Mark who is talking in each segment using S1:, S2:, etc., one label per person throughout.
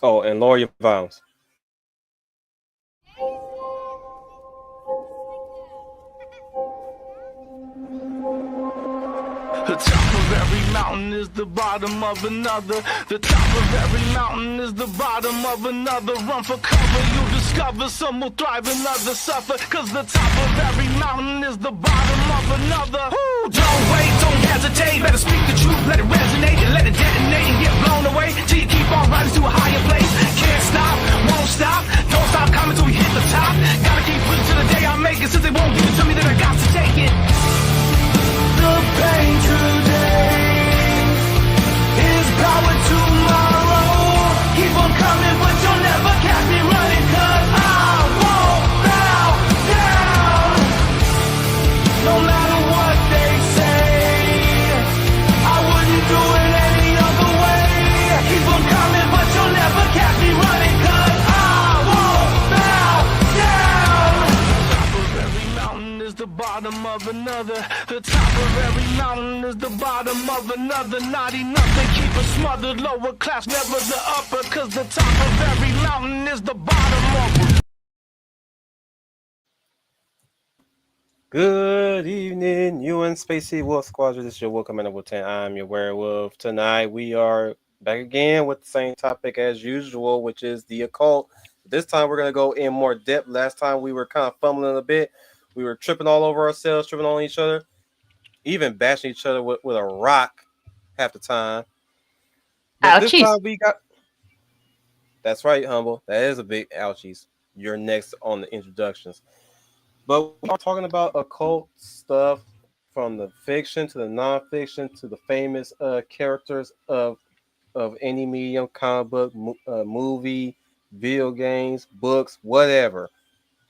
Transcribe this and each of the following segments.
S1: Oh, and lower your volumes.
S2: The top of every mountain is the bottom of another. The top of every mountain is the bottom of another. Run for cover, you discover some will thrive and others suffer. Cause the top of every mountain is the bottom of another. Ooh, don't wait, don't hesitate. Better speak the truth, let it resonate and let it detonate and get blown away. Till you keep on rising to a higher place. Can't stop, won't stop. Don't stop coming till we hit the top. Gotta keep pushing till the day I make it. Since they won't give it to me, then I got to take it. The pain today is power tomorrow. Keep on coming, but you'll never catch me running. Cause I won't bow down. No matter what they say, I wouldn't do it any other way. Keep on coming, but you'll never catch me running. Cause I won't bow down. The top of every mountain is the bottom of another. The top of every mountain is the bottom of another. Not enough to keep us smothered. Lower class, never the upper. Cause the top of every mountain is the bottom of.
S1: Good evening, UN Spacey Wolf Squadron. This is your Welcome Commander 10. I'm your werewolf. Tonight we are back again with the same topic as usual, which is the occult. This time we're going to go in more depth. Last time we were kind of fumbling a bit. We were tripping all over ourselves, tripping on each other, even bashing each other with a rock half the time. But this time we got... That's right, Humble. That is a big ouchies. You're next on the introductions. But we're talking about occult stuff from the fiction to the non-fiction to the famous characters of any medium, comic book, movie, video games, books, whatever.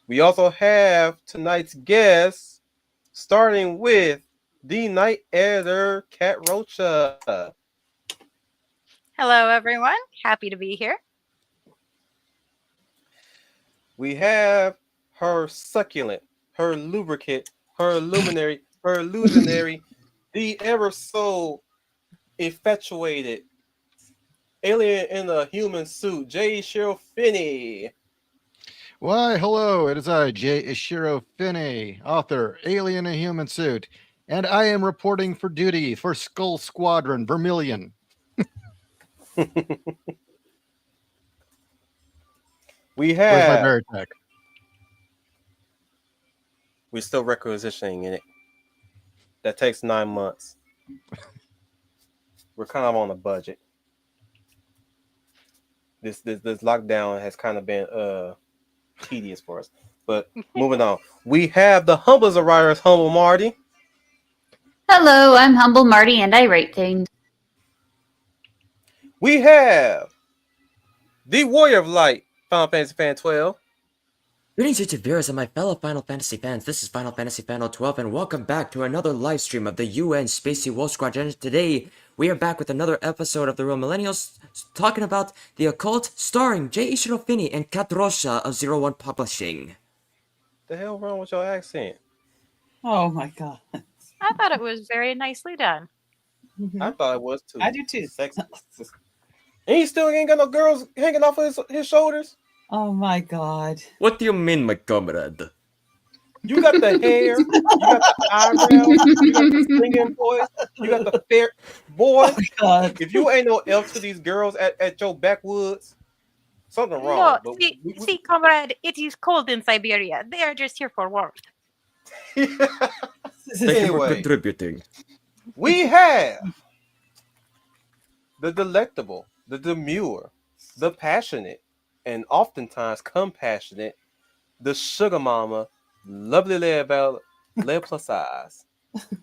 S1: We also have tonight's guest, starting with the night editor, Kat Rocha.
S3: Hello, everyone. Happy to be here.
S1: We have her succulent, her lubricant, her luminary, her illusionary, the ever so infatuated alien in a human suit, J. Cheryl Finney.
S4: Why, hello, it is I, J. Ishiro Finney, author, Alien in a Human Suit, and I am reporting for duty for Skull Squadron Vermilion.
S1: We
S4: Where's my
S1: have...
S4: Veritech?
S1: We're still requisitioning in it. That takes 9 months. We're kind of on a budget. This lockdown has kind of been tedious for us. But moving on. We have the Humbles of writers, Humble Marty.
S5: Hello, I'm Humble Marty and I rate things.
S1: We have the Warrior of Light, Final Fantasy Fan 12.
S6: Greetings, YouTube viewers and my fellow Final Fantasy fans. This is Final Fantasy Fan 12, and welcome back to another live stream of the UN Spacey Wolf Squadron. Today, we are back with another episode of The Real Millennials, talking about The Occult, starring J. Ishiro Finney and Kat Rocha of 01 Publishing.
S1: The hell wrong with your accent?
S7: Oh my god.
S3: I thought it was very nicely done.
S1: I thought it was too.
S7: I do too.
S1: Sexy. And he still ain't got no girls hanging off of his shoulders.
S7: Oh my god.
S6: What do you mean, my comrade?
S1: You got the hair, you got the eyebrows, you got the singing voice, you got the fair boy.
S7: Oh god.
S1: If you ain't no elf to these girls at your backwoods, something wrong.
S3: No, see, comrade, it is cold in Siberia. They are just here for warmth.
S6: Thank you for
S1: Anyway,
S6: contributing.
S1: we have the delectable, the demure, the passionate, and oftentimes compassionate, the sugar mama, lovely lead plus size.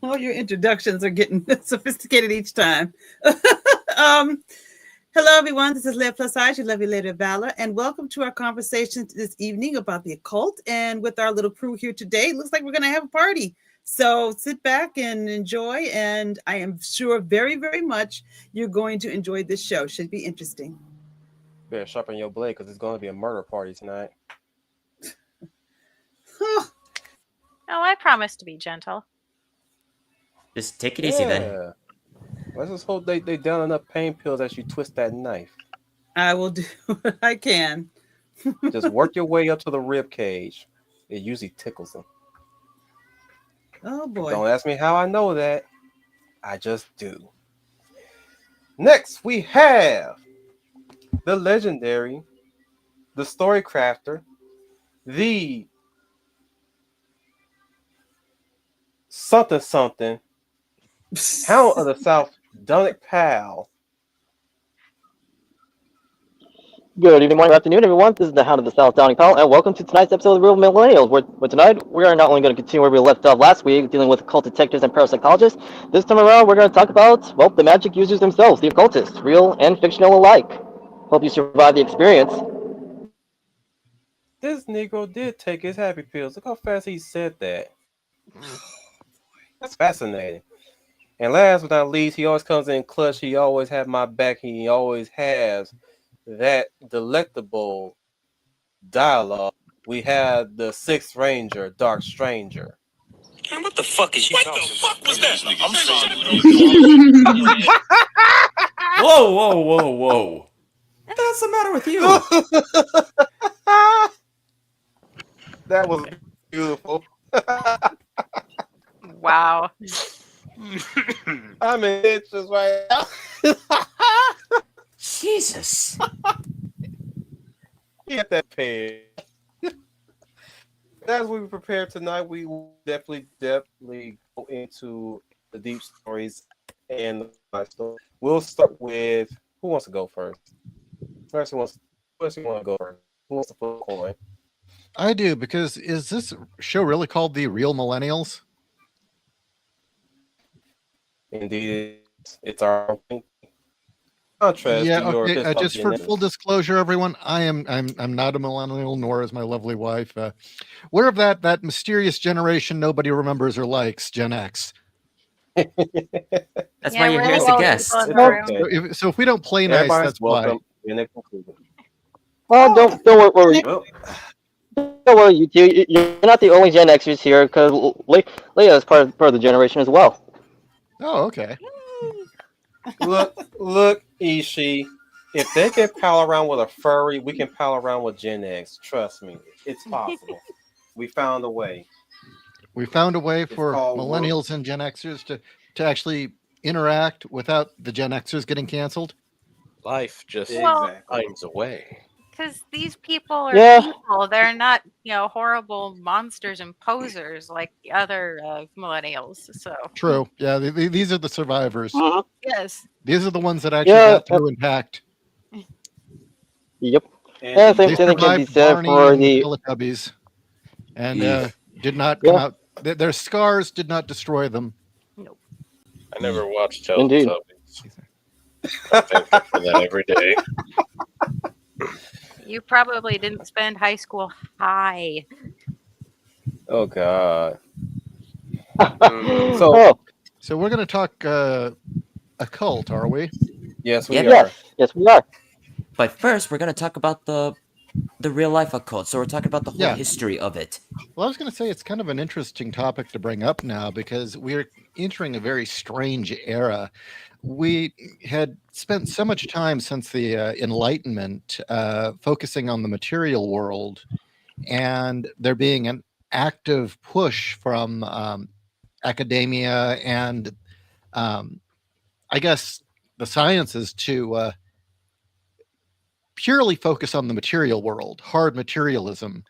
S7: Oh, your introductions are getting sophisticated each time. Hello, everyone. This is Lead Plus Size, your lovely Lady of Valor, and welcome to our conversation this evening about the occult. And with our little crew here today, it looks like we're going to have a party. So sit back and enjoy, and I am sure very, very much you're going to enjoy this show. Should be interesting.
S1: Better sharpen your blade because it's going to be a murder party tonight.
S3: Oh, I promise to be gentle.
S6: Just take it easy then.
S1: Let's just hope they down enough pain pills as you twist that knife.
S7: I will do what I can.
S1: Just work your way up to the rib cage. It usually tickles them.
S7: Oh boy.
S1: Don't ask me how I know that. I just do. Next, we have the legendary, the story crafter, the something something, Hound of the South, Dunnick Pal.
S8: Good evening, morning, or afternoon, everyone. This is the Hound of the South, Downing Powell, and welcome to tonight's episode of the Real Millennials. Where tonight we are not only going to continue where we left off last week, dealing with occult detectives and parapsychologists. This time around, we're going to talk about, well, the magic users themselves, the occultists, real and fictional alike. Hope you survive the experience.
S1: This Negro did take his happy pills. Look how fast he said that. That's fascinating. And last but not least, he always comes in clutch. He always has my back. He always has that delectable dialogue. We have the Sixth Ranger, Dark Stranger.
S2: Man, what the fuck is you talking about? What the fuck was that? I'm sorry.
S6: Whoa, whoa, whoa, whoa. What's the matter with you?
S1: That was beautiful.
S3: Wow.
S1: I'm in itches right now.
S6: Jesus.
S1: Get that page. As we prepare tonight, we will definitely go into the deep stories and my story. We'll start with who wants to go first. Who wants to go first? Who wants to flip a coin?
S4: I do, because is this show really called The Real Millennials?
S1: Indeed, it's our contrast
S4: Yeah,
S1: to your
S4: okay.
S1: pissed off
S4: Just for
S1: Gen
S4: full
S1: Xers.
S4: disclosure, everyone, I'm not a millennial, nor is my lovely wife. We're of that mysterious generation nobody remembers or likes, Gen X.
S6: That's why
S3: Yeah,
S6: you're
S3: we're
S6: here
S3: the
S6: as a
S3: old
S6: guest.
S3: people in the
S1: It's
S3: room.
S1: okay.
S4: So if we don't play nice,
S1: Everybody's
S4: that's why.
S1: welcome. Gen X included.
S8: Well, don't worry,
S1: Well,
S8: don't worry, you two. You're not the only Gen Xers here, because Leia is part of the generation as well.
S4: Oh, okay.
S1: look, Ishi. If they can pal around with a furry, we can pal around with Gen X. Trust me, it's possible. We found a way.
S4: We found a way
S1: It's
S4: for
S1: called work.
S4: millennials and Gen Xers to actually interact without the Gen Xers getting canceled.
S9: Life just
S3: Well,
S1: Exactly.
S9: finds a way.
S3: because these people are
S8: Yeah,
S3: people. They're not, horrible monsters and posers like the other millennials. So,
S4: True. Yeah, these are the survivors.
S8: mhm,
S3: yes.
S4: These are the ones that actually
S8: yeah,
S4: got through intact.
S8: yep. And
S1: Indeed.
S8: same
S4: They
S8: thing can be
S4: survived
S8: said
S4: Barney
S8: for
S4: and
S8: the
S4: Teletubbies, and
S9: Eek.
S4: did not come
S8: yeah,
S4: out. Their scars did not destroy them.
S3: Nope.
S9: I never watched
S8: indeed.
S9: Teletubbies. I'm thankful for that every day.
S3: You probably didn't spend high school high.
S1: Oh God.
S9: Mm,
S1: So
S8: Oh,
S4: So we're going to talk occult, are we?
S1: yes, we
S6: Yep.
S1: are.
S8: yes, we are.
S6: But first, we're gonna talk about the real life occult. So we're talking about the whole
S4: Yeah.
S6: history of it.
S4: Well, I was going to say it's kind of an interesting topic to bring up now because we're entering a very strange era. We had spent so much time since the Enlightenment focusing on the material world, and there being an active push from academia and um, I guess the sciences to purely focus on the material world, hard materialism.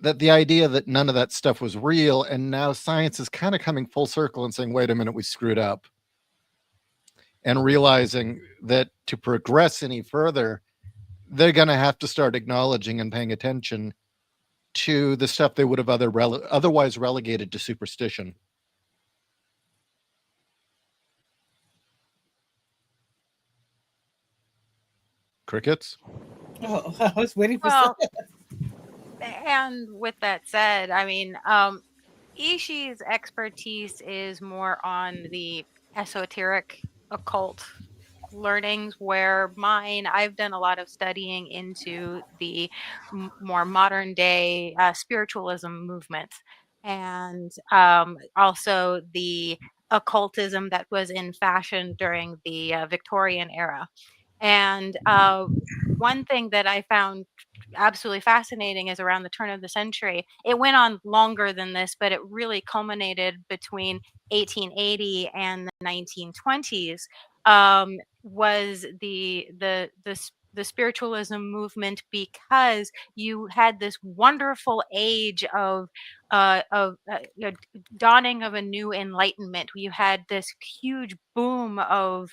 S4: That the idea that none of that stuff was real, and now science is kind of coming full circle and saying, wait a minute, we screwed up. And realizing that to progress any further, they're going to have to start acknowledging and paying attention to the stuff they would have otherwise relegated to superstition. Crickets?
S7: Oh, I was waiting for
S3: Well,
S7: some.
S3: and with that said, I mean, Ishii's expertise is more on the esoteric occult learnings, where mine, I've done a lot of studying into the more modern day spiritualism movement, and also the occultism that was in fashion during the Victorian era. And one thing that I found absolutely fascinating is around the turn of the century. It went on longer than this, but it really culminated between 1880 and the 1920s. Was the spiritualism movement, because you had this wonderful age of dawning of a new enlightenment. You had this huge boom of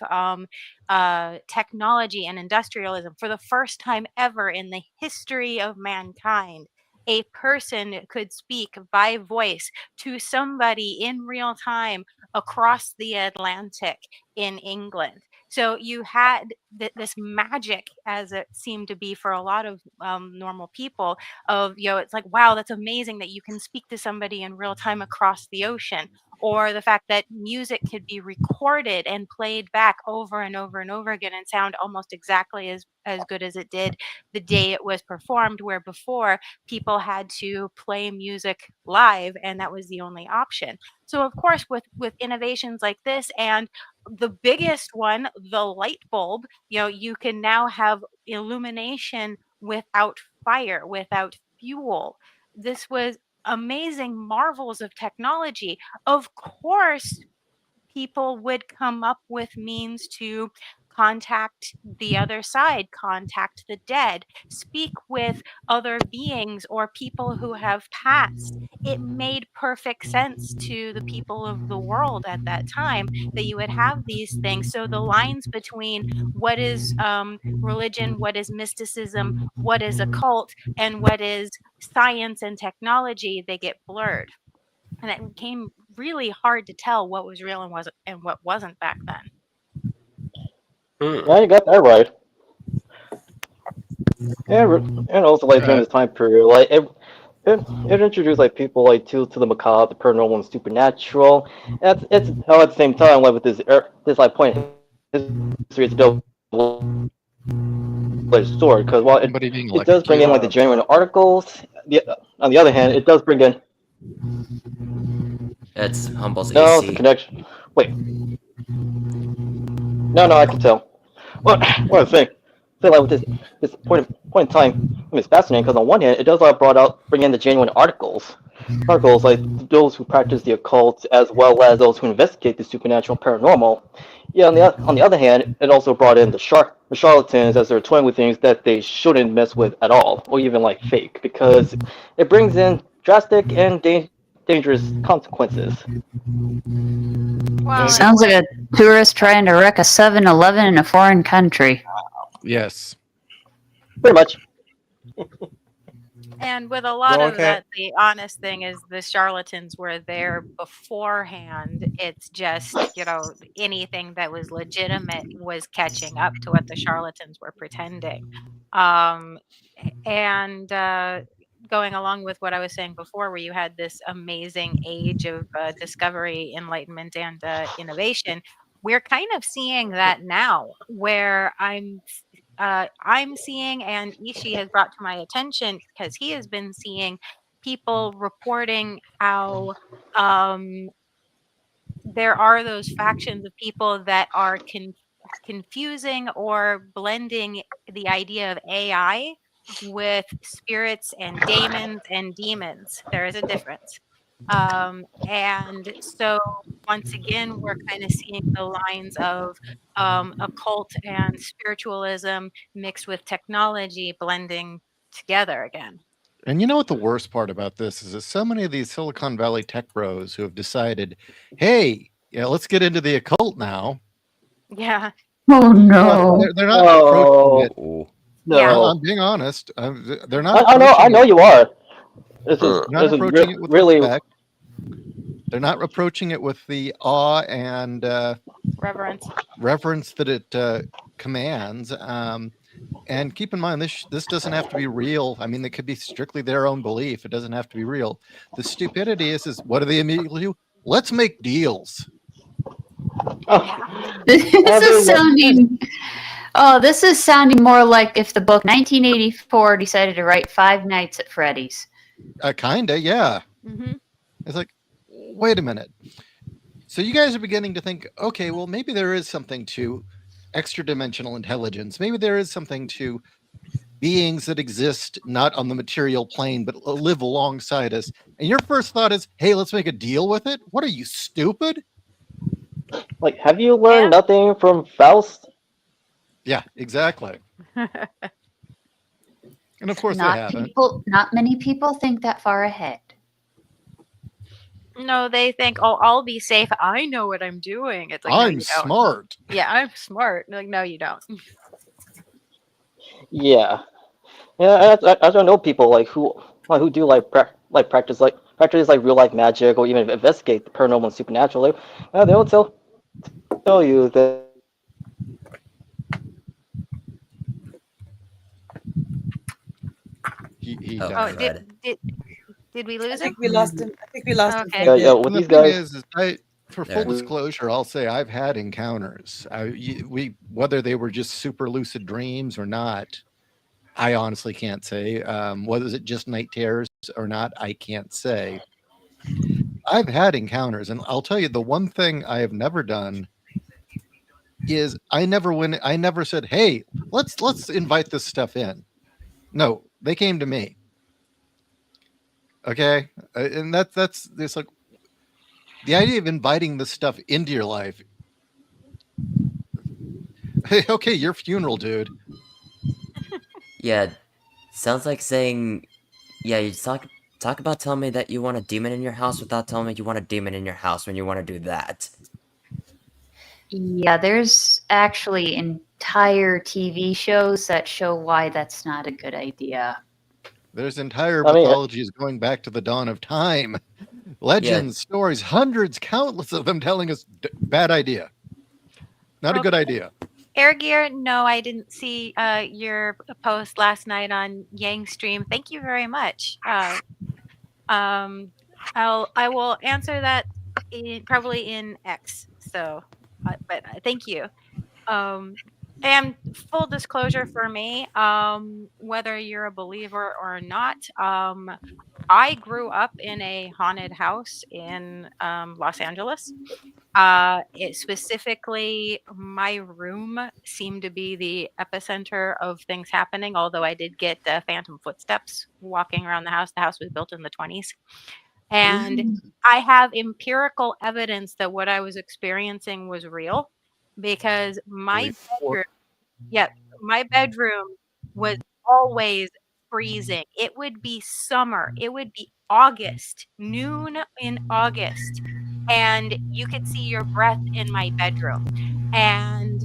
S3: technology and industrialism. For the first time ever in the history of mankind, a person could speak by voice to somebody in real time across the Atlantic in England. So you had this magic, as it seemed to be for a lot of normal people, of, it's like, wow, that's amazing that you can speak to somebody in real time across the ocean. Or the fact that music could be recorded and played back over and over and over again and sound almost exactly as good as it did the day it was performed, where before people had to play music live and that was the only option. So of course, with innovations like this, and the biggest one, the light bulb, you can now have illumination without fire, without fuel. This was amazing marvels of technology. Of course, people would come up with means to contact the other side, contact the dead, speak with other beings or people who have passed. It made perfect sense to the people of the world at that time that you would have these things. So the lines between what is religion, what is mysticism, what is occult, and what is science and technology, they get blurred. And it became really hard to tell what was real and what wasn't back then.
S8: Yeah, you got that right. And also like during
S4: Uh,
S8: this time period, like it introduced like people like to the macabre, the paranormal, and supernatural. And it's all at the same time like with this like point in history, it's a double-edged sword because while
S4: somebody being
S8: it does bring in
S4: electrocuted.
S8: like the genuine articles, on the other hand, it does bring in
S6: It's Humble's
S8: no, it's the
S6: AC.
S8: connection. Wait, no, I can tell. Well, what I'm saying, like with this point in time, I mean, it's fascinating because on one hand, it does bring in the genuine articles like those who practice the occult as well as those who investigate the supernatural and paranormal. Yeah, on the other hand, it also brought in the charlatans as they're toying with things that they shouldn't mess with at all, or even like fake, because it brings in drastic and dangerous consequences.
S3: Well, and
S5: Sounds like a tourist trying to wreck a 7-Eleven in a foreign country.
S4: Yes.
S8: Pretty much.
S3: And with a lot
S1: Go on,
S3: of
S1: Cat.
S3: that, the honest thing is the charlatans were there beforehand. It's just, anything that was legitimate was catching up to what the charlatans were pretending. Um, and going along with what I was saying before, where you had this amazing age of discovery, enlightenment, and innovation, we're kind of seeing that now, where I'm seeing, and Ishi has brought to my attention because he has been seeing people reporting how um, there are those factions of people that are confusing or blending the idea of AI with spirits and daemons and demons. There is a difference. And so once again, we're kind of seeing the lines of occult and spiritualism mixed with technology blending together again.
S4: And you know what the worst part about this is? That so many of these Silicon Valley tech bros who have decided, hey, yeah, let's get into the occult now.
S3: Yeah.
S5: Oh
S4: But
S5: no.
S4: they're not approaching it.
S6: Oh.
S3: Yeah.
S4: Well,
S8: No.
S4: I'm being honest. They're not
S8: I know,
S4: approaching it.
S8: you are. This is
S6: Uh,
S4: They're not approaching it with
S8: really.
S4: respect. They're not approaching it with the awe and
S3: Reverence.
S4: reverence that it commands. And keep in mind, this doesn't have to be real. I mean, it could be strictly their own belief. It doesn't have to be real. The stupidity is what do they immediately do? Let's make deals.
S3: Yeah.
S5: This is
S8: Everyone,
S5: sounding. Oh, this is sounding more like if the book 1984 decided to write Five Nights at Freddy's.
S4: Kinda, yeah.
S3: Hmm.
S4: It's like, wait a minute. So you guys are beginning to think, okay, well, maybe there is something to extra dimensional intelligence. Maybe there is something to beings that exist not on the material plane but live alongside us. And your first thought is, hey, let's make a deal with it? What are you, stupid?
S8: Like, have you learned
S3: Yeah.
S8: nothing from Faust?
S4: Yeah, exactly. And of course they haven't.
S5: Not many people think that far ahead.
S3: No, they think, oh, I'll be safe. I know what I'm doing. It's like, no,
S4: I'm
S3: you don't.
S4: smart.
S3: Yeah, I'm smart. Like, no, you don't.
S8: Yeah, yeah. I don't know people who do practice like real life magic or even investigate the paranormal and supernatural. Like, they'll tell you that
S4: He
S6: Oh,
S3: Oh,
S4: died.
S6: crud.
S3: did we
S7: I
S3: lose him?
S7: think we lost him. I think we lost him for
S3: Okay.
S7: a
S8: yeah,
S7: bit.
S8: with
S4: And the
S8: these
S4: thing
S8: guys.
S4: is for full
S6: There.
S4: disclosure, I'll say I've had encounters. We whether they were just super lucid dreams or not, I honestly can't say. Whether it just night terrors or not, I can't say. I've had encounters, and I'll tell you the one thing I have never done is I never said, "Hey, let's invite this stuff in." No, they came to me. Okay, and that's it's like the idea of inviting this stuff into your life. Hey, okay, your funeral, dude.
S6: Yeah, sounds like saying, yeah, you talk about telling me that you want a demon in your house without telling me you want a demon in your house when you want to do that.
S5: Yeah, there's actually entire TV shows that show why that's not a good idea.
S4: There's entire
S8: I mean,
S4: mythologies going back to the dawn of time.
S6: Yeah,
S4: Legends, stories, hundreds, countless of them telling us bad idea. Not a good
S3: Okay.
S4: idea.
S3: Air Gear, no, I didn't see your post last night on Yang stream. Thank you very much. Um, I will answer that probably in X. So, but thank you. Um, and full disclosure for me, whether you're a believer or not, I grew up in a haunted house in Los Angeles. It specifically, my room seemed to be the epicenter of things happening. Although I did get phantom footsteps walking around the house. The house was built in the 20s, and I have empirical evidence that what I was experiencing was real because my
S4: Believe or
S3: bedroom, yeah, my bedroom was always freezing. It would be summer. It would be August, noon in August, and you could see your breath in my bedroom. And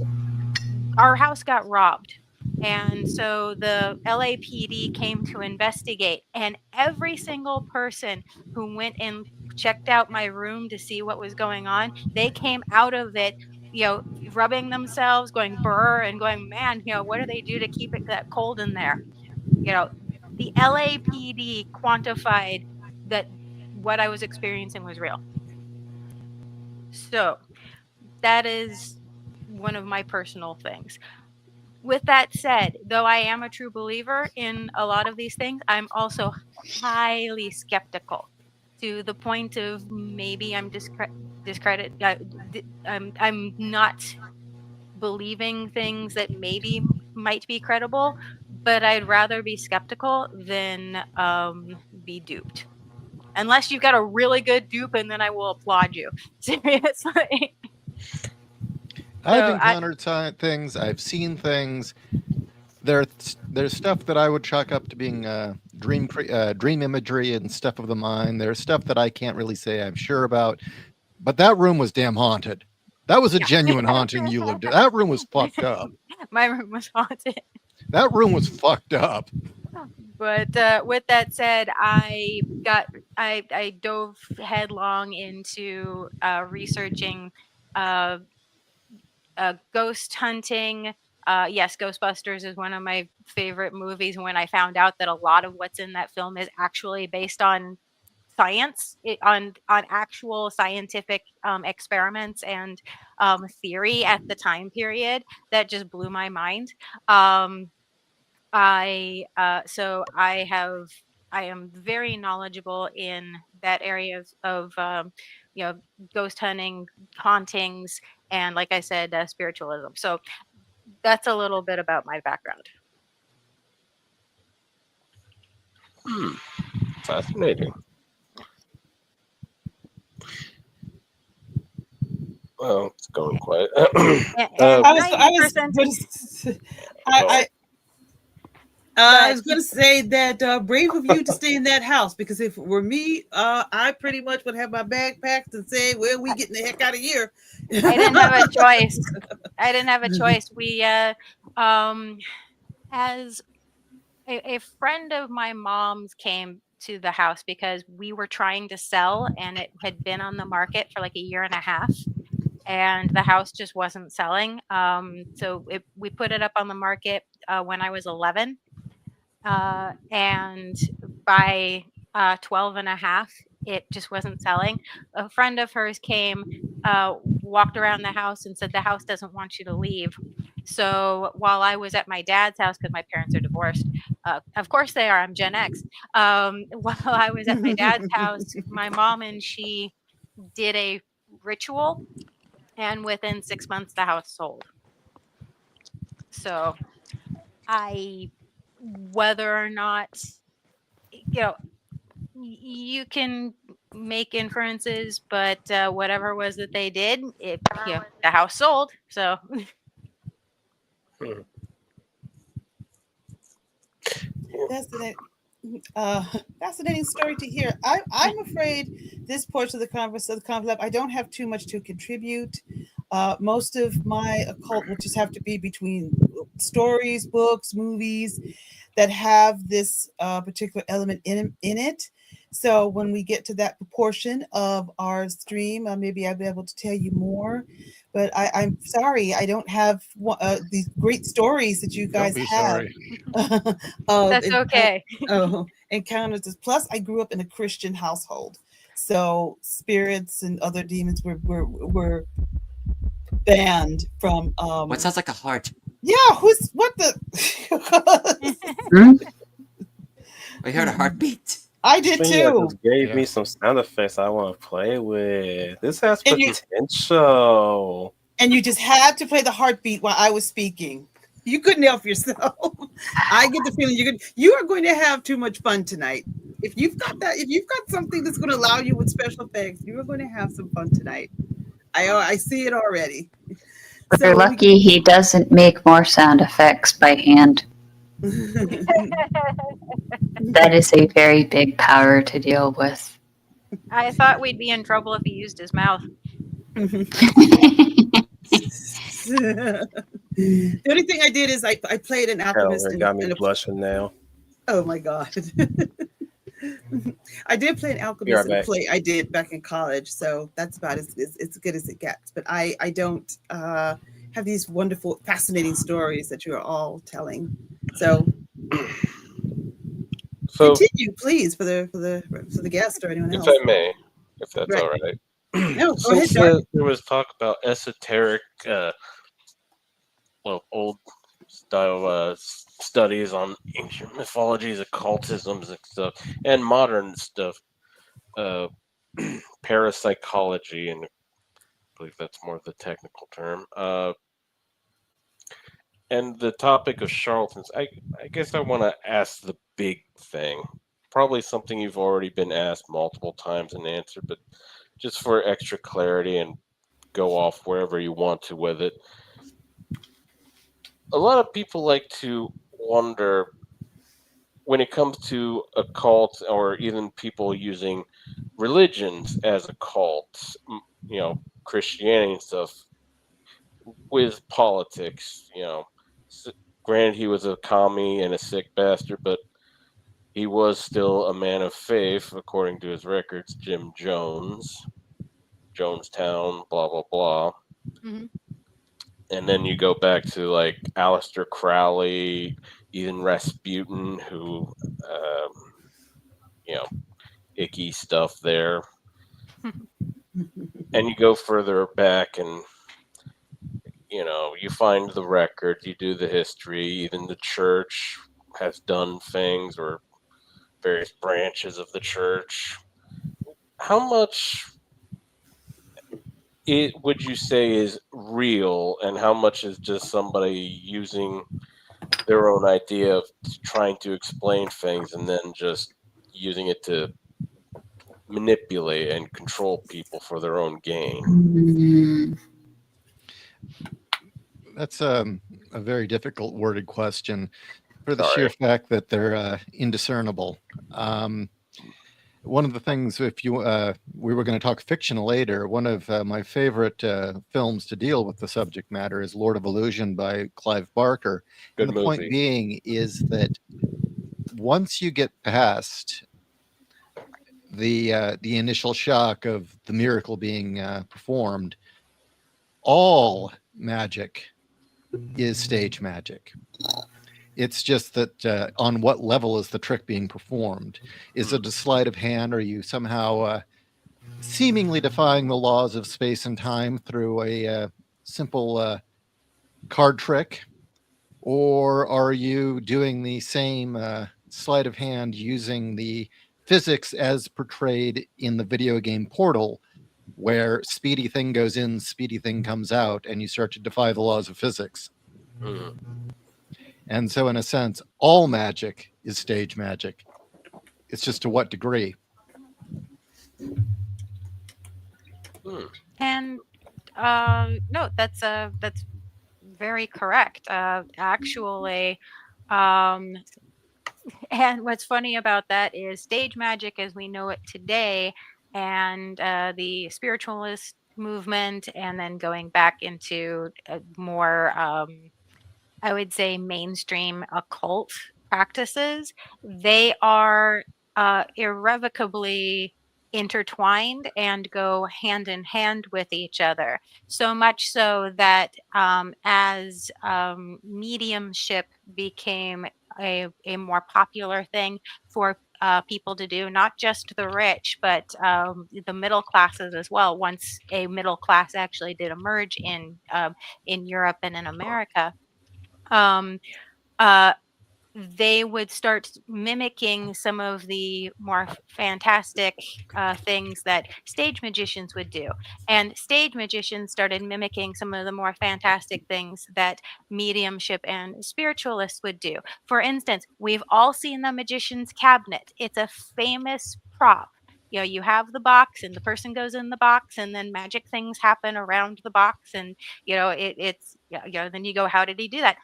S3: our house got robbed. And so the LAPD came to investigate, and every single person who went and checked out my room to see what was going on, they came out of it, rubbing themselves, going burr, and going, man, what do they do to keep it that cold in there? You know, the LAPD quantified that what I was experiencing was real. So that is one of my personal things. With that said, though I am a true believer in a lot of these things, I'm also highly skeptical to the point of maybe I'm discredit. I'm not believing things that maybe might be credible, but I'd rather be skeptical than be duped. Unless you've got a really good dupe, and then I will applaud you. Seriously.
S4: I've
S3: So I
S4: encountered things. I've seen things. There's stuff that I would chalk up to being dream imagery and stuff of the mind. There's stuff that I can't really say I'm sure about. But that room was damn haunted. That was a genuine haunting you lived in. That room was fucked up.
S3: my room was haunted.
S4: That room was fucked up.
S3: But with that said, I dove headlong into researching uh, ghost hunting. Yes, Ghostbusters is one of my favorite movies. When I found out that a lot of what's in that film is actually based on science, on actual scientific experiments and theory at the time period, that just blew my mind. Um, I am very knowledgeable in that area of you know ghost hunting, hauntings, and like I said, spiritualism. So that's a little bit about my background.
S9: Fascinating. Well, it's going quiet.
S3: And
S7: I was
S3: 90%.
S7: I, I
S3: But
S7: was going to say that brave of you to stay in that house, because if it were me, I pretty much would have my bag packed and say, "Well, we getting the heck out of here."
S3: I didn't have a choice. I didn't have a choice. We, as a friend of my mom's came to the house because we were trying to sell and it had been on the market for like a year and a half and the house just wasn't selling. We put it up on the market when I was 11. And by 12 and a half, it just wasn't selling. A friend of hers came, walked around the house and said, the house doesn't want you to leave. So while I was at my dad's house, because my parents are divorced, of course they are, I'm Gen X. While I was at my dad's house, my mom and she did a ritual, and within 6 months, the house sold. So whether or not, you know, you can make inferences, but whatever it was that they did, the house sold. So
S7: Fascinating, fascinating story to hear. I'm afraid this portion of the conversation, I don't have too much to contribute. Most of my occult will just have to be between stories, books, movies that have this particular element in it. So when we get to that proportion of our stream, maybe I'll be able to tell you more. But I'm sorry, I don't have these great stories that you
S4: Don't
S7: guys
S4: be
S7: have.
S4: sorry.
S3: that's okay.
S7: Encounters. Plus, I grew up in a Christian household, so spirits and other demons were banned from.
S6: What sounds like a heart?
S7: Yeah, who's what the?
S5: Hmm?
S6: I heard a heartbeat.
S7: I did
S1: Leah
S7: too.
S1: just gave
S4: Yeah.
S1: me some sound effects I want to play with. This has
S7: And you
S1: potential.
S7: and you just had to play the heartbeat while I was speaking. You couldn't help yourself. I get the feeling you are going to have too much fun tonight. If you've got something that's going to allow you with special effects, you are going to have some fun tonight. I see it already.
S5: We're lucky he doesn't make more sound effects by hand. That is a very big power to deal with.
S3: I thought we'd be in trouble if he used his mouth.
S7: The only thing I did is I played an
S1: Hell,
S7: alchemist
S1: it got me blushing now.
S7: oh my god. I did play an alchemist in a play I did back in college, so that's about as good as it gets. But I don't have these wonderful, fascinating stories that you're all telling. So continue, please, for the guest or anyone
S9: If
S7: else.
S9: I may, if that's
S7: Right.
S9: all right.
S7: No, go ahead,
S9: Since
S7: Doc.
S9: there was talk about esoteric, old style studies on ancient mythologies, occultisms, and stuff, and modern stuff, uh, parapsychology, and I believe that's more of the technical term. And the topic of charlatans, I guess I want to ask the big thing. Probably something you've already been asked multiple times and answered, but just for extra clarity and go off wherever you want to with it. A lot of people like to wonder when it comes to occult or even people using religions as occults, Christianity and stuff, with politics. Granted, he was a commie and a sick bastard, but he was still a man of faith, according to his records. Jim Jones, Jonestown, blah blah blah.
S3: Mhm.
S9: And then you go back to like Aleister Crowley, even Rasputin, who, um, you know, icky stuff there. And you go further back and you find the records, you do the history, even the church has done things, or various branches of the church. How much it would you say is real, and how much is just somebody using their own idea of trying to explain things and then just using it to manipulate and control people for their own gain?
S5: Mm,
S4: That's a very difficult worded question for the sheer
S9: Sorry.
S4: fact that they're indiscernible. Um, One of the things, if you we were going to talk fiction later, one of my favorite films to deal with the subject matter is Lord of Illusion by Clive Barker. And
S9: Good
S4: the point
S9: movie.
S4: being is that once you get past the initial shock of the miracle being performed, all magic is stage magic. It's just that on what level is the trick being performed? Is it a sleight of hand? Are you somehow seemingly defying the laws of space and time through a simple card trick? Or are you doing the same sleight of hand using the physics as portrayed in the video game Portal, where speedy thing goes in, speedy thing comes out, and you start to defy the laws of physics?
S9: Mm.
S4: And so, in a sense, all magic is stage magic. It's just to what degree.
S9: Hmm.
S3: And no, that's very correct. Actually, um, and what's funny about that is stage magic as we know it today, and the spiritualist movement, and then going back into more I would say mainstream occult practices, they are irrevocably intertwined and go hand in hand with each other. So much so that as mediumship became a more popular thing for people to do, not just the rich, but the middle classes as well. Once a middle class actually did emerge in Europe and in America, um, uh, they would start mimicking some of the more fantastic things that stage magicians would do. And stage magicians started mimicking some of the more fantastic things that mediumship and spiritualists would do. For instance, we've all seen the magician's cabinet, it's a famous prop. You know, you have the box and the person goes in the box and then magic things happen around the box, and it's then you go, how did he do that?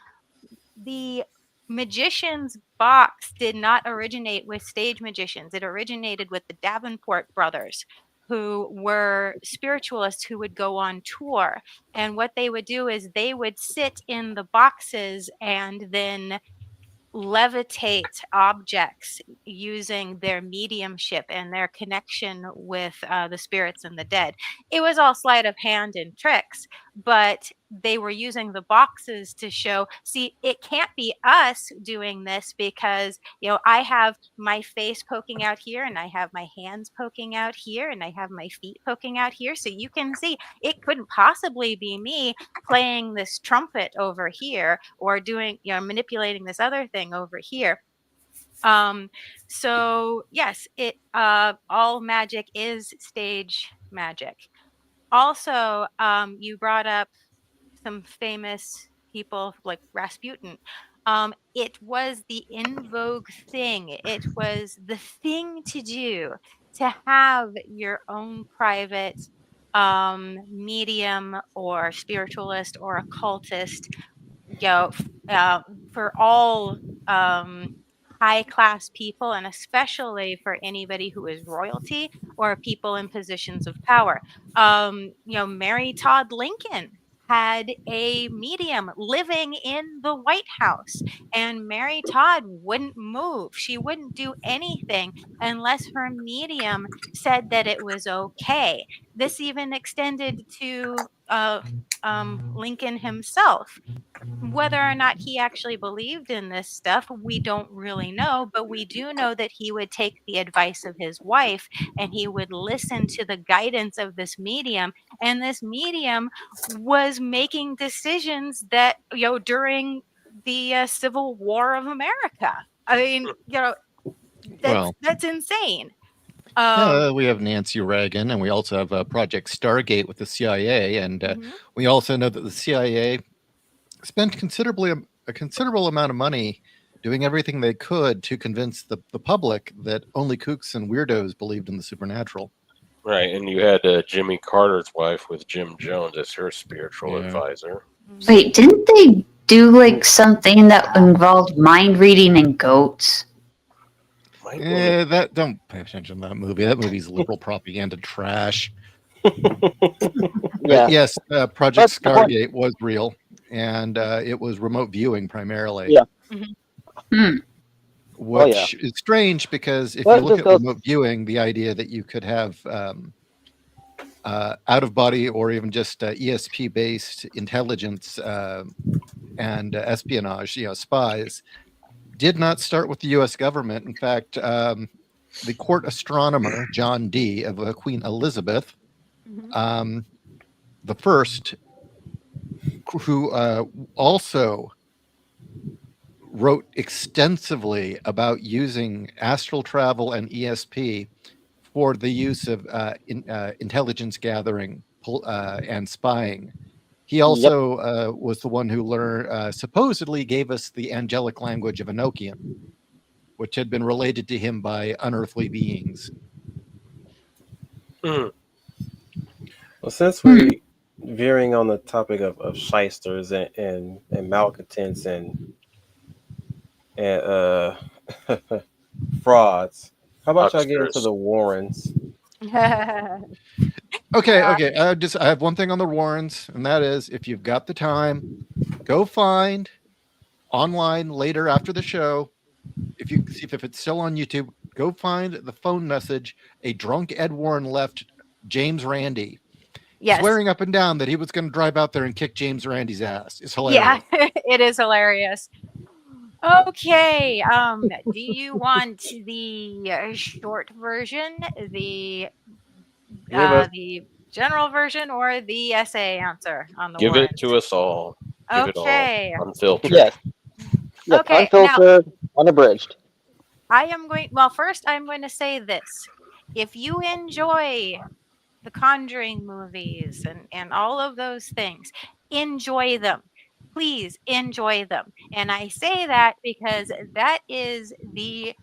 S3: The magician's box did not originate with stage magicians. It originated with the Davenport brothers, who were spiritualists who would go on tour. And what they would do is they would sit in the boxes and then levitate objects using their mediumship and their connection with the spirits and the dead. It was all sleight of hand and tricks, but they were using the boxes to show, see, it can't be us doing this because, I have my face poking out here and I have my hands poking out here and I have my feet poking out here. So you can see it couldn't possibly be me playing this trumpet over here or doing, manipulating this other thing over here. Um, so yes, it all magic is stage magic. Also, you brought up some famous people like Rasputin. It was the in vogue thing. It was the thing to do to have your own private medium or spiritualist or occultist, for all high class people, and especially for anybody who is royalty or people in positions of power. Mary Todd Lincoln had a medium living in the White House, and Mary Todd wouldn't move. She wouldn't do anything unless her medium said that it was okay. This even extended to Lincoln himself. Whether or not he actually believed in this stuff, we don't really know, but we do know that he would take the advice of his wife and he would listen to the guidance of this medium. And this medium was making decisions that, during the Civil War of America. I mean,
S4: Well,
S3: that's insane.
S4: We have Nancy Reagan, and we also have Project Stargate with the CIA, and
S3: Mhm.
S4: we also know that the CIA spent a considerable amount of money doing everything they could to convince the public that only kooks and weirdos believed in the supernatural.
S9: Right, and you had Jimmy Carter's wife with Jim Jones as her spiritual
S4: Yeah.
S9: advisor.
S3: Mhm.
S5: Wait, didn't they do like something that involved mind reading and goats?
S9: Mind reading.
S4: That don't pay attention to that movie. That movie's liberal propaganda trash. But
S8: Yeah.
S4: yes, Project
S8: But the point.
S4: Stargate was real, and it was remote viewing primarily.
S8: Yeah.
S3: Mhm.
S5: Hmm.
S8: Oh yeah.
S4: Which is strange because if you
S8: But
S4: look
S8: this
S4: at
S8: goes.
S4: remote viewing, the idea that you could have out of body or even just ESP based intelligence and espionage, spies, did not start with the U.S. government. In fact, the court astronomer John Dee of Queen Elizabeth,
S3: Mhm.
S4: um, the first, who also wrote extensively about using astral travel and ESP for the use of intelligence gathering and spying. He
S8: Yep.
S4: also was the one who supposedly gave us the angelic language of Enochian, which had been related to him by unearthly beings.
S9: Hmm.
S1: Well, since
S5: Hmm.
S1: we veering on the topic of shysters and malcontents and frauds, how about y'all get into
S9: Hucksters.
S1: the Warrens?
S4: Okay, okay. I have one thing on the Warrens, and that is if you've got the time, go find online later after the show. If you see if it's still on YouTube, go find the phone message a drunk Ed Warren left James Randi,
S3: Yes.
S4: swearing up and down that he was going to drive out there and kick James Randi's ass. It's
S3: Yeah,
S4: hilarious.
S3: it is hilarious. Okay. Do you want the short version, the
S1: Give us.
S3: the general version, or the essay answer on the
S9: Give it
S3: Warrens?
S9: to us all. Give it all.
S3: Okay.
S9: Unfiltered.
S8: Yes. Yes.
S3: Okay. Now,
S8: Unfiltered, unabridged.
S3: I am going. Well, first, I'm going to say this: if you enjoy the Conjuring movies and all of those things, enjoy them. Please enjoy them. And I say that because that is the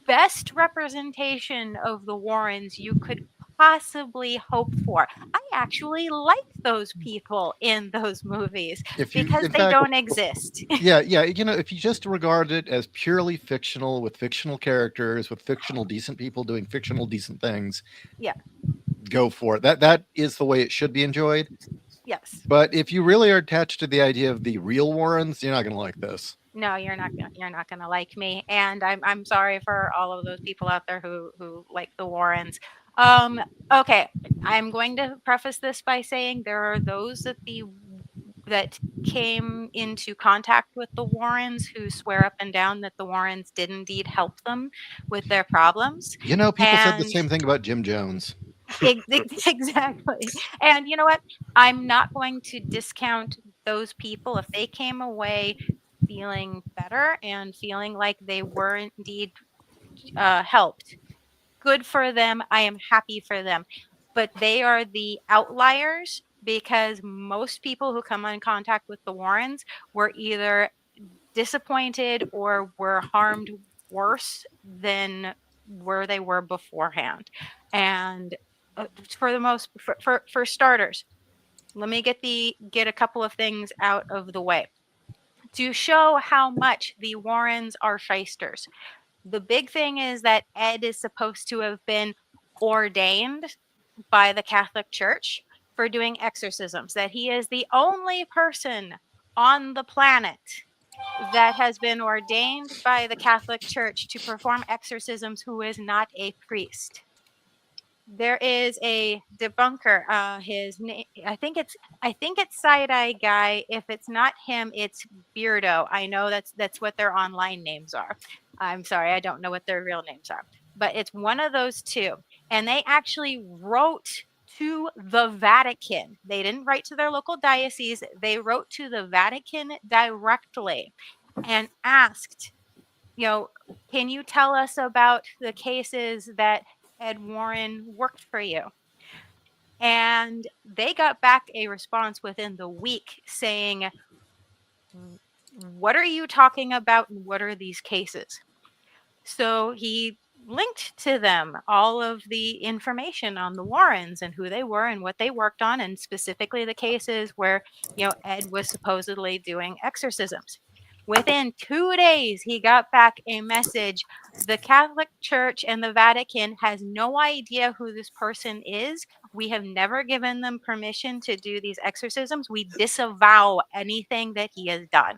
S3: best representation of the Warrens you could possibly hope for. I actually like those people in those movies
S4: If you,
S3: because
S4: in
S3: they
S4: fact,
S3: don't exist.
S4: yeah, yeah, if you just regard it as purely fictional with fictional characters, with fictional decent people doing fictional decent things,
S3: Yeah.
S4: go for it. That is the way it should be enjoyed.
S3: Yes.
S4: But if you really are attached to the idea of the real Warrens, you're not going to like this.
S3: No, you're not gonna like me, and I'm sorry for all of those people out there who like the Warrens. Um, okay, I'm going to preface this by saying there are those that came into contact with the Warrens who swear up and down that the Warrens did indeed help them with their problems,
S4: People said the
S3: and
S4: same thing about Jim Jones.
S3: exactly. And you know what? I'm not going to discount those people if they came away feeling better and feeling like they were indeed helped. Good for them. I am happy for them. But they are the outliers because most people who come in contact with the Warrens were either disappointed or were harmed worse than where they were beforehand. And for the most for starters, let me get a couple of things out of the way to show how much the Warrens are shysters. The big thing is that Ed is supposed to have been ordained by the Catholic Church for doing exorcisms, that he is the only person on the planet that has been ordained by the Catholic Church to perform exorcisms who is not a priest. There is a debunker. His name, I think it's Side Eye Guy. If it's not him, it's Beardo. I know that's what their online names are. I'm sorry, I don't know what their real names are, but it's one of those two. And they actually wrote to the Vatican. They didn't write to their local diocese. They wrote to the Vatican directly and asked, you know, can you tell us about the cases that Ed Warren worked for you. And they got back a response within the week saying, what are you talking about? And what are these cases? So he linked to them all of the information on the Warrens and who they were and what they worked on, and specifically the cases where, Ed was supposedly doing exorcisms. Within 2 days, he got back a message. The Catholic Church and the Vatican has no idea who this person is. We have never given them permission to do these exorcisms. We disavow anything that he has done.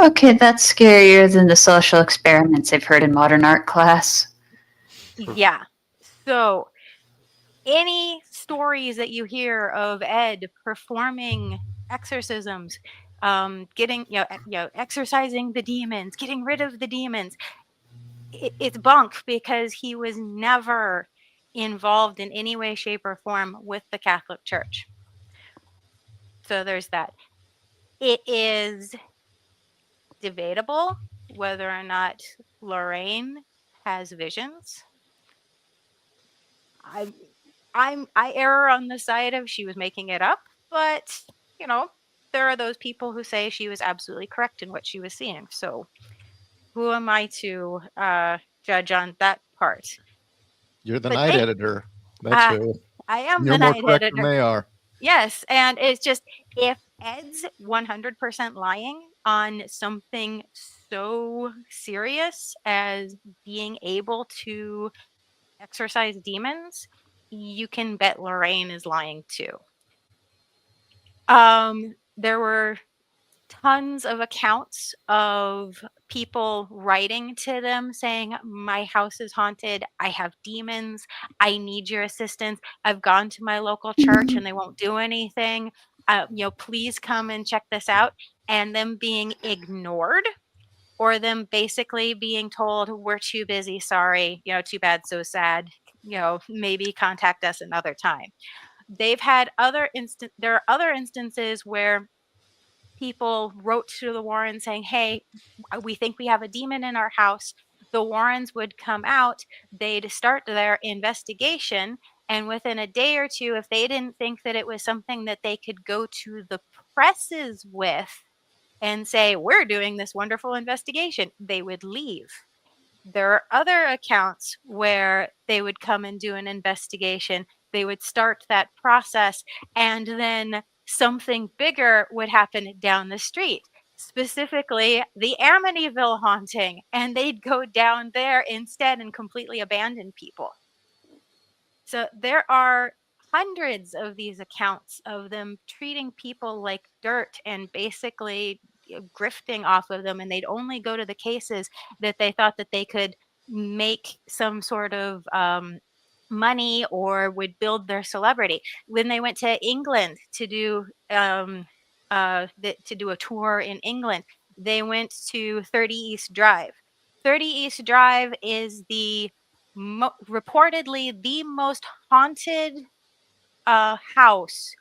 S5: Okay, that's scarier than the social experiments I've heard in modern art class.
S3: Yeah. So any stories that you hear of Ed performing exorcisms, getting, exorcising the demons, getting rid of the demons, it's bunk, because he was never involved in any way, shape, or form with the Catholic Church. So there's that. It is debatable whether or not Lorraine has visions. I err on the side of she was making it up, but there are those people who say she was absolutely correct in what she was seeing. So who am I to judge on that part?
S4: You're the
S3: But
S4: night editor. That's
S3: uh,
S4: who.
S3: I am
S4: You're
S3: the
S4: more
S3: night
S4: correct than
S3: editor.
S4: they are.
S3: Yes, and it's just, if Ed's 100% lying on something so serious as being able to exorcise demons, you can bet Lorraine is lying too. There were tons of accounts of people writing to them saying, my house is haunted, I have demons, I need your assistance, I've gone to my local church and they won't do anything, please come and check this out, and them being ignored, or them basically being told, we're too busy, sorry, too bad, so sad, maybe contact us another time. They've had there are other instances where people wrote to the Warrens saying, hey, we think we have a demon in our house. The Warrens would come out, they'd start their investigation, and within a day or two, if they didn't think that it was something that they could go to the presses with and say, we're doing this wonderful investigation, they would leave. There are other accounts where they would come and do an investigation, they would start that process, and then something bigger would happen down the street, specifically the Amityville haunting, and they'd go down there instead and completely abandon people. So there are hundreds of these accounts of them treating people like dirt and basically grifting off of them, and they'd only go to the cases that they thought that they could make some sort of money or would build their celebrity. When they went to England to do to do a tour in England, they went to 30 East Drive. 30 East Drive is the reportedly the most haunted house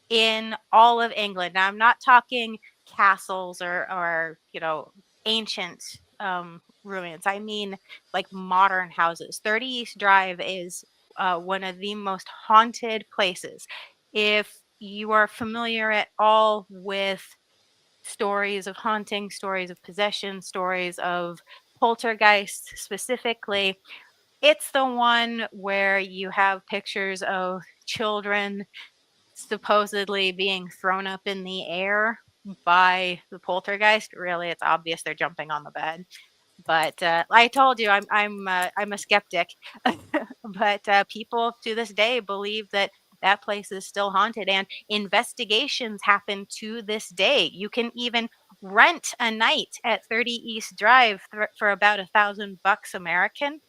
S3: in all of England. Now, I'm not talking castles or ancient ruins. I mean like modern houses. 30 East Drive is one of the most haunted places. If you are familiar at all with stories of haunting, stories of possession, stories of poltergeists specifically, it's the one where you have pictures of children supposedly being thrown up in the air by the poltergeist. Really, it's obvious they're jumping on the bed. But I told you, I'm a skeptic. But people to this day believe that that place is still haunted, and investigations happen to this day. You can even rent a night at 30 East Drive for about $1,000 American,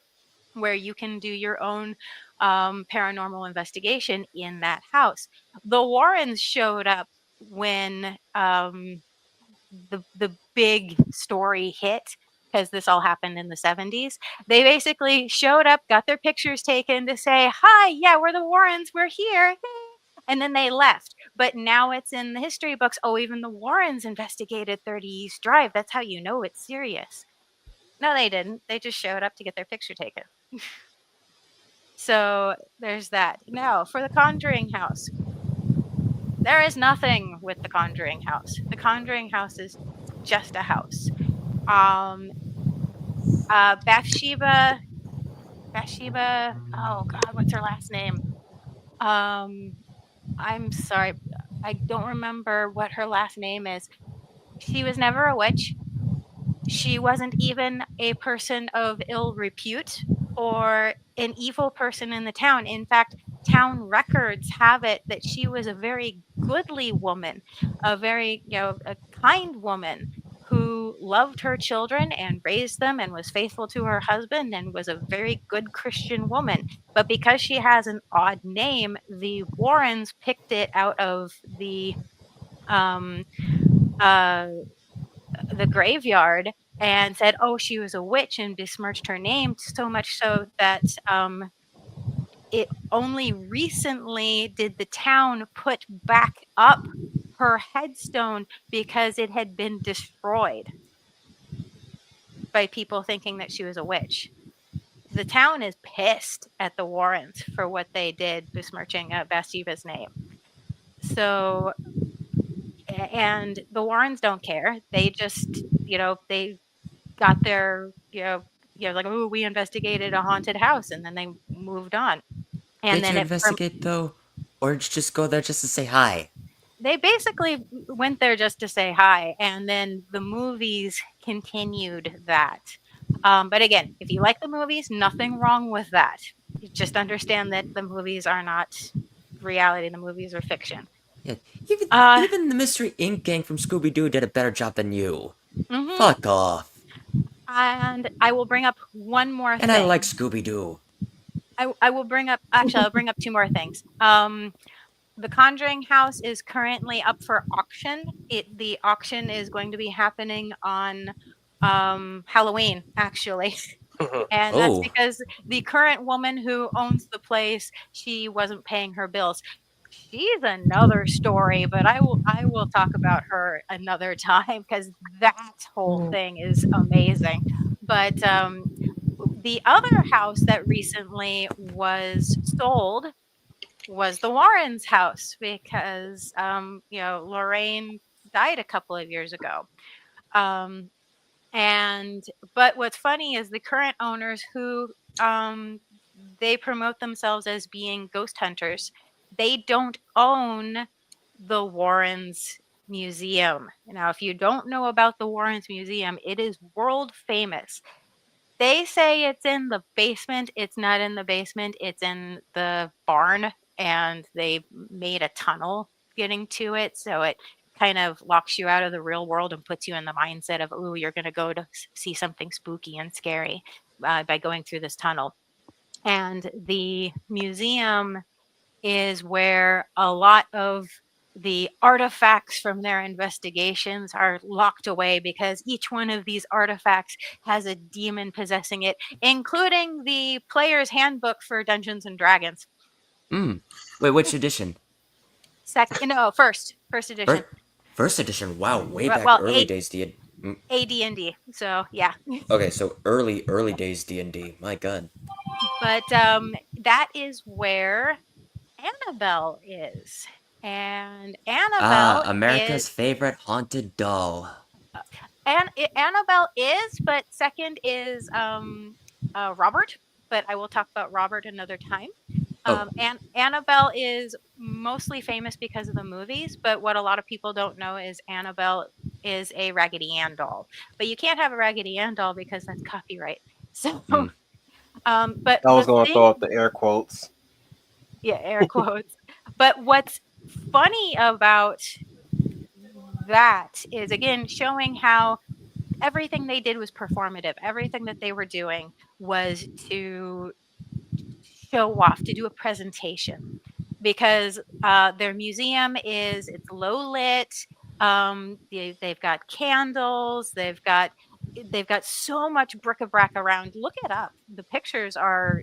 S3: where you can do your own paranormal investigation in that house. The Warrens showed up when the big story hit, because this all happened in the 70s. They basically showed up, got their pictures taken to say, hi, yeah, we're the Warrens, we're here. And then they left. But now it's in the history books. Oh, even the Warrens investigated 30 East Drive. That's how you know it's serious. No, they didn't. They just showed up to get their picture taken. So there's that. Now, for the Conjuring House, there is nothing with the Conjuring House. The Conjuring House is just a house. Um, Bathsheba, Bathsheba. Oh God, what's her last name? Um, I'm sorry, I don't remember what her last name is. She was never a witch. She wasn't even a person of ill repute or an evil person in the town. In fact, town records have it that she was a very goodly woman, a very, a kind woman who loved her children and raised them and was faithful to her husband and was a very good Christian woman. But because she has an odd name, the Warrens picked it out of um uh the graveyard and said, "Oh, she was a witch," and besmirched her name so much so that it only recently did the town put back up her headstone because it had been destroyed by people thinking that she was a witch. The town is pissed at the Warrens for what they did, besmirching Bathsheba's name. So, and the Warrens don't care. They just, they got their, like, oh, we investigated a haunted house, and then they moved on. And
S6: Did
S3: then
S6: you
S3: it,
S6: investigate though? Or did you just go there just to say hi?
S3: they basically went there just to say hi, and then the movies continued that. But again, if you like the movies, nothing wrong with that. You just understand that the movies are not reality; the movies are fiction.
S6: Yeah, even
S3: Uh,
S6: even the Mystery Inc. gang from Scooby Doo did a better job than you.
S3: mhm.
S6: Fuck off.
S3: And I will bring up one more
S6: And I
S3: thing.
S6: like Scooby Doo.
S3: I will bring up, actually, I'll bring up two more things. The Conjuring House is currently up for auction. The auction is going to be happening on Halloween, actually. And that's
S6: Oh,
S3: because the current woman who owns the place, she wasn't paying her bills. She's another story, but I will talk about her another time because that whole thing is amazing. But the other house that recently was sold was the Warrens' house because Lorraine died a couple of years ago. Um, and but what's funny is the current owners who they promote themselves as being ghost hunters. They don't own the Warrens Museum. Now, if you don't know about the Warrens Museum, it is world famous. They say it's in the basement. It's not in the basement. It's in the barn, and they made a tunnel getting to it, so it kind of locks you out of the real world and puts you in the mindset of, "Ooh, you're going to go to see something spooky and scary by going through this tunnel." And the museum is where a lot of the artifacts from their investigations are locked away because each one of these artifacts has a demon possessing it, including the player's handbook for Dungeons and Dragons.
S6: hmm. Wait, which edition?
S3: Second, no, first edition.
S6: First, first edition. Wow, way back
S3: Well,
S6: early days. D.
S3: AD&D. So yeah,
S6: Okay, so early days D&D. My God.
S3: but that is where Annabelle is, and
S6: Ah,
S3: Annabelle is
S6: America's favorite haunted doll.
S3: And Annabelle is, but second is Robert. But I will talk about Robert another time.
S6: Oh,
S3: And Annabelle is mostly famous because of the movies, but what a lot of people don't know is Annabelle is a Raggedy Ann doll. But you can't have a Raggedy Ann doll because that's copyright. So,
S6: hmm.
S3: but
S1: I was
S3: the
S1: going to
S3: thing,
S1: throw out the air quotes.
S3: yeah, air quotes. But what's funny about that is again showing how everything they did was performative. Everything that they were doing was to show off, to do a presentation, because their museum is it's low lit. They've got candles. They've got so much bric-a-brac around. Look it up. The pictures are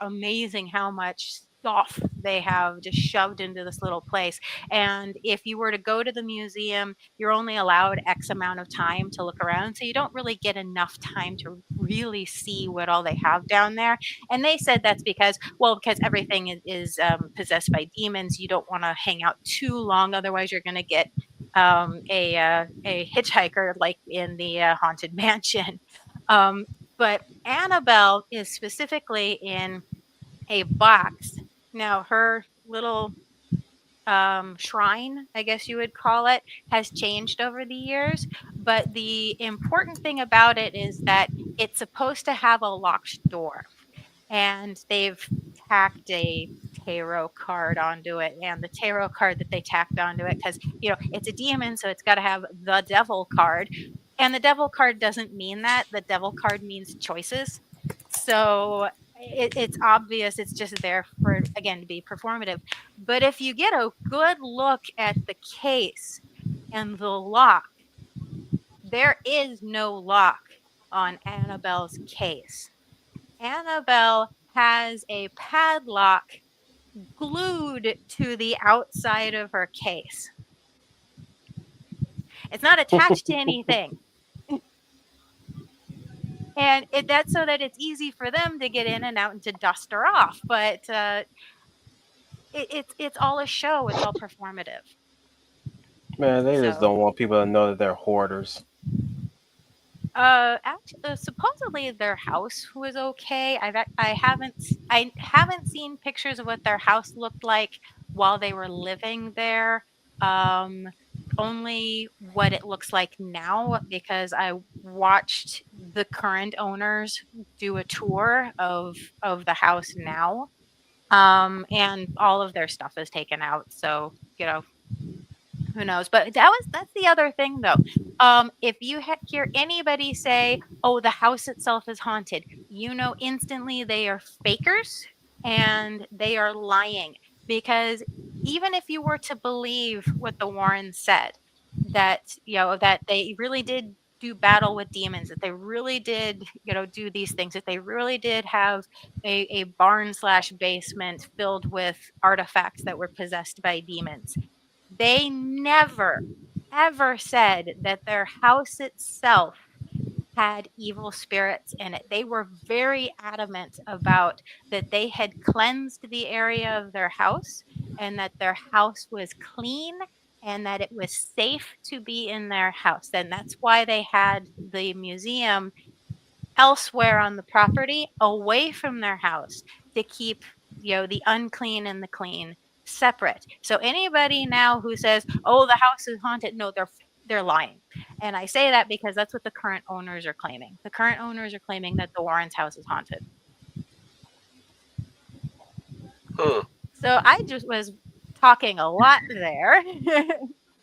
S3: amazing. How much stuff they have just shoved into this little place. And if you were to go to the museum, you're only allowed X amount of time to look around. So you don't really get enough time to really see what all they have down there. And they said that's because, well, because everything is possessed by demons, you don't want to hang out too long. Otherwise, you're going to get a hitchhiker like in the haunted mansion. Um, but Annabelle is specifically in a box. Now, her little shrine, I guess you would call it, has changed over the years. But the important thing about it is that it's supposed to have a locked door, and they've tacked a tarot card onto it, and the tarot card that they tacked onto it, because it's a demon, so it's got to have the devil card, and the devil card doesn't mean that. The devil card means choices. So it's obvious it's just there for, again, to be performative. But if you get a good look at the case and the lock, there is no lock on Annabelle's case. Annabelle has a padlock glued to the outside of her case. It's not attached to anything. And that's so that it's easy for them to get in and out and to dust her off. But it's all a show. It's all performative.
S1: Man, they just
S3: So
S1: don't want people to know that they're hoarders.
S3: actually, supposedly their house was okay. I haven't seen pictures of what their house looked like while they were living there. Um, only what it looks like now, because I watched the current owners do a tour of the house now. And all of their stuff is taken out. So, who knows? But that's the other thing, though. If you hear anybody say, "Oh, the house itself is haunted," instantly they are fakers and they are lying. Because even if you were to believe what the Warrens said, that they really did do battle with demons, that they really did, do these things, that they really did have a barn slash basement filled with artifacts that were possessed by demons, they never, ever said that their house itself had evil spirits in it. They were very adamant about that they had cleansed the area of their house and that their house was clean and that it was safe to be in their house. And that's why they had the museum elsewhere on the property away from their house to keep the unclean and the clean separate. So anybody now who says, "Oh, the house is haunted," no, they're lying. And I say that because that's what the current owners are claiming. The current owners are claiming that the Warrens' house is haunted.
S9: Hmm.
S3: So I just was talking a lot there.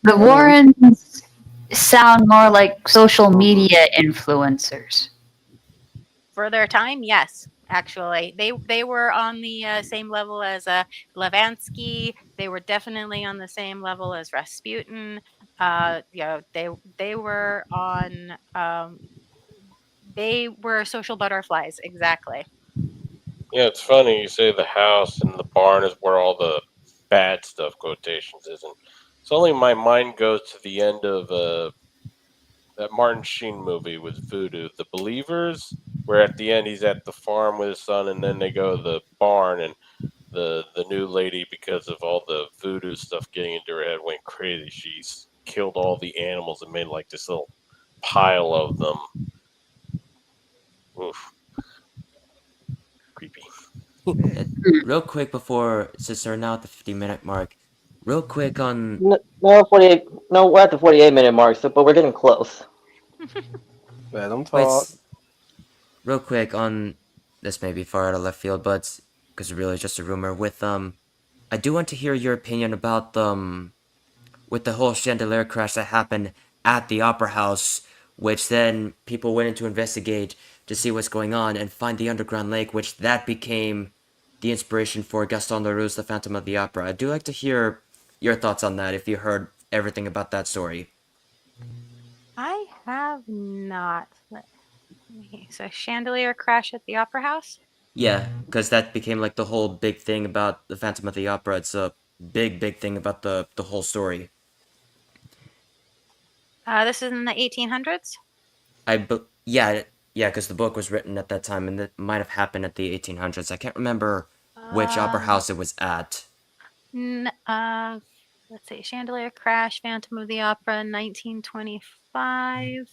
S5: The
S1: I mean,
S5: Warrens sound more like social media influencers.
S3: For their time, yes, actually, they were on the same level as Levansky. They were definitely on the same level as Rasputin. They were on. They were social butterflies, exactly.
S9: Yeah, it's funny you say the house and the barn is where all the bad stuff quotations is, and so only my mind goes to the end of that Martin Sheen movie with Voodoo, The Believers, where at the end he's at the farm with his son, and then they go to the barn, and the new lady, because of all the voodoo stuff getting into her head, went crazy. She's killed all the animals and made like this little pile of them. Oof, creepy.
S6: Uh, real quick before, since we're now at the 50-minute mark, real quick on
S8: No, 48. No, we're at the 48-minute mark, so, but we're getting close.
S1: let them
S6: wait,
S1: talk.
S6: real quick on this may be far out of left field, but because it's really just a rumor. I do want to hear your opinion about with the whole chandelier crash that happened at the Opera House, which then people went in to investigate to see what's going on and find the underground lake, which that became the inspiration for Gaston Leroux's The Phantom of the Opera. I do like to hear your thoughts on that if you heard everything about that story.
S3: I have not. So chandelier crash at the Opera House.
S6: Yeah, because that became like the whole big thing about the Phantom of the Opera. It's a big thing about the whole story.
S3: This is in the 1800s.
S6: Yeah, because the book was written at that time, and it might have happened at the 1800s. I can't remember which opera
S3: Uh,
S6: house it was at.
S3: n- uh, let's see, Chandelier Crash, Phantom of the Opera, 1925.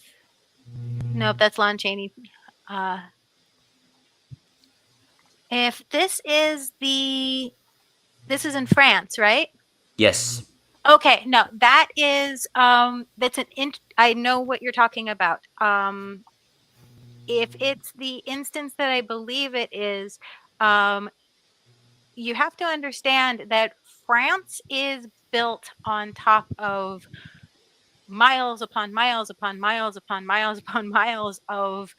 S3: Nope, that's Lon Chaney. Uh, if this is in France, right?
S6: Yes.
S3: Okay, no, that is that's I know what you're talking about. If it's the instance that I believe it is, um, you have to understand that France is built on top of miles upon miles upon miles upon miles upon miles of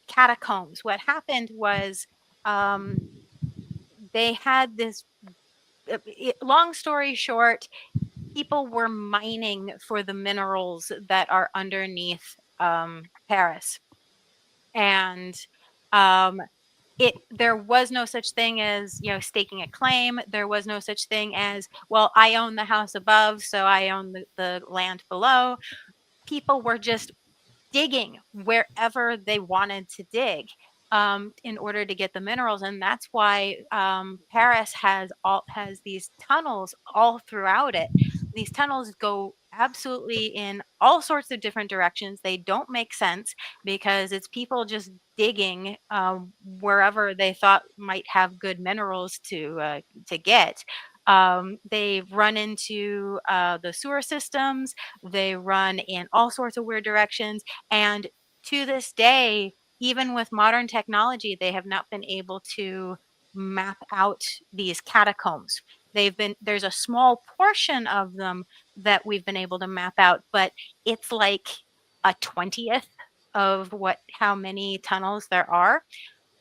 S3: catacombs. What happened was um, they had this. Long story short, people were mining for the minerals that are underneath Paris, and um, there was no such thing as staking a claim. There was no such thing as, well, I own the house above, so I own the land below. People were just digging wherever they wanted to dig in order to get the minerals, and that's why Paris has these tunnels all throughout it. These tunnels go absolutely in all sorts of different directions. They don't make sense because it's people just digging wherever they thought might have good minerals to get. They run into the sewer systems. They run in all sorts of weird directions, and to this day, even with modern technology, they have not been able to map out these catacombs. There's a small portion of them that we've been able to map out, but it's like a 20th of how many tunnels there are.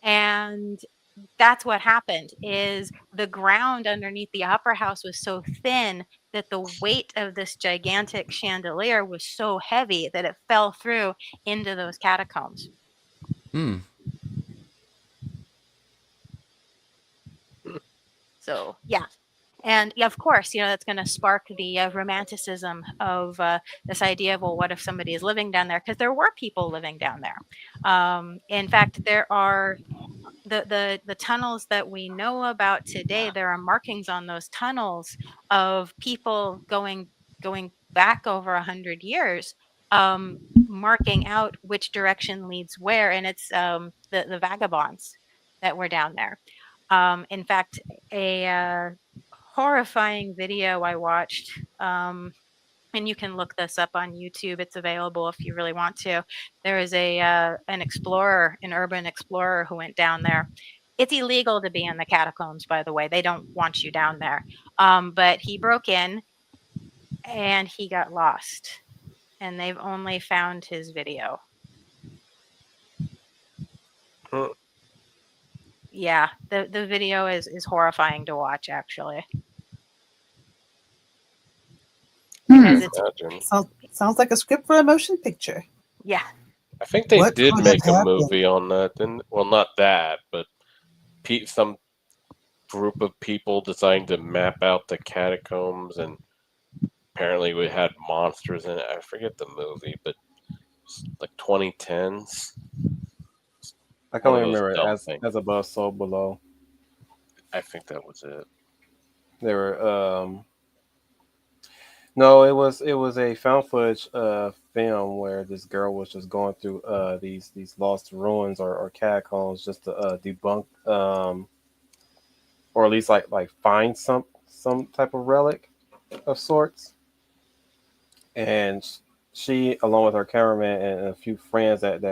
S3: And that's what happened is the ground underneath the opera house was so thin that the weight of this gigantic chandelier was so heavy that it fell through into those catacombs.
S6: Hmm.
S3: So yeah. And yeah, of course, that's going to spark the romanticism of this idea of, well, what if somebody is living down there? Because there were people living down there. In fact, there are the tunnels that we know about today. There are markings on those tunnels of people going back over 100 years, marking out which direction leads where, and it's the vagabonds that were down there. In fact, a horrifying video I watched. And you can look this up on YouTube. It's available if you really want to. There is an explorer, an urban explorer, who went down there. It's illegal to be in the catacombs, by the way. They don't want you down there. But he broke in and he got lost, and they've only found his video.
S9: Huh.
S3: Yeah, the video is horrifying to watch, actually, because it's
S9: Imagine.
S7: Sounds like a script for a motion picture.
S3: yeah.
S9: I think they
S7: What
S9: did
S7: could have
S9: make a
S7: happened?
S9: movie on that. Then, well, not that, but some group of people deciding to map out the catacombs, and apparently we had monsters in it. I forget the movie, but it's like 2010s.
S1: I can
S9: One
S1: only
S9: of those
S1: remember it
S9: dumb things.
S1: as above, so below.
S9: I think that was it.
S1: They were no, it was a found footage film where this girl was just going through these lost ruins or catacombs just to debunk or at least like find some type of relic of sorts. And she, along with her cameraman and a few friends that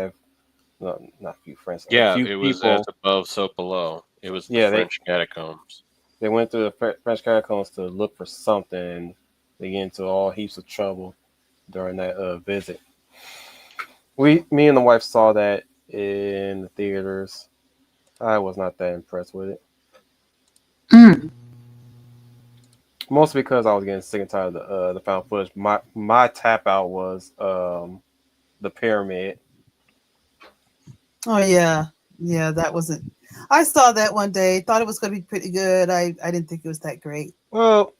S1: no, not a few friends, a
S9: Yeah,
S1: few
S9: it was as
S1: people,
S9: above, so below. It was the
S1: yeah,
S9: French catacombs.
S1: they went through the French catacombs to look for something. And they get into all heaps of trouble during that visit. Me and the wife saw that in the theaters. I was not that impressed with it,
S5: Mm.
S1: mostly because I was getting sick and tired of the found footage. My tap out was the pyramid.
S7: Oh yeah. Yeah, that wasn't. I saw that one day. Thought it was going to be pretty good. I didn't think it was that great.
S1: Well,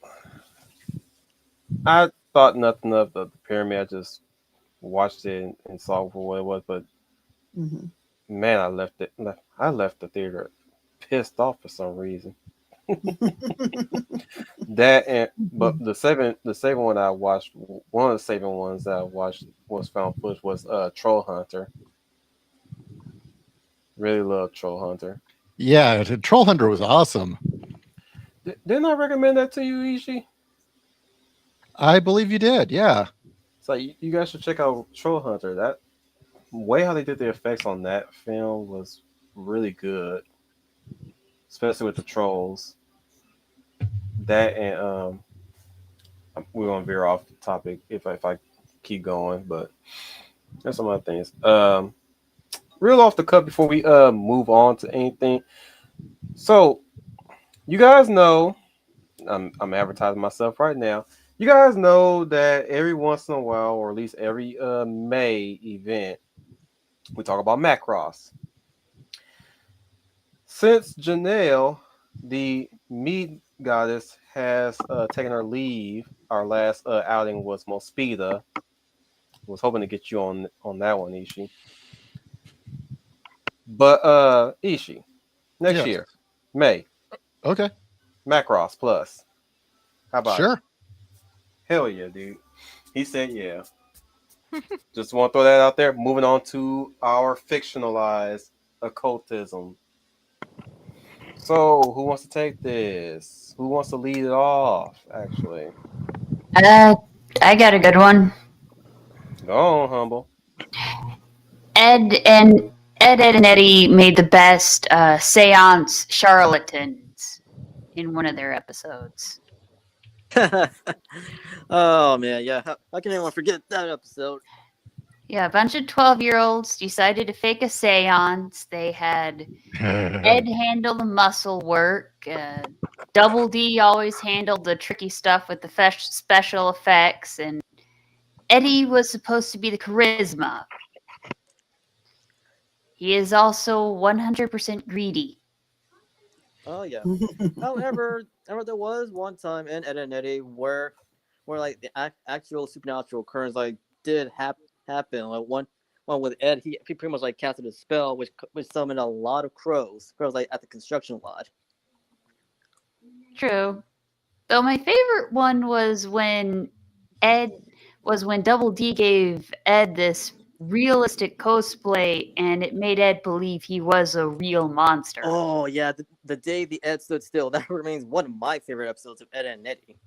S1: I thought nothing of the pyramid. I just watched it and saw for what it was. But
S7: Hmm.
S1: man, I left the theater pissed off for some reason. That and but the second one I watched, one of the second ones that I watched was found footage was Troll Hunter. Really love Troll Hunter.
S4: Yeah, Troll Hunter was awesome.
S1: Didn't I recommend that to you, Ishi?
S4: I believe you did. Yeah.
S1: So you guys should check out Troll Hunter. That way how they did the effects on that film was really good, especially with the trolls. That and we're gonna veer off the topic if I keep going, but there's some other things. Real off the cuff before we move on to anything. So you guys know I'm advertising myself right now. You guys know that every once in a while, or at least every May event, we talk about Macross. Since Janelle, the meat goddess, has taken her leave, our last outing was Mospita. Was hoping to get you on that one, Ishi. But Ishi, next
S4: Yes.
S1: year, May,
S4: Okay.
S1: Macross Plus. How about it?
S4: Sure.
S1: Hell yeah, dude. He said yeah. Just want to throw that out there. Moving on to our fictionalized occultism. So, who wants to take this? Who wants to lead it off, actually?
S5: Uh, I got a good one.
S1: Go on, Humble.
S5: Ed and Ed and Eddie made the best seance charlatans in one of their episodes.
S8: Oh man, yeah. How can anyone forget that episode?
S5: Yeah, a bunch of 12-year-olds decided to fake a seance. They had Ed handle the muscle work. Double D always handled the tricky stuff with the special effects, and Eddie was supposed to be the charisma. He is also 100% greedy.
S8: Oh yeah. However, there was one time in Ed and Eddie where like the actual supernatural occurrence like did happen. Like one with Ed, he pretty much like casted a spell which summoned a lot of crows like at the construction lot.
S5: True. Though my favorite one Ed when Double D gave Ed this realistic cosplay and it made Ed believe he was a real monster.
S8: Oh yeah, the day the Ed stood still. That remains one of my favorite episodes of Ed and Eddie.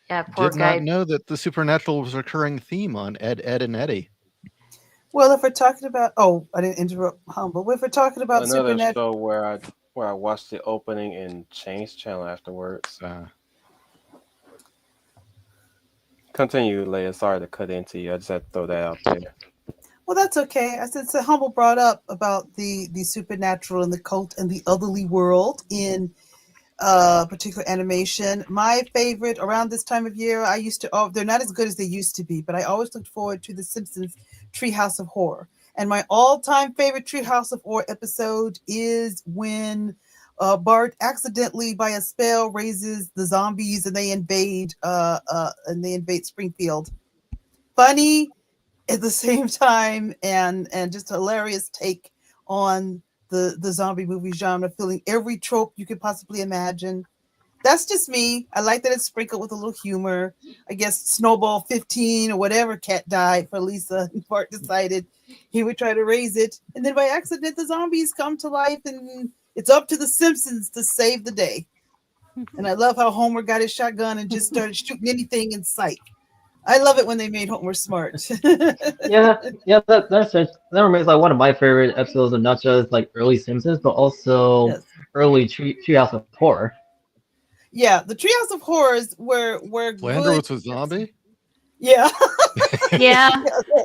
S5: Yeah, poor
S4: Did not
S5: guy.
S4: know that the supernatural was a recurring theme on Ed, and Eddie.
S7: Well, if we're talking about, oh, I didn't interrupt Humble. If we're talking about
S1: Another
S7: supernatural,
S1: show where I watched the opening and changed channel afterwards. Continue, Leia. Sorry to cut into you. I just had to throw that out there.
S7: well, that's okay. I said, so Humble brought up about the supernatural and the cult and the otherly world in particular animation. My favorite around this time of year, I used to, oh, they're not as good as they used to be, but I always looked forward to The Simpsons Treehouse of Horror. And my all-time favorite Treehouse of Horror episode is when Bart accidentally, by a spell, raises the zombies and they invade Springfield. Funny at the same time, and just hilarious take on the zombie movie genre, filling every trope you could possibly imagine. That's just me. I like that it's sprinkled with a little humor. I guess Snowball 15 or whatever cat died for Lisa, and Bart decided he would try to raise it. And then by accident, the zombies come to life, and it's up to the Simpsons to save the day. And I love how Homer got his shotgun and just started shooting anything in sight. I love it when they made Homer smart.
S8: Yeah, that remains like one of my favorite episodes of not just like early Simpsons, but also
S7: Yes.
S8: early Treehouse of Horror.
S7: Yeah, the Treehouse of Horrors were
S4: Flanders
S7: good.
S4: was a zombie?
S7: Yeah.
S5: Yeah.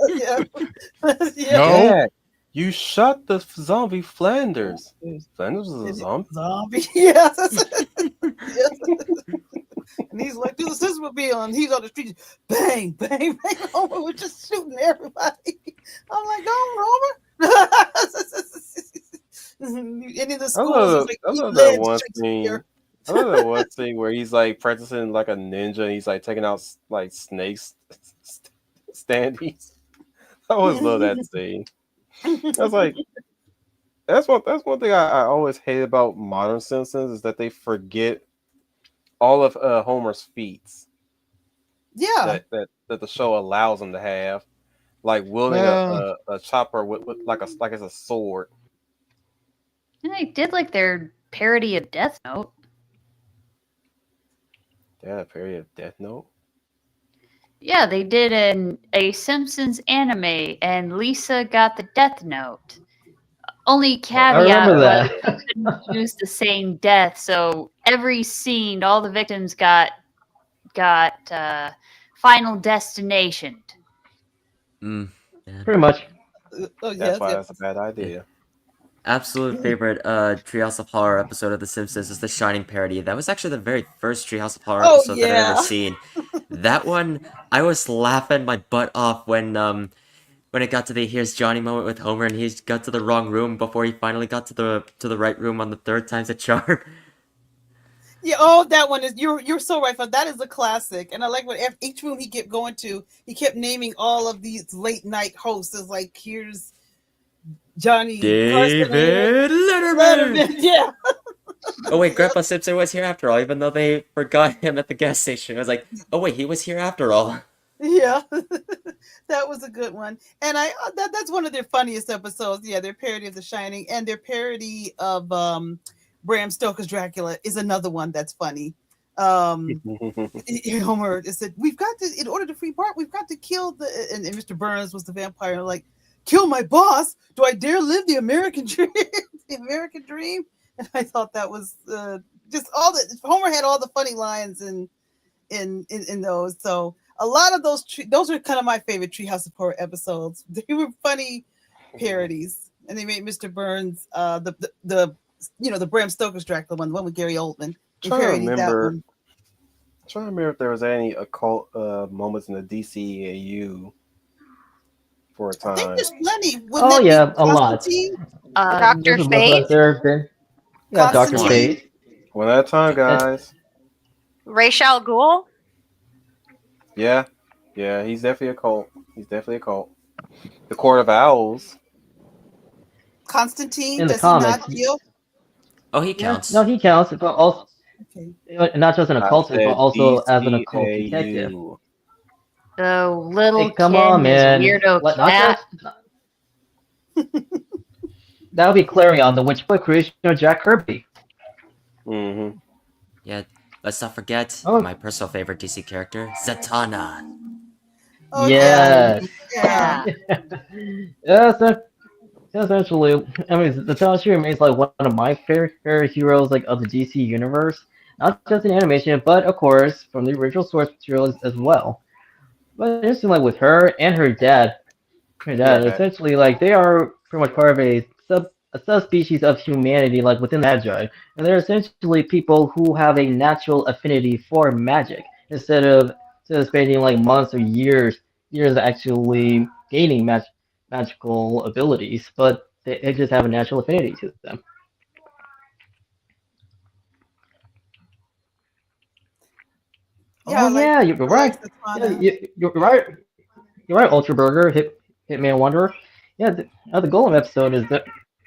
S7: yeah. yeah.
S4: No.
S1: Dad, you shot the zombie Flanders. Flanders was a zombie?
S7: Zombie. Yes. Yes. And he's like, do the Sismobile, and he's on the street, bang, bang, bang. Homer was just shooting everybody. I'm like, go, Homer. And in the schools, he's like,
S1: I
S7: eat
S1: love that
S7: lead,
S1: one
S7: Shakespeare.
S1: scene. I love that one scene where he's like practicing like a ninja. And he's like taking out like snakes standees. I always love that scene. I was like, that's one thing I always hate about modern Simpsons is that they forget all of Homer's feats
S7: Yeah.
S1: that the show allows him to have, like wielding
S4: Well,
S1: a chopper with like it's a sword.
S5: And they did like their parody of Death Note.
S1: Yeah, period of Death Note.
S5: Yeah, they did a Simpsons anime, and Lisa got the Death Note. Only
S8: I
S5: caveat
S8: remember
S5: was
S8: that.
S5: they couldn't use the same death, so every scene, all the victims got Final Destination.
S6: Man.
S8: Pretty much.
S7: Oh,
S1: That's
S7: yes,
S1: why
S7: yes.
S1: that's a bad idea.
S6: Absolute favorite Treehouse of Horror episode of The Simpsons is the Shining parody. That was actually the very first Treehouse of Horror
S7: Oh,
S6: episode that I'd ever
S7: yeah.
S6: seen. That one, I was laughing my butt off when it got to the here's Johnny moment with Homer and he got to the wrong room before he finally got to the right room on the third time's a charm.
S7: Yeah, oh, that one is you're so right. For that is a classic, and I like what each room he kept going to. He kept naming all of these late night hosts. It's like here's Johnny Carson,
S6: David Letterman.
S7: Letterman. Yeah,
S6: Oh wait, Grandpa Simpson was here after all, even though they forgot him at the gas station. I was like, oh wait, he was here after all.
S7: yeah. That was a good one, and that's one of their funniest episodes. Yeah, their parody of The Shining and their parody of Bram Stoker's Dracula is another one that's funny. Homer said, "We've got to, in order to free Bart, we've got to kill the." And Mr. Burns was the vampire. Like, kill my boss? Do I dare live the American dream? The American dream. And I thought that was just all the Homer had all the funny lines in those. So a lot of those are kind of my favorite Treehouse of Horror episodes. They were funny parodies, and they made Mr. Burns the the Bram Stoker's Dracula one, the one with Gary Oldman. They
S1: Trying to
S7: parodied that
S1: remember.
S7: one.
S1: Trying to remember if there was any occult moments in the DCEAU for a
S7: I think
S1: time.
S7: there's plenty. Wouldn't
S8: Oh
S7: that be
S8: yeah, a lot.
S7: Constantine?
S3: Dr.
S8: There's a
S3: Spade,
S8: there have been. Yeah, Doctor
S7: Constantine.
S8: Spade.
S1: One at a time, guys.
S3: Ra's al Ghul.
S1: Yeah, he's definitely a cult. He's definitely a cult. The Court of Owls.
S7: Constantine,
S8: In the
S7: does he not
S8: comics.
S7: deal?
S6: Oh, he
S8: Yeah,
S6: counts.
S8: no, he counts, but also
S7: Okay.
S8: not just an
S1: I
S8: occultist, but
S1: said
S8: also as an occult detective.
S1: DCAU.
S5: The little
S8: Hey, come
S5: kid
S8: on,
S5: and his
S8: man!
S5: weirdo
S8: Not
S5: cat.
S8: that would be Clarion, the Witchfoot creation of Jack Kirby.
S1: Mm-hmm.
S6: Yeah, let's not forget
S8: Oh.
S6: my personal favorite DC character, Zatanna.
S7: Oh
S8: Yes.
S7: yeah.
S8: Yeah, so essentially, I mean, the Toshi remains like one of my favorite heroes like of the DC universe, not just in animation, but of course from the original source material as well. But interesting, like with her and her dad,
S1: Yeah.
S8: essentially like they are pretty much part of a subspecies of humanity, like within the Magi, and they're essentially people who have a natural affinity for magic instead of spending like months or years actually gaining magical abilities, but they just have a natural affinity to them.
S7: Yeah,
S8: Oh yeah, you're
S7: I like
S8: right. Yeah,
S7: Zatanna.
S8: you're right. You're right, Ultra Burger, Hitman Wanderer. Yeah, the Golem episode is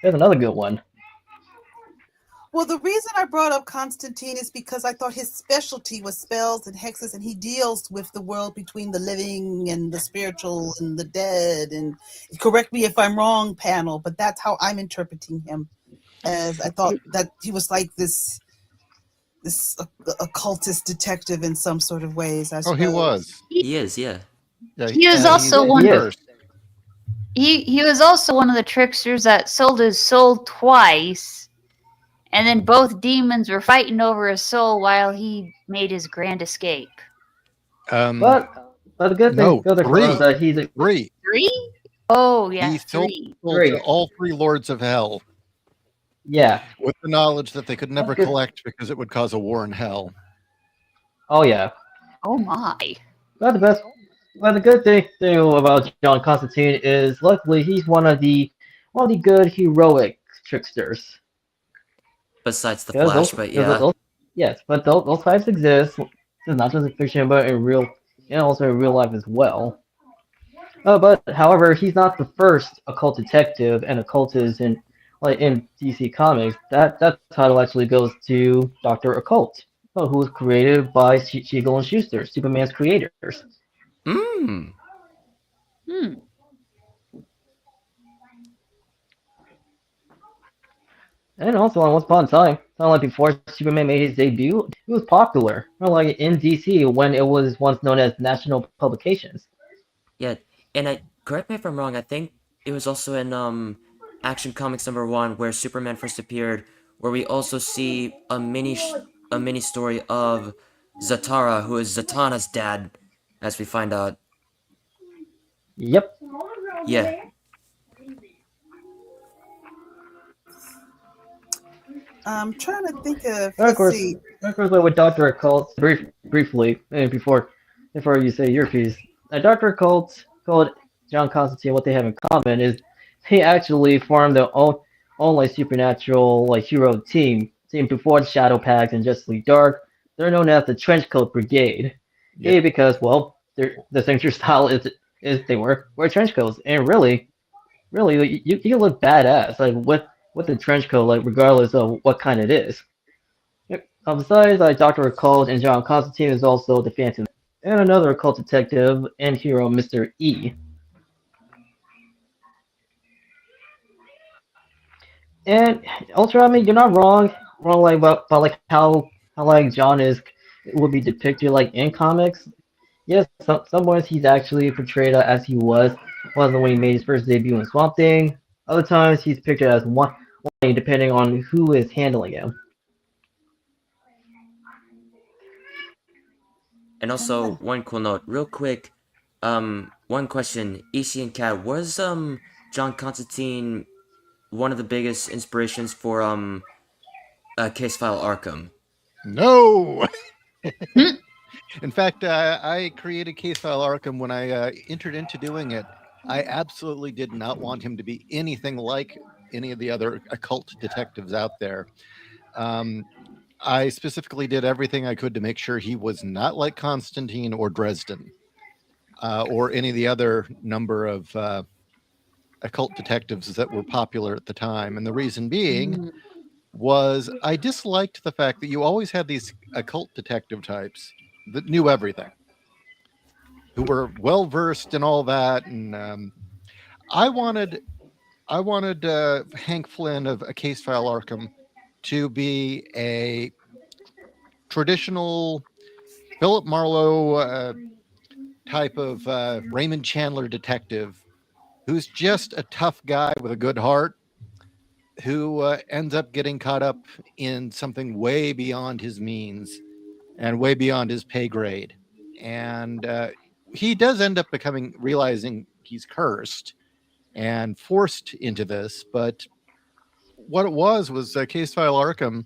S8: another good one.
S7: Well, the reason I brought up Constantine is because I thought his specialty was spells and hexes, and he deals with the world between the living and the spiritual and the dead. And correct me if I'm wrong, panel, but that's how I'm interpreting him. As I thought that he was like this occultist detective in some sort of ways. I
S4: Oh, he
S7: suppose.
S4: was.
S6: He is, yeah.
S4: Yeah,
S5: He was
S4: and
S5: also
S4: he's
S5: one
S8: he
S5: of
S8: is.
S5: he was also one of the tricksters that sold his soul twice, and then both demons were fighting over his soul while he made his grand escape.
S8: But the good thing
S4: No,
S8: good thing for us is that he's a
S4: three.
S5: 3? Oh yeah,
S4: He sold
S5: 3.
S8: Three.
S4: to all three lords of hell
S8: yeah.
S4: with the knowledge that they could never
S8: good.
S4: collect because it would cause a war in hell.
S8: Oh yeah.
S5: Oh my.
S8: But the best, but the good thing about John Constantine is luckily he's one of the good heroic tricksters.
S6: Besides the
S8: Because
S6: Flash, but yeah.
S8: yes, but those types exist. It's not just in fiction, but in real, and also in real life as well. But however, he's not the first occult detective and occultist in DC Comics. That title actually goes to Doctor Occult, who was created by Siegel and Schuster, Superman's creators.
S6: Mmm.
S5: Hmm.
S8: And also, on Once Upon a Time, not like before Superman made his debut, he was popular. Not like in DC when it was once known as National Publications.
S6: Yeah, and I correct me if I'm wrong. I think it was also in Action Comics #1 where Superman first appeared, where we also see a mini story of Zatara, who is Zatanna's dad, as we find out.
S8: Yep.
S6: Yeah,
S7: I'm trying to think of.
S8: And
S7: Let's see.
S8: of course, with Doctor Occult, briefly, and before you say your piece, Doctor Occult called John Constantine. What they have in common is they actually formed their own like supernatural like hero team before the Shadow Pact and Justice League Dark. They're known as the Trenchcoat Brigade.
S4: Yep.
S8: Hey, because well, the signature style is they wear trench coats, and really like, you look badass like with the trench coat, like regardless of what kind it is. Yep. Besides, Doctor Occult and John Constantine is also the Phantom, and another occult detective and hero, Mr. E. And Ultra, I mean, you're not wrong like about like how like John is would be depicted like in comics. Yes, some points he's actually portrayed as he was when he made his first debut in Swamp Thing. Other times he's pictured as one depending on who is handling him.
S6: and also one cool note, real quick. One question, Ishi and Kat, was John Constantine one of the biggest inspirations for Case File Arkham?
S4: No.
S5: Hmm.
S4: In fact, I created Case File Arkham when I entered into doing it. I absolutely did not want him to be anything like any of the other occult detectives out there. Um, I specifically did everything I could to make sure he was not like Constantine or Dresden or any of the other number of occult detectives that were popular at the time. And the reason being
S5: Hmm.
S4: was I disliked the fact that you always had these occult detective types that knew everything, who were well versed in all that. And I wanted Hank Flynn of A Case File Arkham to be a traditional Philip Marlowe type of Raymond Chandler detective who's just a tough guy with a good heart who ends up getting caught up in something way beyond his means and way beyond his pay grade. And he does end up realizing he's cursed and forced into this. But what it was Case File Arkham.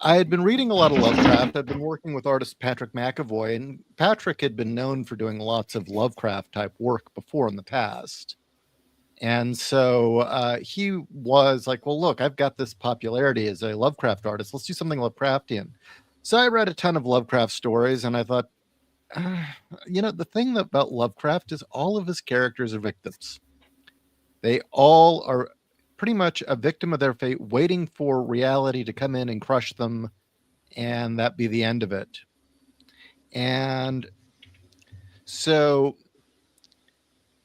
S4: I had been reading a lot of Lovecraft. I'd been working with artist Patrick McAvoy, and Patrick had been known for doing lots of Lovecraft type work before in the past. And so he was like, well, look, I've got this popularity as a Lovecraft artist. Let's do something Lovecraftian. So I read a ton of Lovecraft stories, and I thought, the thing about Lovecraft is all of his characters are victims. They all are pretty much a victim of their fate, waiting for reality to come in and crush them, and that be the end of it. And so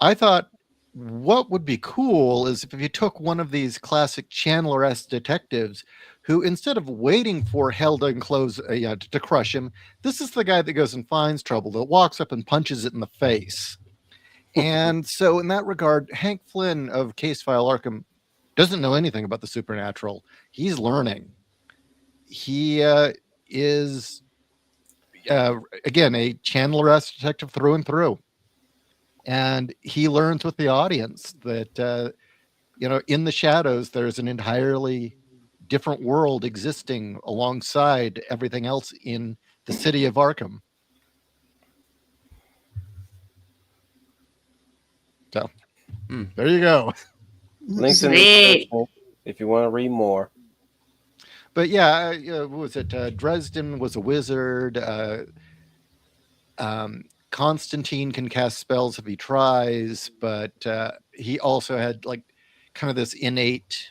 S4: I thought, what would be cool is if you took one of these classic Chandler-esque detectives who, instead of waiting for hell to enclose, to crush him, this is the guy that goes and finds trouble, that walks up and punches it in the face. And so in that regard, Hank Flynn of Case File Arkham doesn't know anything about the supernatural. He's learning. He is, again, a Chandler-esque detective through and through. And he learns with the audience that, in the shadows, there's an entirely different world existing alongside everything else in the city of Arkham. So there you go.
S1: Links in the
S5: Sweet.
S1: description if you want to read more.
S4: But yeah, what was it? Dresden was a wizard. Constantine can cast spells if he tries, but he also had like kind of this innate.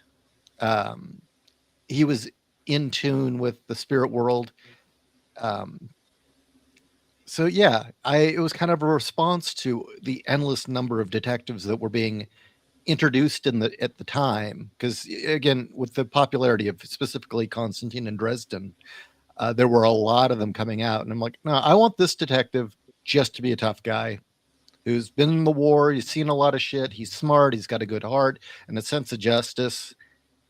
S4: He was in tune with the spirit world. So yeah, it was kind of a response to the endless number of detectives that were being introduced at the time. Because again, with the popularity of specifically Constantine and Dresden, there were a lot of them coming out, and I'm like, no, I want this detective just to be a tough guy who's been in the war. He's seen a lot of shit. He's smart. He's got a good heart and a sense of justice,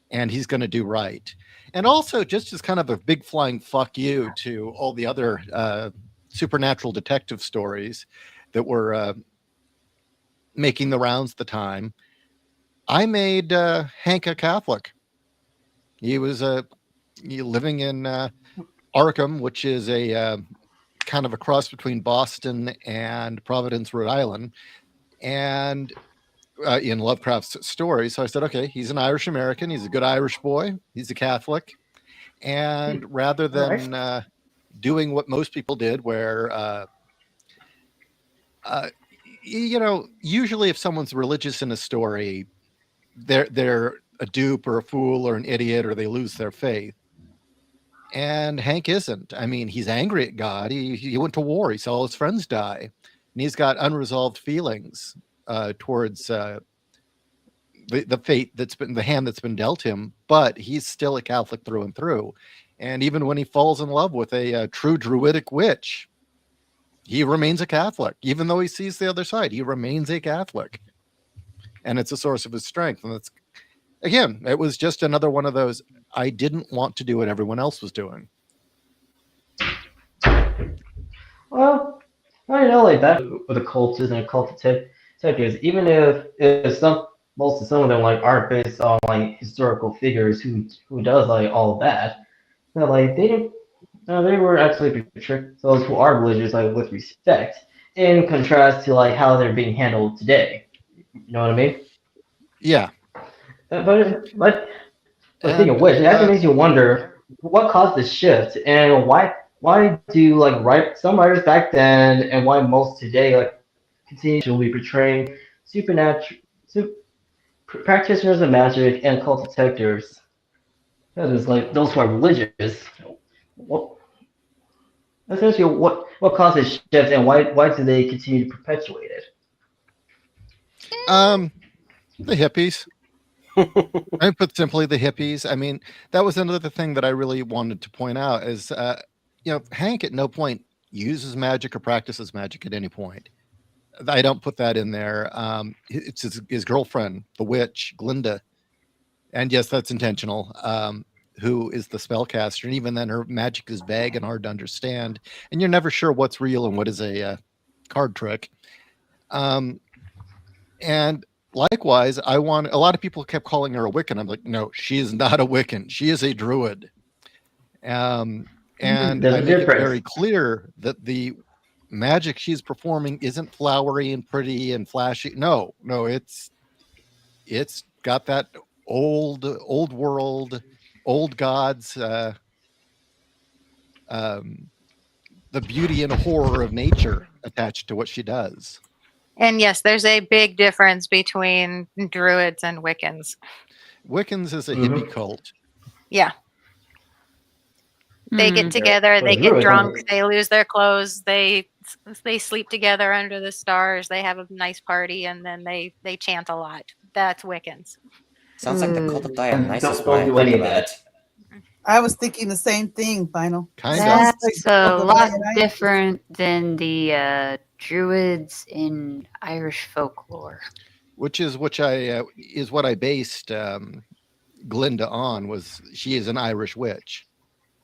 S4: and he's going to do right. And also, just as kind of a big flying fuck you to all the other supernatural detective stories that were making the rounds at the time, I made Hank a Catholic. He was living in Arkham, which is a kind of a cross between Boston and Providence, Rhode Island, and in Lovecraft's story. So I said, okay, he's an Irish American. He's a good Irish boy. He's a Catholic. And rather than doing what most people did, where, usually if someone's religious in a story, they're a dupe or a fool or an idiot, or they lose their faith. And Hank isn't. I mean, he's angry at God. He went to war. He saw all his friends die. And he's got unresolved feelings towards the fate the hand that's been dealt him. But he's still a Catholic through and through. And even when he falls in love with a true druidic witch, he remains a Catholic. Even though he sees the other side, he remains a Catholic. And it's a source of his strength. And that's, again, it was just another one of those, I didn't want to do what everyone else was doing.
S8: Well, I know like that with occultists and occult detectives, even if some of them like aren't based on like historical figures who does like all of that, like they were actually portrayed those who are religious like with respect, in contrast to like how they're being handled today. You know what I mean?
S4: Yeah.
S8: But speaking of which, it actually makes you wonder what caused this shift and why do like some writers back then and why most today like continue to be portraying supernatural practitioners of magic and cult detectives. That is like those who are religious. What essentially what caused this shift and why do they continue to perpetuate it?
S4: The hippies. I put simply the hippies. I mean, that was another thing that I really wanted to point out is, Hank at no point uses magic or practices magic at any point. I don't put that in there. It's his girlfriend, the witch, Glinda. And yes, that's intentional. Who is the spellcaster. And even then her magic is vague and hard to understand. And you're never sure what's real and what is a card trick. And likewise, a lot of people kept calling her a Wiccan. I'm like, no, she is not a Wiccan. She is a druid. And I make it very clear that the magic she's performing isn't flowery and pretty and flashy. No, it's got that old world, old gods, the beauty and horror of nature attached to what she does.
S3: And yes, there's a big difference between druids and Wiccans.
S4: Wiccans is a hippie cult.
S3: Yeah. They get together, they get drunk, they lose their clothes, they sleep together under the stars, they have a nice party, and then they chant a lot. That's Wiccans.
S6: Sounds like the cult of Dionysus
S8: Don't
S6: when
S8: do
S6: I
S8: any
S6: think
S8: of
S6: about
S8: that.
S6: it.
S7: I was thinking the same thing, Final.
S5: That's a lot different than the druids in Irish folklore.
S4: Which is what I based Glinda on. Was she is an Irish witch?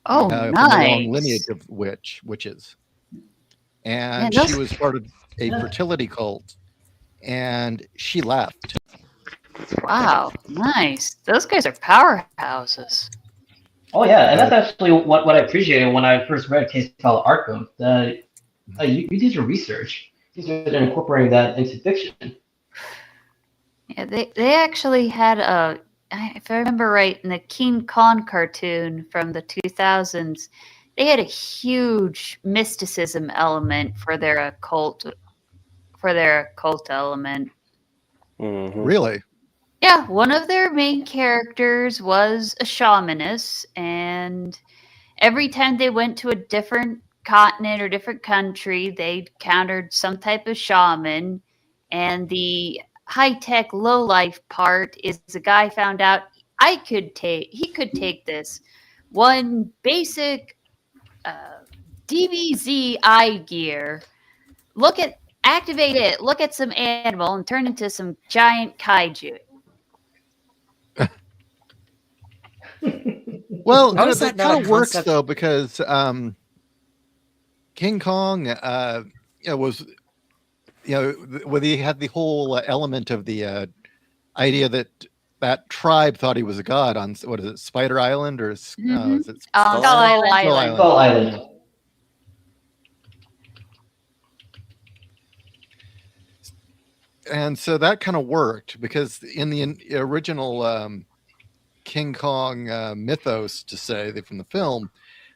S5: Oh,
S4: from
S5: nice.
S4: a long lineage of witches, and she was part of a fertility cult, and she left.
S5: Wow, nice. Those guys are powerhouses.
S8: Oh yeah, and that's actually what I appreciated when I first read Case File Arkham. That you did your research. You started incorporating that into fiction.
S5: Yeah, they actually had if I remember right, in the King Kong cartoon from the 2000s, they had a huge mysticism element for their occult element.
S1: Mm-hmm.
S4: Really?
S5: Yeah, one of their main characters was a shamaness, and every time they went to a different continent or different country, they encountered some type of shaman. And the high tech, low life part is the guy found out he could take this one basic DBZ eye gear, activate it, look at some animal, and turn into some giant kaiju.
S4: Well,
S6: How is that not
S4: kind
S6: a
S4: of works
S6: concept?
S4: though because King Kong was when he had the whole element of the idea that that tribe thought he was a god on what is it, Spider Island or is it
S5: Skull
S6: Skull
S5: Island.
S4: Island?
S8: Skull Island.
S4: And so that kind of worked because in the original King Kong mythos, to say from the film,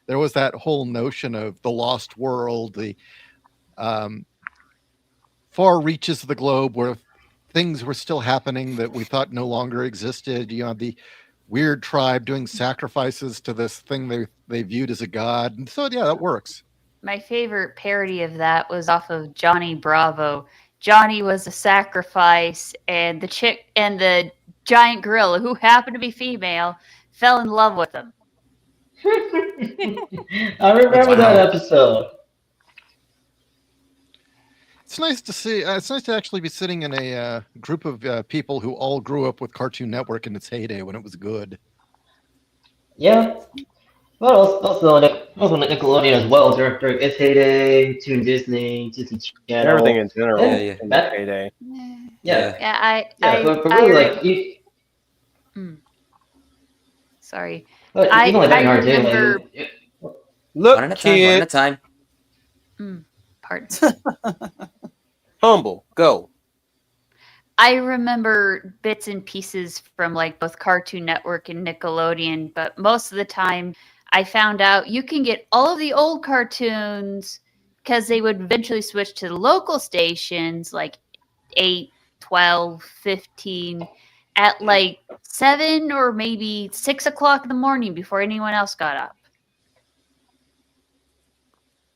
S4: there was that whole notion of the lost world, the um, far reaches of the globe where things were still happening that we thought no longer existed. You know, the weird tribe doing sacrifices to this thing they viewed as a god. And so yeah, that works.
S5: My favorite parody of that was off of Johnny Bravo. Johnny was a sacrifice, and the giant gorilla, who happened to be female, fell in love with him.
S8: I remember that
S6: Wow.
S8: episode.
S4: It's nice to see. It's nice to actually be sitting in a group of people who all grew up with Cartoon Network in its heyday when it was good.
S8: Yeah, but also Nickelodeon as well during its heyday, Toon Disney, Disney
S1: Everything
S8: Channel,
S1: in general
S6: Yeah,
S8: and
S6: yeah,
S1: in its
S8: Matt.
S1: heyday.
S8: Yeah,
S5: Yeah,
S8: yeah, but really
S5: mm, sorry.
S8: but even like
S5: I
S8: back in our day,
S5: remember.
S8: like
S6: one
S1: Look,
S6: at a time. One at a
S1: kid,
S6: time.
S5: Pardon.
S1: humble, go.
S5: I remember bits and pieces from like both Cartoon Network and Nickelodeon, but most of the time I found out you can get all of the old cartoons because they would eventually switch to the local stations like 8, 12, 15 at like 7 or maybe 6 o'clock in the morning before anyone else got up.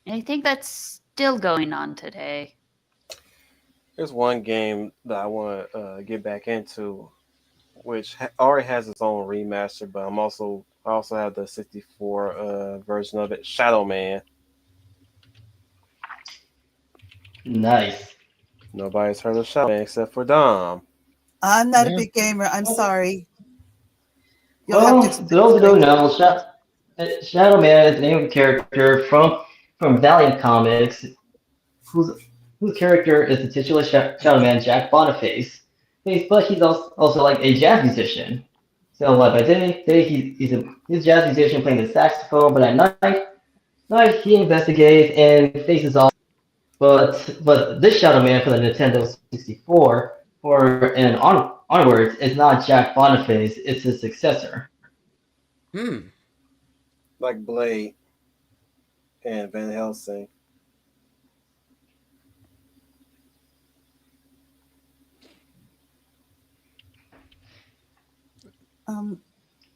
S5: And I think that's still going on today.
S1: There's one game that I want to get back into, which already has its own remaster, but I also have the 64 version of it, Shadow Man.
S8: nice.
S1: Nobody's heard of Shadow Man except for Dom.
S7: I'm not a
S4: Yeah.
S7: big gamer. I'm sorry. You'll have
S8: Well,
S7: to
S8: to those who don't know, Shadow Man is the name of a character from Valiant Comics, whose whose character is the titular Shadow Man Jack Boniface. But he's also like a jazz musician. So like by day he's a jazz musician playing the saxophone, but at night he investigates and faces off. But this Shadow Man for the Nintendo 64 onwards is not Jack Boniface, it's his successor.
S6: Hmm.
S1: Like Blade and Van Helsing.
S7: um,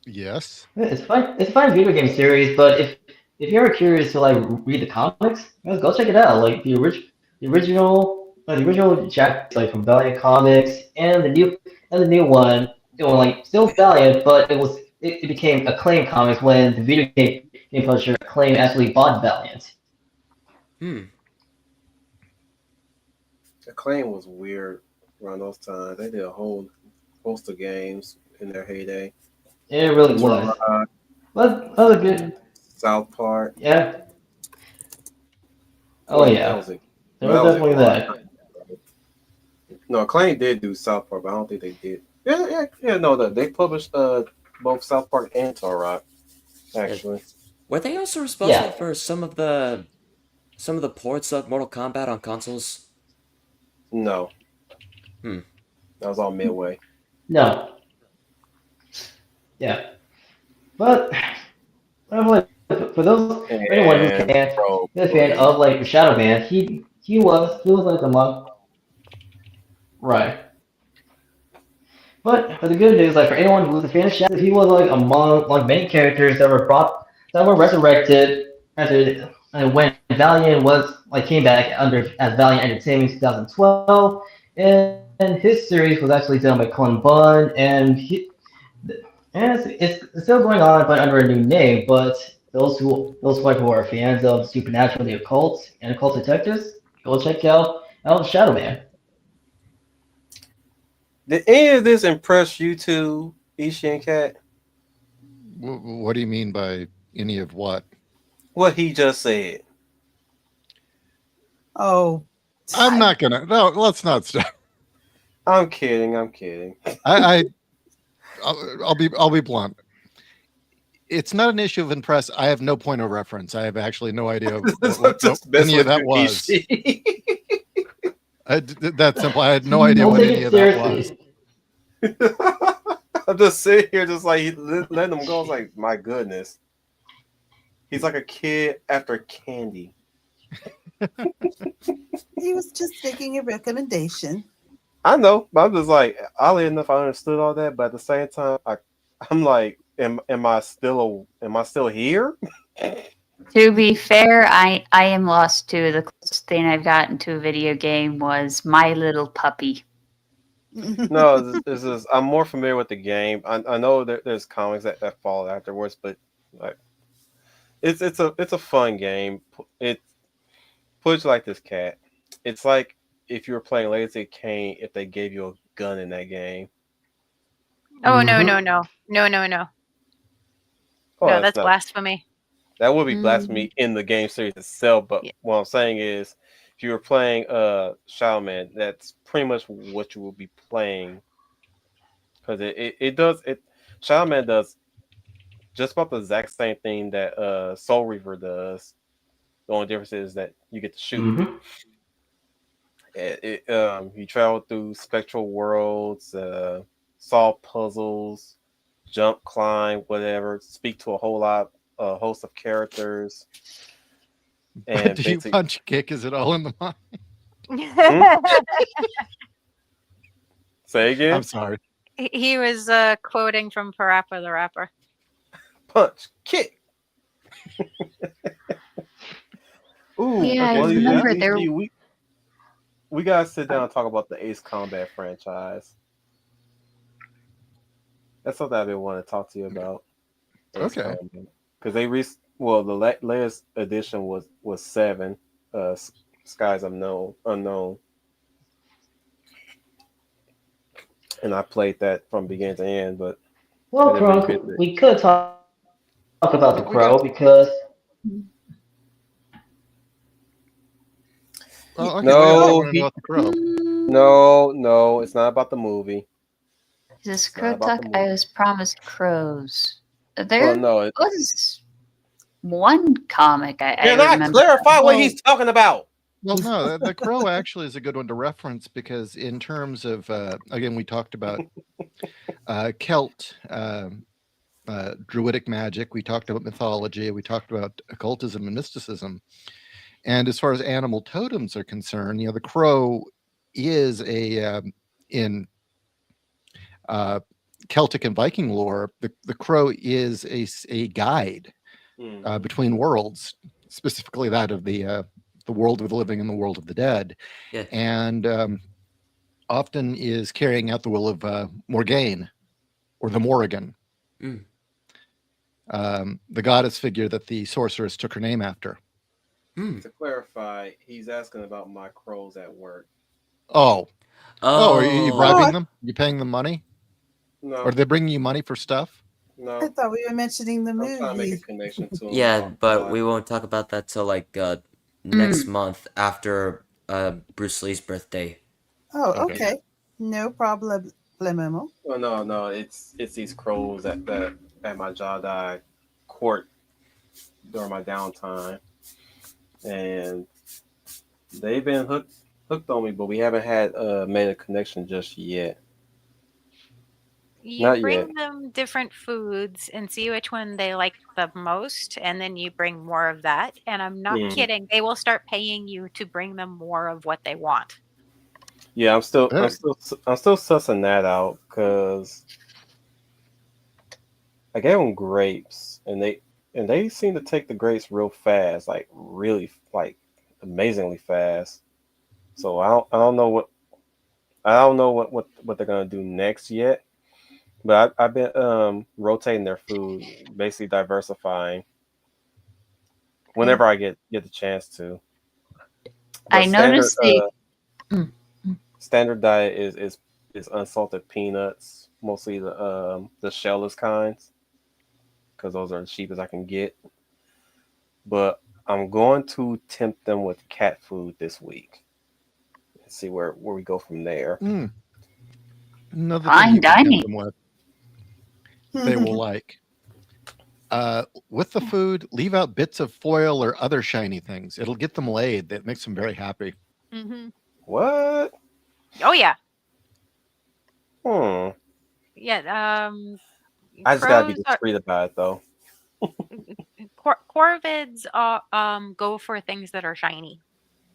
S4: Yes.
S8: It's fine. It's a fine video game series, but if you're curious to like read the comics, go check it out. Like the original Jack like from Valiant Comics and the new one. It was like still Valiant, but it became Acclaim Comics when the video game publisher Acclaim actually bought Valiant.
S6: Hmm.
S1: Acclaim was weird around those times. They did a whole host of games in their heyday.
S8: It really was.
S1: Turok,
S8: But other good,
S1: South Park.
S8: yeah. Oh
S1: Well, that
S8: yeah,
S1: was a
S8: there
S1: well,
S8: was
S1: that was a
S8: definitely
S1: long
S8: that.
S1: time. No, Acclaim did do South Park, but I don't think they did. Yeah. No, they published both South Park and Turok.
S6: Yeah.
S1: actually.
S6: Were they also responsible
S10: Yeah.
S6: for some of the ports of Mortal Kombat on consoles?
S1: No,
S6: Hmm.
S1: that was all Midway.
S10: No. Yeah. But I feel like for those for anyone who's
S1: And Pro
S10: a fan
S1: Blade.
S10: of like the Shadow Man, he was like among right. But the good news, like for anyone who's a fan of Shadow, he was like among like many characters that were resurrected after and when Valiant was like came back under as Valiant Entertainment in 2012, and his series was actually done by Cullen Bunn, and it's still going on, but under a new name. But those like who are fans of Supernatural, the Occult, and Occult Detectives, go check out Shadow Man.
S1: Did any of this impress you two, Ishi and Kat?
S4: What do you mean by any of what?
S1: What he just said.
S7: Oh,
S4: I'm not gonna. No, let's not start.
S1: I'm kidding. I'm kidding.
S4: I I'll be blunt. It's not an issue of impress. I have no point of reference. I have actually no idea
S1: I'm
S4: what
S1: just messing
S4: any of
S1: with
S4: that
S1: you,
S4: was.
S1: Ishi.
S4: That simple. I had no idea
S10: Don't
S4: what
S10: take
S4: any
S10: it
S4: of that was.
S10: seriously.
S1: I'm just sitting here, just like letting him go. I was like, my goodness, he's like a kid after candy.
S7: he was just making a recommendation.
S1: I know, but I'm just like, oddly enough, I understood all that, but at the same time, I'm like, am I still here?
S5: To be fair, I am lost too. The closest thing I've gotten to a video game was My Little Puppy.
S1: No, this is I'm more familiar with the game. I know there's comics that follow afterwards, but like it's a fun game. It put it like this, Cat. It's like if you were playing Legacy of Kain if they gave you a gun in that game.
S3: Oh no,
S10: Hmm.
S3: no, no. No, no, no.
S1: Oh,
S3: No,
S1: that's
S3: that's
S1: not
S3: blasphemy.
S1: that would be
S5: Mm,
S1: blasphemy in the game series itself. But
S3: Yeah.
S1: what I'm saying is, if you were playing Shadow Man, that's pretty much what you will be playing because it does it. Shadow Man does just about the exact same thing that Soul Reaver does. The only difference is that you get to shoot.
S10: Hmm.
S1: You travel through spectral worlds, solve puzzles, jump, climb, whatever. Speak to a host of characters,
S4: But
S1: and
S4: do you
S1: basically,
S4: punch kick? Is it all in the mind?
S1: hmm? Say
S4: I'm
S1: again.
S4: sorry.
S3: He was quoting from Parappa the Rapper.
S1: Punch, kick. Ooh,
S5: yeah, I
S4: Okay,
S1: well,
S4: so yeah.
S5: remember there.
S1: we gotta sit down and talk about the Ace Combat franchise. That's something I've been wanting to talk to you about. Ace
S4: Okay.
S1: Combat because well the latest edition was 7, Skies Unknown, and I played that from beginning to end, but I
S10: Well,
S1: didn't revisit
S10: Crunk,
S1: it.
S10: we could talk about the
S4: We got.
S10: Crow because
S4: Well, okay. What else do you
S1: No,
S4: want to know about the crow?
S1: no, it's not about the movie.
S5: This
S1: It's not
S5: Crow
S1: about the
S5: Talk, I
S1: movie.
S5: was promised crows.
S1: Well,
S5: There
S1: no,
S5: was one comic I
S1: can I
S5: remember.
S1: clarify what
S4: Well,
S1: he's talking about?
S4: well, no. The crow actually is a good one to reference because in terms of again, we talked about Celt. Druidic magic. We talked about mythology. We talked about occultism and mysticism. And as far as animal totems are concerned, the crow is in uh, Celtic and Viking lore. The crow is a guide
S1: Mhm.
S4: between worlds, specifically that of the world of the living and the world of the dead,
S6: Yeah.
S4: and often is carrying out the will of Morgaine or the Morrigan,
S6: Mm.
S4: the goddess figure that the sorceress took her name after.
S6: Mm.
S1: To clarify, he's asking about my crows at work.
S4: Oh, are you
S6: Oh.
S4: bribing
S7: Oh,
S4: them? You paying them money? Or
S1: No,
S4: are they bringing you money for stuff?
S7: I
S1: no,
S7: thought we were mentioning the
S1: I'm trying to make a
S7: movie.
S1: connection to him
S6: Yeah,
S1: about
S6: but
S1: why.
S6: we won't talk about that till like next
S5: Mm,
S6: month after Bruce Lee's birthday.
S7: Oh,
S4: Okay.
S7: okay. No problem, Memo.
S1: Oh no, it's these crows that at my job that I court during my downtime, and they've been hooked on me, but we haven't had made a connection just yet.
S3: You
S1: Not yet.
S3: bring them different foods and see which one they like the most, and then you bring more of that. And I'm not
S1: Mm.
S3: kidding, they will start paying you to bring them more of what they want.
S1: Yeah,
S4: Uh,
S1: I'm still sussing that out because I gave them grapes, and they seem to take the grapes real fast, like really like amazingly fast. So I don't know what they're gonna do next yet. But I've been rotating their food, basically diversifying
S7: Okay.
S1: whenever I get the chance to. But
S5: I noticed they. Mm, mm.
S1: standard diet is unsalted peanuts, mostly the shellless kinds, because those are the cheapest I can get. But I'm going to tempt them with cat food this week and see where we go from there.
S4: mm, another thing
S5: Fine
S4: you can tempt
S5: dining.
S4: them with, they will like. With the food, leave out bits of foil or other shiny things. It'll get them laid. That makes them very happy.
S3: Hmm.
S1: What?
S3: Oh yeah,
S1: Hmm.
S3: yeah.
S1: I just gotta be
S3: Crows are
S1: discreet about it though.
S3: corvids. Go for things that are shiny.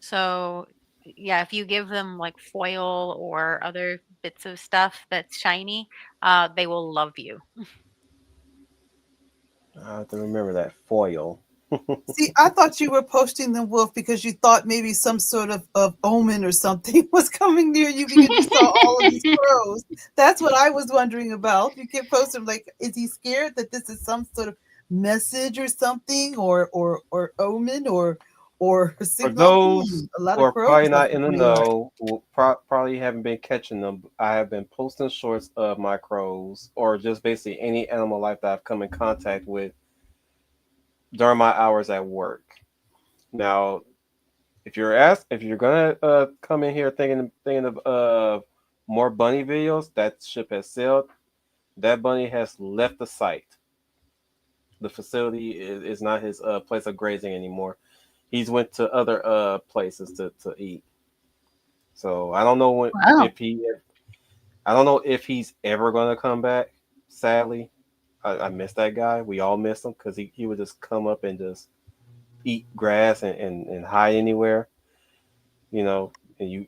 S3: So yeah, if you give them like foil or other bits of stuff that's shiny, they will love you.
S1: I have to remember that foil.
S7: See, I thought you were posting them, Wolf, because you thought maybe some sort of omen or something was coming near you because you saw all of these crows. That's what I was wondering about. You kept posting like, is he scared that this is some sort of message or something, or omen or
S1: For
S7: signal?
S1: those
S7: A lot
S1: who
S7: of
S1: are
S7: crows
S1: probably
S7: must
S1: not
S7: be
S1: in the
S7: coming by.
S1: know, who probably haven't been catching them, I have been posting shorts of my crows or just basically any animal life that I've come in contact with during my hours at work. Now, if you're gonna come in here thinking of more bunny videos, that ship has sailed. That bunny has left the site. The facility is not his place of grazing anymore. He's went to other places to eat. So I don't know
S5: Wow.
S1: if he I don't know if he's ever gonna come back. Sadly, I miss that guy. We all miss him because he would just come up and just eat grass and hide anywhere. You know, and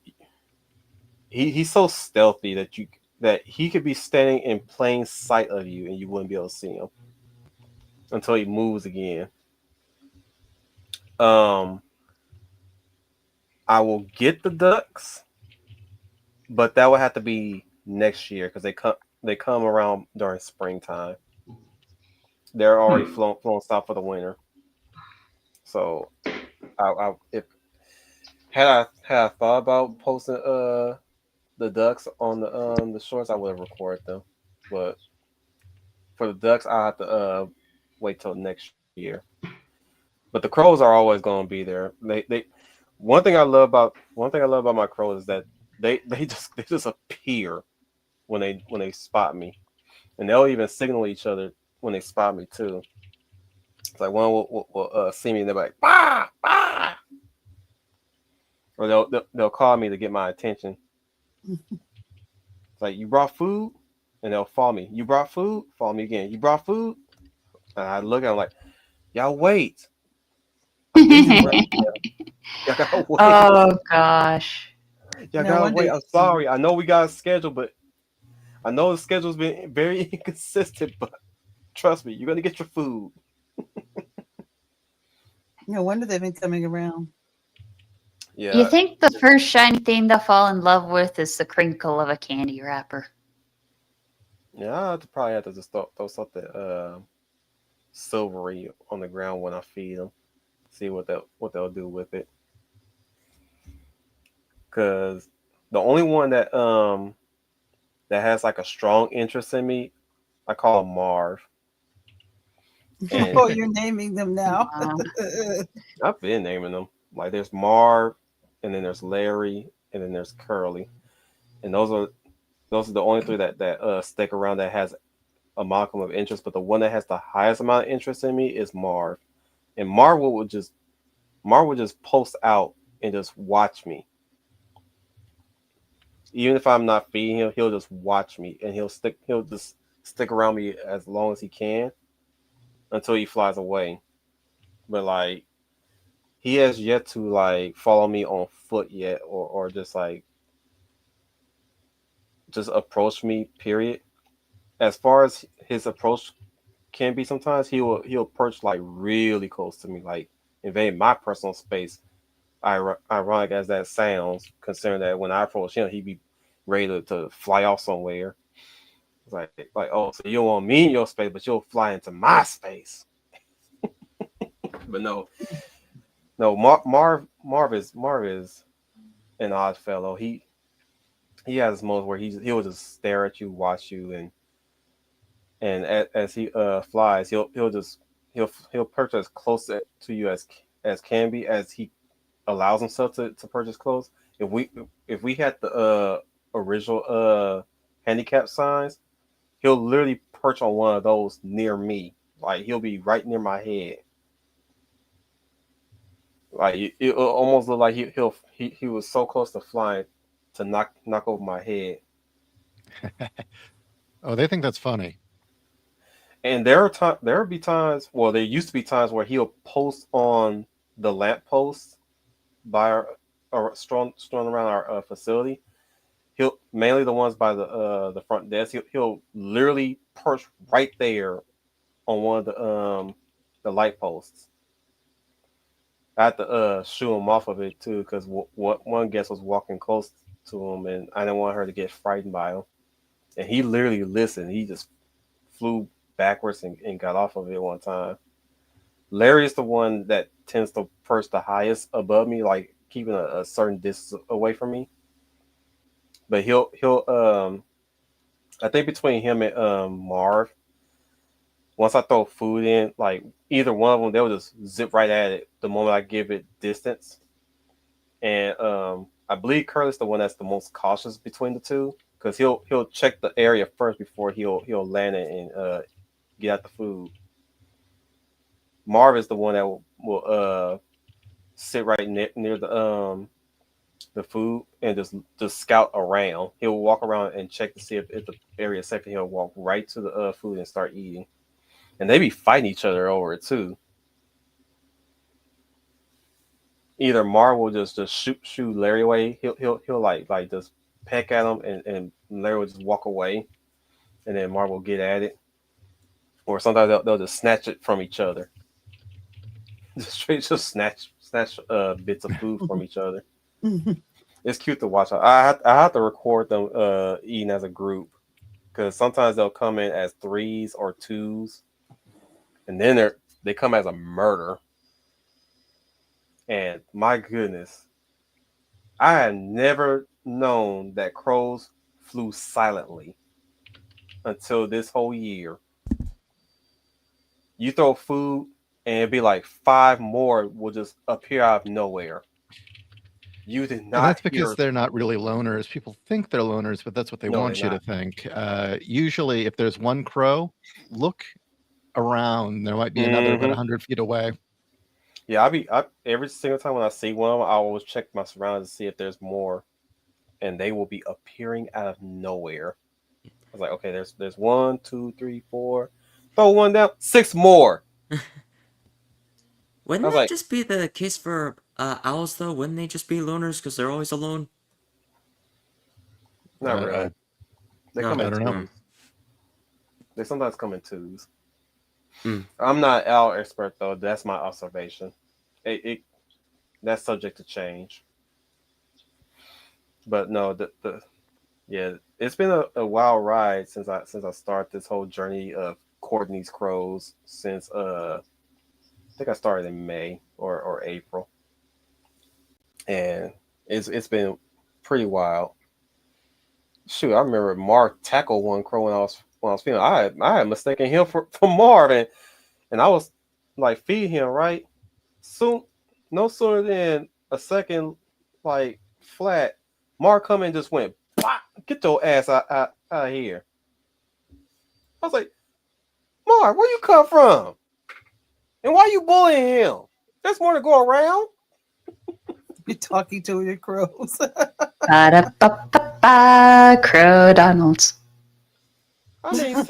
S1: he's so stealthy that he could be standing in plain sight of you and you wouldn't be able to see him until he moves again. Um, I will get the ducks, but that would have to be next year because they come around during springtime. They're already flown south for the winter. So I if had I thought about posting the ducks on the shorts, I would have recorded them. But for the ducks, I have to wait till next year. But the crows are always going to be there. They one thing I love about my crows is that they just appear when they spot me, and they'll even signal each other when they spot me too. It's like one will see me and they're like bah bah, or they'll call me to get my attention. It's like you brought food, and they'll follow me. You brought food, follow me again. You brought food, and I look at them like y'all wait. I'm busy right now. Y'all gotta wait.
S5: Oh gosh.
S1: Y'all
S7: No
S1: gotta
S7: wonder.
S1: wait. I'm sorry. I know we got a schedule, but I know the schedule's been very inconsistent. But trust me, you're gonna get your food.
S7: No wonder they've been coming around.
S5: You
S1: Yeah,
S5: think the first shiny thing they'll fall in love with is the crinkle of a candy wrapper?
S1: yeah. Probably have to just throw something silvery on the ground when I feed them. See what they'll do with it. Cause the only one that has like a strong interest in me, I call him Marv, and
S7: Oh, you're naming them now.
S5: Wow.
S1: I've been naming them. Like there's Marv, and then there's Larry, and then there's Curly, and those are the only three that stick around that has a modicum of interest, but the one that has the highest amount of interest in me is Marv. And Marv would just post out and just watch me. Even if I'm not feeding him, he'll just watch me and he'll just stick around me as long as he can until he flies away. But like he has yet to like follow me on foot yet or just like just approach me, period. As far as his approach can be sometimes, he'll perch like really close to me, like invade my personal space. Ironic as that sounds, considering that when I approach him, he'd be ready to fly off somewhere. It's like, oh, so you don't want me in your space, but you'll fly into my space. But no, Marv is an odd fellow. He has moments where he'll just stare at you, watch you, and as he flies, he'll perch as close to you as can be as he allows himself to purchase clothes. If we had the original handicap signs, he'll literally perch on one of those near me. Like he'll be right near my head. Like it'll almost look like he was so close to flying to knock over my head.
S4: Oh, they think that's funny.
S1: And there would be times. Well, there used to be times where he'll post on the lamp posts by or strewn around our facility. He'll mainly the ones by the front desk. He'll literally perch right there on one of the light posts. I had to shoo him off of it too because what one guest was walking close to him and I didn't want her to get frightened by him. And he literally listened. He just flew backwards and got off of it one time. Larry is the one that tends to perch the highest above me, like keeping a certain distance away from me. But he'll I think between him and Marv, once I throw food in, like either one of them, they'll just zip right at it the moment I give it distance. And I believe Curtis the one that's the most cautious between the two because he'll check the area first before he'll land it and get out the food. Marv is the one that will sit right near the food and just scout around. He'll walk around and check to see if the area is safe, and he'll walk right to the food and start eating. And they be fighting each other over it too. Either Marv will just shoot Larry away. He'll like just peck at him, and Larry will just walk away, and then Marv will get at it. Or sometimes they'll just snatch it from each other. Just snatch bits of food from each other. It's cute to watch. I have to record them eating as a group because sometimes they'll come in as threes or twos, and then they come as a murder. And my goodness, I had never known that crows flew silently until this whole year. You throw food, and it'd be like five more will just appear out of nowhere. You did
S4: And
S1: not
S4: that's because
S1: hear.
S4: they're not really loners. People think they're loners, but that's what they
S1: No, they're
S4: want you to
S1: not.
S4: think. Usually, if there's one crow, look around. There might be another about
S1: Hmm.
S4: 100 feet away.
S1: Yeah, every single time when I see one of them, I always check my surroundings to see if there's more, and they will be appearing out of nowhere. I was like, okay, there's one, two, three, four. Throw one down, six more. I
S6: Wouldn't
S1: was
S6: that
S1: like,
S6: just be the case for owls, though? Wouldn't they just be loners because they're always alone?
S1: not
S4: I
S1: really. They
S6: No.
S1: come in
S4: don't know.
S1: twos. They sometimes come in twos.
S6: Mm.
S1: I'm not an owl expert though. That's my observation. It that's subject to change. But no, the yeah, it's been a wild ride since I started this whole journey of courting these crows since I think I started in May or April, and it's been pretty wild. Shoot, I remember Mark tackled one crow when I was feeling. I had mistaken him for Marv, and I was like feeding him right. Soon, no sooner than a second, like flat, Mark come and just went, "Bah, get your ass out of here." I was like, Mark, where you come from? And why you bullying him? There's more to go around.
S7: You're talking to your crows.
S5: Ba-da-ba-ba-ba, Crow Donalds.
S1: I mean,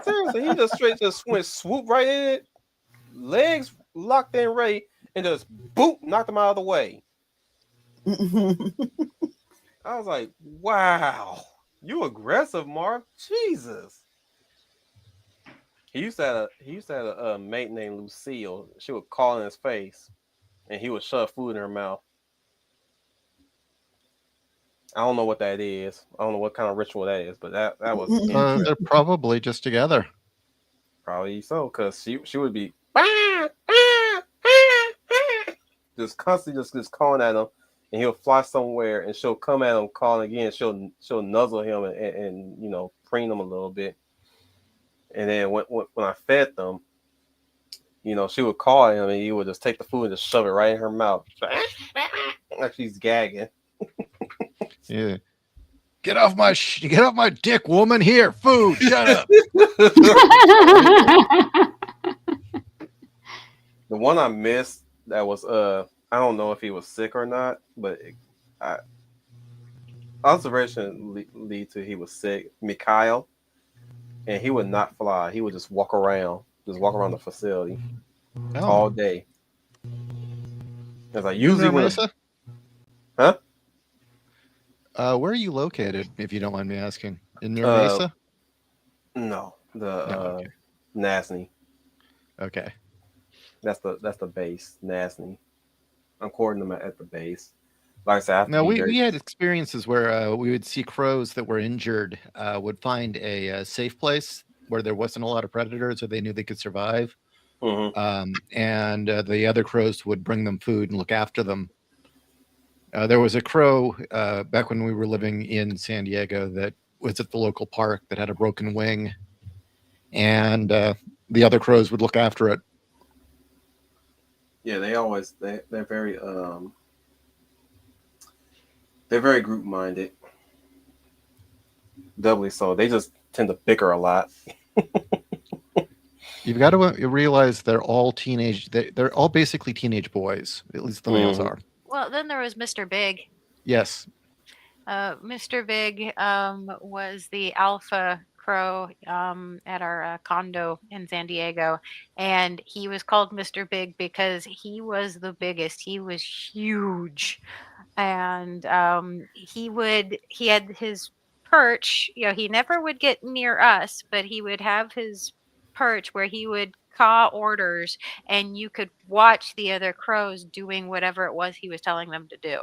S1: seriously, he just straight just went swoop right in it, legs locked in Ray, and just boop knocked him out of the way. I was like, wow, you aggressive, Mark. Jesus. He used to have a mate named Lucille. She would call in his face, and he would shove food in her mouth. I don't know what that is. I don't know what kind of ritual that is, but that was interesting.
S4: They're probably just together.
S1: Probably so, because she would be just constantly just calling at him, and he'll fly somewhere, and she'll come at him calling again. She'll nuzzle him and preen him a little bit, and then when I fed them, she would call him, and he would just take the food and just shove it right in her mouth, like she's gagging.
S4: Yeah. Get off my dick, woman. Here, food. Shut up.
S1: The one I missed that was I don't know if he was sick or not, but observation lead to he was sick. Mikhail, and he would not fly. He would just walk around the facility all day. It's like usually when
S4: Mesa?
S1: Huh?
S4: Where are you located, if you don't mind me asking? In your Mesa?
S1: No,
S4: okay.
S1: Nasny.
S4: Okay.
S1: That's the base, Nasny. I'm courting them at the base. Like I said,
S4: now we had experiences where we would see crows that were injured would find a safe place where there wasn't a lot of predators, or they knew they could survive.
S1: Mm-hmm.
S4: And the other crows would bring them food and look after them. There was a crow back when we were living in San Diego that was at the local park that had a broken wing, and the other crows would look after it.
S1: Yeah, they're very group minded. Doubly so. They just tend to bicker a lot.
S4: You've got to realize they're all teenage. They're all basically teenage boys. At least the males are.
S3: Well, then there was Mr. Big.
S4: Yes.
S3: Mr. Big was the alpha crow at our condo in San Diego, and he was called Mr. Big because he was the biggest. He was huge, and he had his perch. He never would get near us, but he would have his perch where he would caw orders, and you could watch the other crows doing whatever it was he was telling them to do.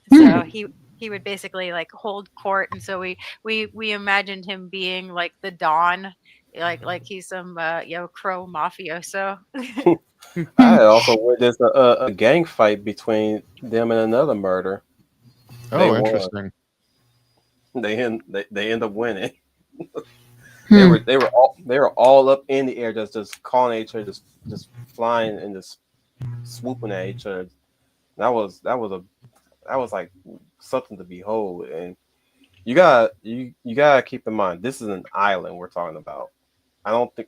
S3: So he would basically like hold court, and so we imagined him being like the Don, like he's some crow mafioso.
S1: I had also witnessed a gang fight between them and another murder.
S4: Oh, interesting.
S1: They end up winning. They were all up in the air, just calling at each other, just flying and just swooping at each other. That was like something to behold, and you gotta keep in mind this is an island we're talking about. I don't think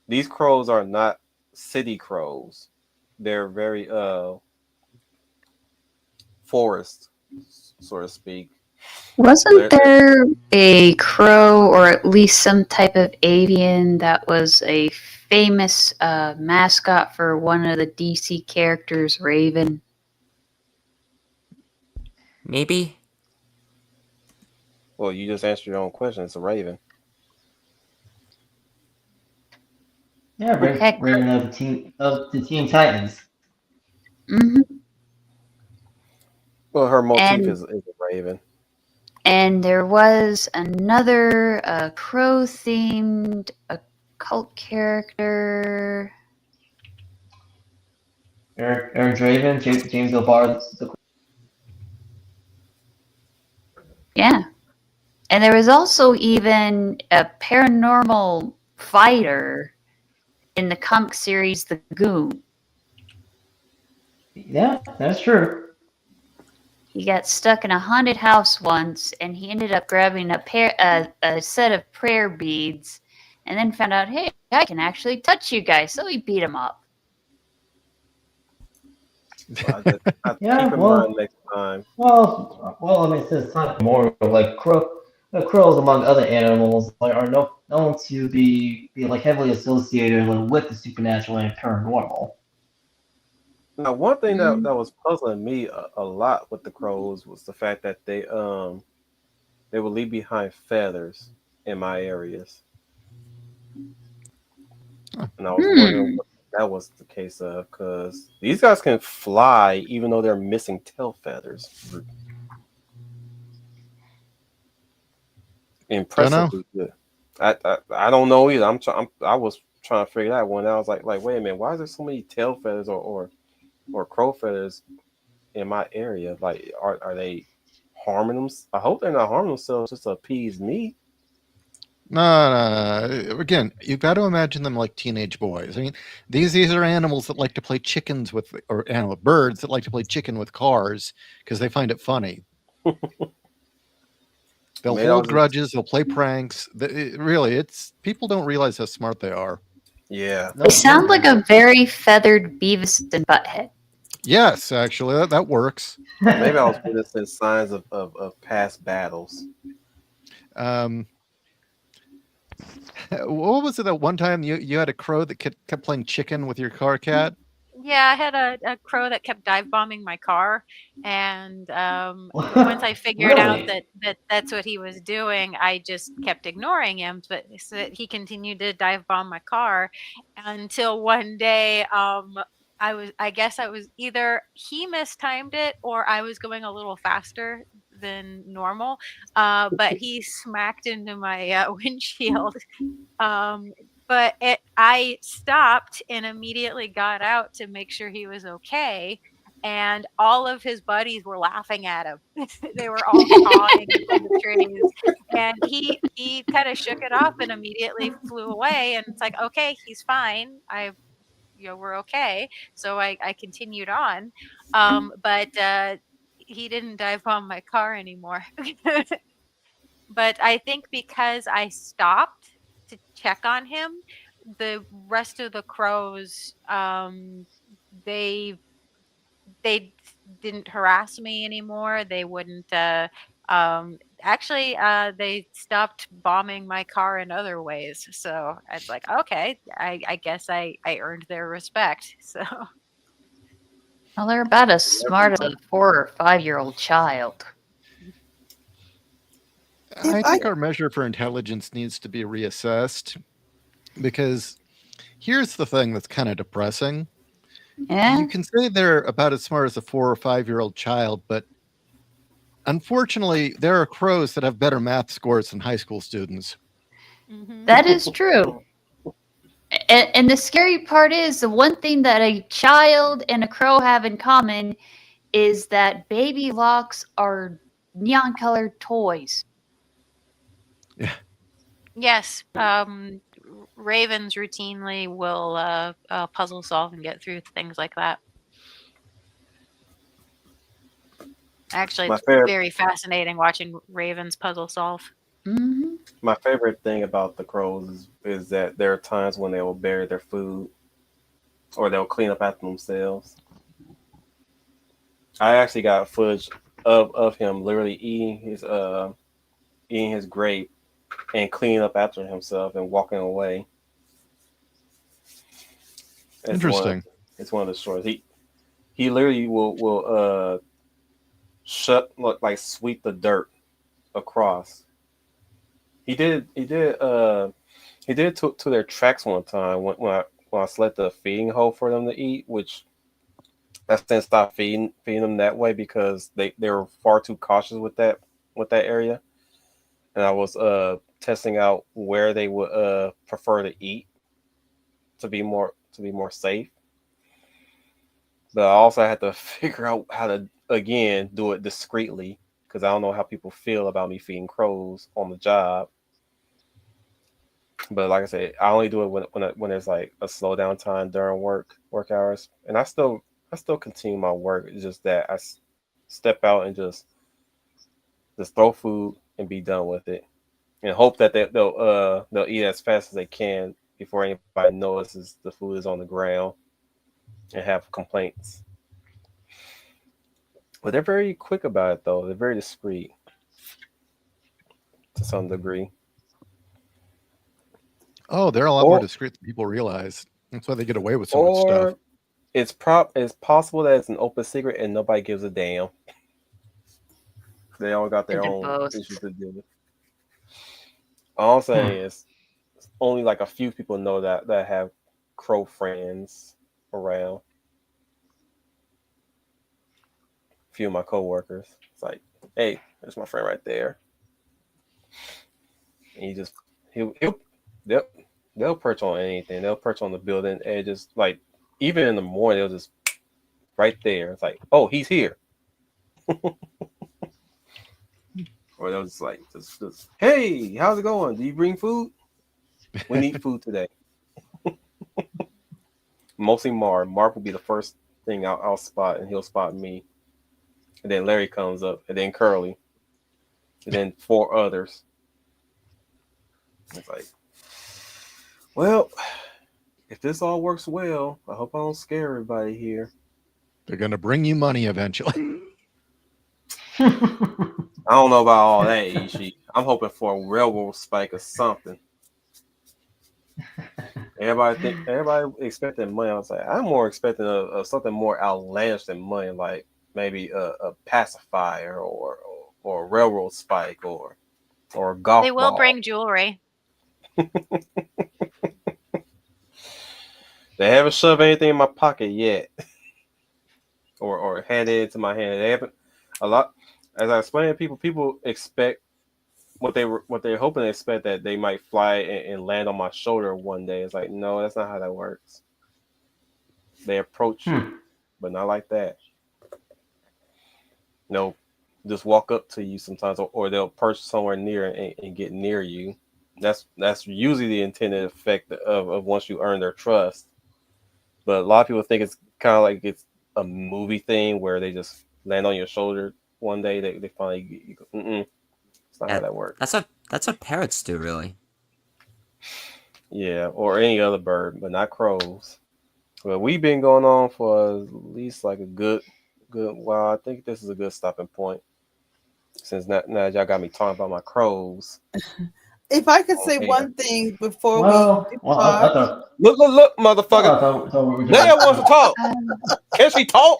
S1: these crows are not city crows. They're very forest, so to speak.
S5: Wasn't there a crow, or at least some type of avian, that was a famous mascot for one of the DC characters, Raven?
S6: Maybe.
S1: Well, you just answered your own question. It's a raven.
S10: Yeah, Raven of the Teen Titans.
S5: Mm-hmm.
S1: Well, her motif is a raven.
S5: And there was another crow-themed occult character.
S10: Aaron Draven, James O'Barr.
S5: Yeah. And there was also even a paranormal fighter in the comic series The Goon.
S10: Yeah, that's true.
S5: He got stuck in a haunted house once, and he ended up grabbing a set of prayer beads and then found out, hey, I can actually touch you guys. So he beat him up.
S1: Well, I keep
S10: Yeah,
S1: in mind next time.
S10: I mean, since time immemorial, like crows among other animals, like, are known to be like heavily associated with the supernatural and paranormal.
S1: Now, one thing
S5: Mm.
S1: that was puzzling me a lot with the crows was the fact that they would leave behind feathers in my areas, and I was wondering
S5: Hmm.
S1: what that was the case of, because these guys can fly even though they're missing tail feathers.
S4: Don't know.
S1: Impressively good. I don't know either. I was trying to figure that one out. I was like wait a minute, why is there so many tail feathers or crow feathers in my area? Like, are they harming them? I hope they're not harming themselves just to appease me.
S4: No. Again, you've got to imagine them like teenage boys. I mean, these are animals that like to play chickens with, or animal birds that like to play chicken with cars because they find it funny. They'll
S1: Maybe I
S4: hold
S1: was just
S4: grudges. They'll play pranks. Really, it's people don't realize how smart they are.
S1: yeah.
S5: They
S10: No,
S5: sound like
S10: no.
S5: a very feathered Beavis and Butthead.
S4: Yes, actually, that works.
S1: Maybe I was witnessing signs of past battles.
S4: Um, what was it that one time you had a crow that kept playing chicken with your car cat?
S3: Yeah, I had a crow that kept dive bombing my car, and once I figured out
S10: Really?
S3: that that's what he was doing, I just kept ignoring him. But so that he continued to dive bomb my car until one day, I guess I was either he mistimed it or I was going a little faster than normal. But he smacked into my windshield, um, but I stopped and immediately got out to make sure he was okay. And all of his buddies were laughing at him. They were all cawing from the trees. And he kind of shook it off and immediately flew away. And it's like, okay, he's fine. We're okay. So I continued on. But he didn't dive bomb my car anymore. But I think because I stopped to check on him, the rest of the crows, they they didn't harass me anymore. They wouldn't. Actually, they stopped bombing my car in other ways. So it's like, okay, I guess I earned their respect. So
S5: Well, they're about as
S1: Never
S5: smart as a 4 or 5-year-old child.
S7: If
S4: I
S7: I
S4: think our measure for intelligence needs to be reassessed because here's the thing that's kind of depressing.
S5: Yeah,
S4: You can say they're about as smart as a 4 or 5-year-old child, but unfortunately, there are crows that have better math scores than high school students.
S3: mhm.
S5: that is true. And the scary part is the one thing that a child and a crow have in common is that baby locks are neon colored toys.
S4: Yeah,
S3: Yes, ravens routinely will puzzle solve and get through things like that. Actually,
S1: my
S3: it's
S1: favorite
S3: very fascinating watching ravens puzzle solve.
S5: Hmm.
S1: my favorite thing about the crows is that there are times when they will bury their food or they'll clean up after themselves. I actually got footage of him literally eating his grape and cleaning up after himself and walking away. It's one of
S4: interesting.
S1: it's one of the stories. He literally will shut like sweep the dirt across. He did it to their tracks one time when I selected a feeding hole for them to eat, which I since stopped feeding them that way because they were far too cautious with that area, and I was testing out where they would prefer to eat to be more safe. But I also had to figure out how to again do it discreetly because I don't know how people feel about me feeding crows on the job. But like I said, I only do it when there's like a slow down time during work hours, and I still continue my work. It's just that step out and just throw food and be done with it. and hope that they'll eat as fast as they can before anybody notices the food is on the ground and have complaints. But they're very quick about it though. They're very discreet to some degree.
S4: Oh, they're a lot more
S1: Or
S4: discreet than people realize. That's why they get away with so much stuff.
S1: or it's possible that it's an open secret and nobody gives a damn. They all got their
S5: Bit of
S1: own
S5: both.
S1: issues to deal with. All I'm saying
S10: Hmm.
S1: is only like a few people know that have crow friends around. A few of my coworkers. It's like, hey, there's my friend right there. And he just he'll they'll, they'll perch on anything. They'll perch on the building edges. Like even in the morning, they'll just right there. It's like, oh, he's here. Or they'll just like just hey, how's it going? Do you bring food? We need food today. Mostly Marv. Marv will be the first thing I'll spot, and he'll spot me. And then Larry comes up, and then Curly, and then four others. It's like, well, if this all works well, I hope I don't scare everybody here.
S4: They're going to bring you money eventually.
S1: I don't know about all that, Ishii. I'm hoping for a railroad spike or something. Everybody expecting money. I was like, I'm more expecting something more outlandish than money, like maybe a pacifier or a railroad spike or a golf
S3: They will
S1: ball.
S3: bring jewelry.
S1: They haven't shoved anything in my pocket yet, or handed it into my hand. They haven't. A lot, as I explained to people, people expect what they're hoping to expect that they might fly and land on my shoulder one day. It's like, no, that's not how that works. They approach you,
S10: Hmm.
S1: but not like that. No, just walk up to you sometimes, or they'll perch somewhere near and get near you. That's usually the intended effect of once you earn their trust. But a lot of people think it's kind of like it's a movie thing where they just land on your shoulder one day. They finally you go, mm-mm, it's not how
S6: Yeah,
S1: that works.
S6: that's what parrots do, really.
S1: Yeah, or any other bird, but not crows. Well, we've been going on for at least like a good while. I think this is a good stopping point since now y'all got me talking about my crows.
S7: If I could
S1: On
S7: say
S1: air.
S7: one thing before we
S10: Well,
S7: depart,
S1: Look, motherfucker.
S10: I thought we were
S1: Leia
S10: doing.
S1: wants to talk. Can she talk?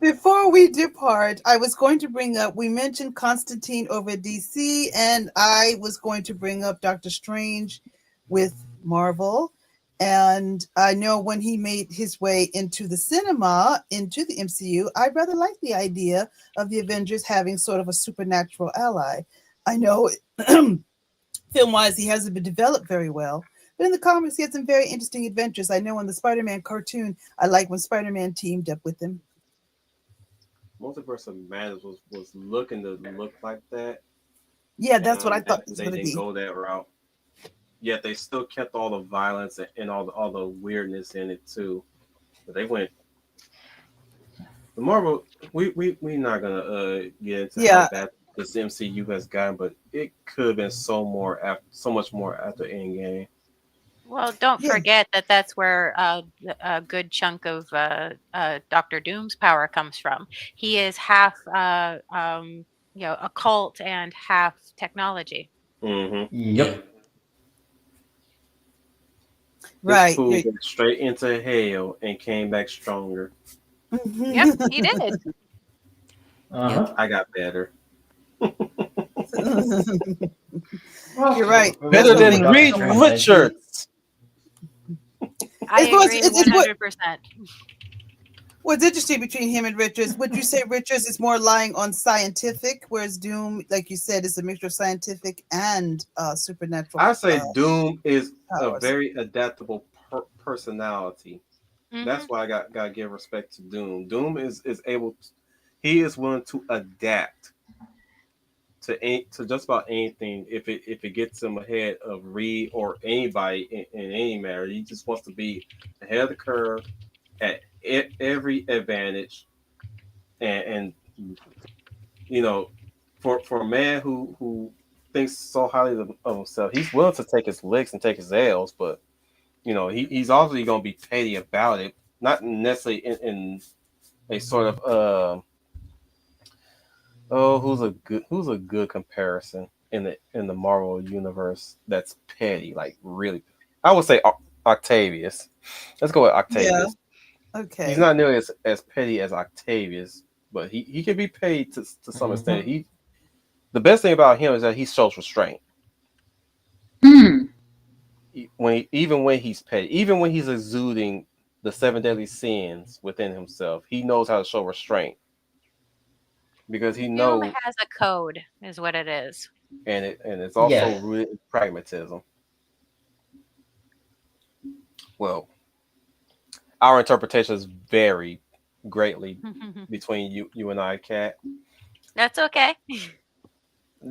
S7: before we depart, I was going to bring up, we mentioned Constantine over at DC, and I was going to bring up Doctor Strange with Marvel. And I know when he made his way into the cinema, into the MCU, I rather like the idea of the Avengers having sort of a supernatural ally. I know film wise, he hasn't been developed very well. But in the comics, he had some very interesting adventures. I know in the Spider Man cartoon, I like when Spider Man teamed up with him.
S1: Multiverse of Madness was looking to look like that,
S7: Yeah, that's what I
S1: and
S7: thought it was
S1: they
S7: going to
S1: didn't
S7: be.
S1: go that route. Yet they still kept all the violence and all the weirdness in it too. But they went the Marvel. We not gonna get into how
S7: Yeah,
S1: bad this MCU has gotten, but it could have been so much more after Endgame.
S3: Well, don't
S7: yeah,
S3: forget that that's where a good chunk of Doctor Doom's power comes from. He is half, occult and half technology.
S1: Mm-hmm.
S6: Yeah.
S10: Yep.
S1: This
S7: right.
S1: fool went straight into hell and came back stronger.
S3: Yep, he did.
S10: Uh
S6: Yep.
S10: huh.
S1: I got better.
S7: You're right. That's
S1: Better
S7: what
S10: With
S1: than
S7: makes him
S10: Doctor
S1: Reed
S7: so
S10: Strange, I
S7: wonderful.
S10: see.
S1: Richards.
S3: I agree
S7: It's what
S3: 100%.
S7: what's interesting between him and Richards. Would you say Richards is more lying on scientific, whereas Doom, like you said, is a mixture of scientific and supernatural
S1: I say Doom is a
S7: powers?
S1: very adaptable personality.
S3: Hmm.
S1: That's why I gotta give respect to Doom. Doom is able. He is willing to adapt to just about anything if it gets him ahead of Reed or anybody in any matter. He just wants to be ahead of the curve at every advantage and you know for a man who thinks so highly of himself, he's willing to take his licks and take his L's, but he's obviously going to be petty about it, not necessarily in a sort of oh, who's a good comparison in the Marvel universe that's petty, like really. I would say Octavius. Let's go with
S7: Yeah.
S1: Octavius. He's
S7: Okay.
S1: not nearly as petty as Octavius, but he can be paid to some extent.
S10: Mhm.
S1: The best thing about him is that he shows restraint.
S5: Hmm.
S1: Even when he's petty, even when he's exuding the seven deadly sins within himself, he knows how to show restraint because he
S3: Doom
S1: knows,
S3: has a code, is what it is.
S1: and it's also
S10: Yes.
S1: rooted in pragmatism. Well, our interpretations vary greatly between you and I, Kat.
S3: That's okay.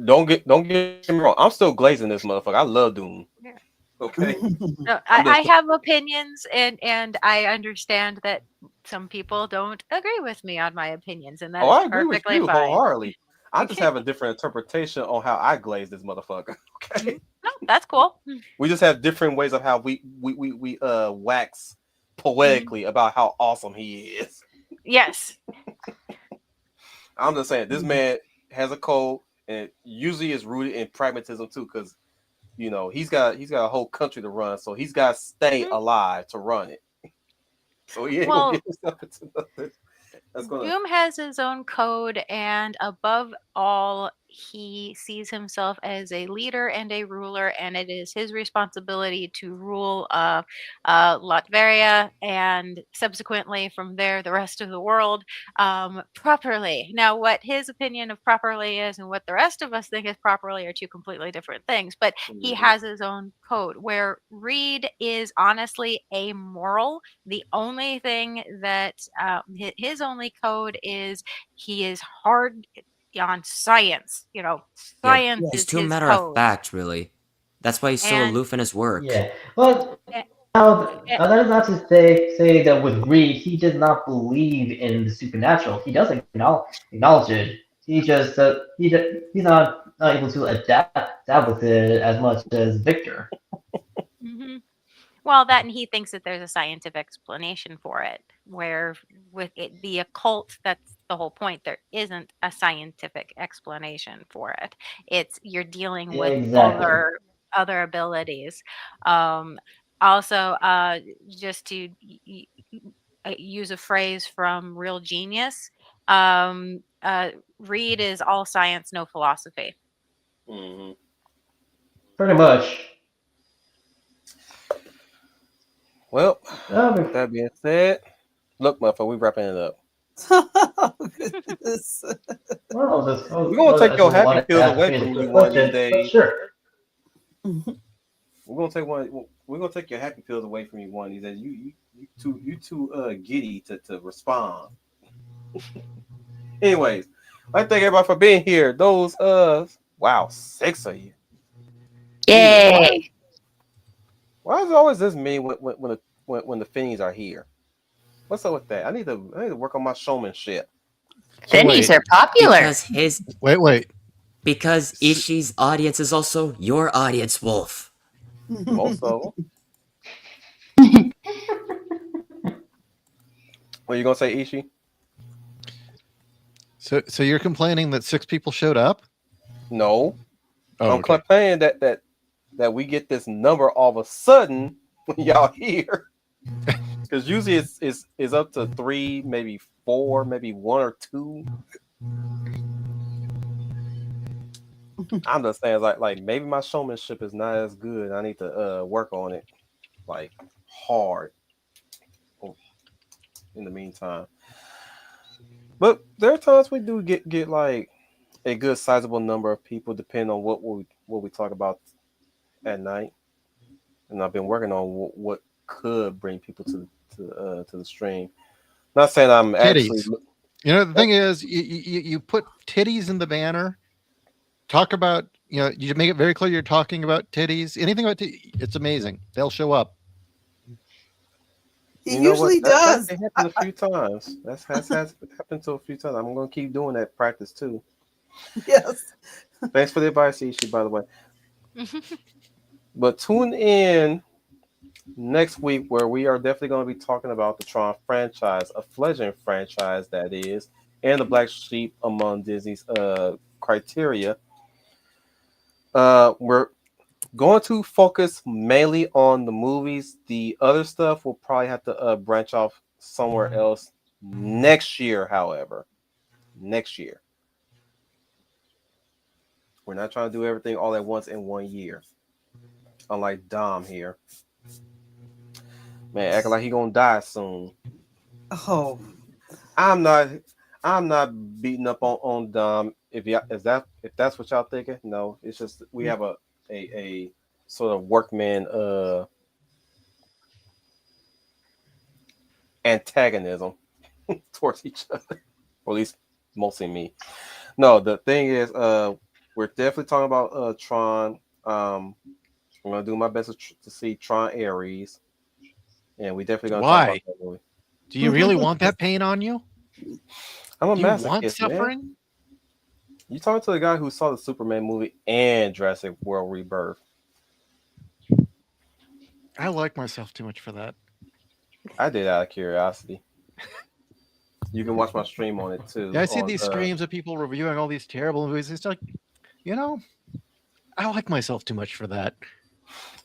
S1: Don't get me wrong. I'm still glazing this motherfucker. I love Doom.
S3: Yeah.
S1: Okay,
S3: No,
S1: I'm
S3: I
S1: just
S3: have opinions, and I understand that some people don't agree with me on my opinions, and that
S1: oh,
S3: is
S1: I agree with
S3: perfectly
S1: you
S3: fine.
S1: wholeheartedly. I just have a different interpretation on how I glaze this motherfucker. Okay,
S3: No, that's cool.
S1: we just have different ways of how we wax poetically about how awesome he is.
S3: Yes.
S1: I'm just saying this man has a code, and usually is rooted in pragmatism too, because he's got a whole country to run, so he's got to stay
S3: Mhm.
S1: alive to run it. So he ain't gonna
S3: Well,
S1: get himself into nothing. That's gonna.
S3: Doom has his own code, and above all, he sees himself as a leader and a ruler, and it is his responsibility to rule Latveria and subsequently from there the rest of the world properly. Now, what his opinion of properly is and what the rest of us think is properly are two completely different things, but he
S1: Mhm.
S3: has his own code where Reed is honestly amoral. The only thing that his only code is he is hard on science.
S6: Yeah,
S3: Science
S6: he's
S3: is
S6: too
S3: his
S6: matter of
S3: code.
S6: fact, really. That's why he's so
S3: And
S6: aloof in his work.
S10: Yeah. But
S3: eh, eh,
S10: that is not to say that with Reed, he does not believe in the supernatural. He does acknowledge it. He just he's not able to adapt with it as much as Victor.
S3: mhm. Well, that and he thinks that there's a scientific explanation for it, where with it, the occult, that's the whole point. There isn't a scientific explanation for it. It's you're dealing with
S10: Exactly.
S3: other abilities. Um, Also, just to use a phrase from Real Genius, Reed is all science, no philosophy.
S1: Mhm.
S10: Pretty much.
S1: Well, with
S10: Um,
S1: that being said, look, motherfucker, we wrapping it up.
S7: Oh, goodness.
S10: well,
S1: We're gonna take
S10: I
S1: your
S10: just
S1: happy
S10: wanted to
S1: pills
S10: ask
S1: away
S10: a
S1: from you
S10: quick
S1: one of these
S10: question, but
S1: days.
S10: sure.
S1: We're gonna take one. We're gonna take your happy pills away from you one of these days. You too giddy to respond. Anyways, I thank everybody for being here. Those wow, 6 of you. Jesus,
S5: Yay.
S1: why is it always this many when the fiends are here? What's up with that? I need to work on my showmanship.
S4: So
S5: Finnies
S4: wait,
S5: are popular.
S4: wait.
S6: Because Ishii's audience is also your audience, Wolf.
S1: Most of them. What are you gonna say, Ishi?
S4: So you're complaining that 6 people showed up?
S1: No,
S4: Oh,
S1: I'm
S4: okay.
S1: complaining that we get this number all of a sudden when y'all here. Because usually it's up to 3, maybe 4, maybe 1 or 2. I'm just saying, like maybe my showmanship is not as good. I need to work on it, like hard. In the meantime, but there are times we do get like a good sizable number of people, depending on what we talk about at night. And I've been working on what could bring people to the stream. Not saying I'm actually.
S4: Titties. The thing is, you put titties in the banner. Talk about, you make it very clear you're talking about titties. Anything about it's amazing. They'll show up.
S7: He
S1: You know what?
S7: usually
S1: That's
S7: does.
S1: actually happened a few times. That's happened to a few times. I'm gonna keep doing that practice too.
S7: Yes.
S1: Thanks for the advice, Ishi, by the way. But tune in next week where we are definitely going to be talking about the Tron franchise, a fledgling franchise that is, and the black sheep among Disney's criteria. We're going to focus mainly on the movies. The other stuff will probably have to branch off somewhere else next year, however. Next year. We're not trying to do everything all at once in 1 year. Unlike Dom here. Man, acting like he gonna die soon.
S7: Oh,
S1: I'm not I'm not beating up on Dom if that's what y'all thinking. No, it's just we have a sort of workman antagonism towards each other. Or at least mostly me. No, the thing is we're definitely talking about Tron. I'm gonna do my best to see Tron Ares. And we definitely gonna talk about
S4: Why?
S1: that movie.
S4: Do you really want that pain on you?
S1: I'm a
S4: Do you want
S1: masochist, man.
S4: suffering?
S1: You talking to the guy who saw the Superman movie and Jurassic World Rebirth.
S4: I like myself too much for that.
S1: I did out of curiosity. You can watch my stream on it too.
S4: Yeah, I see
S1: On
S4: these streams of people reviewing all these terrible movies. It's like, you know, I like myself too much for that.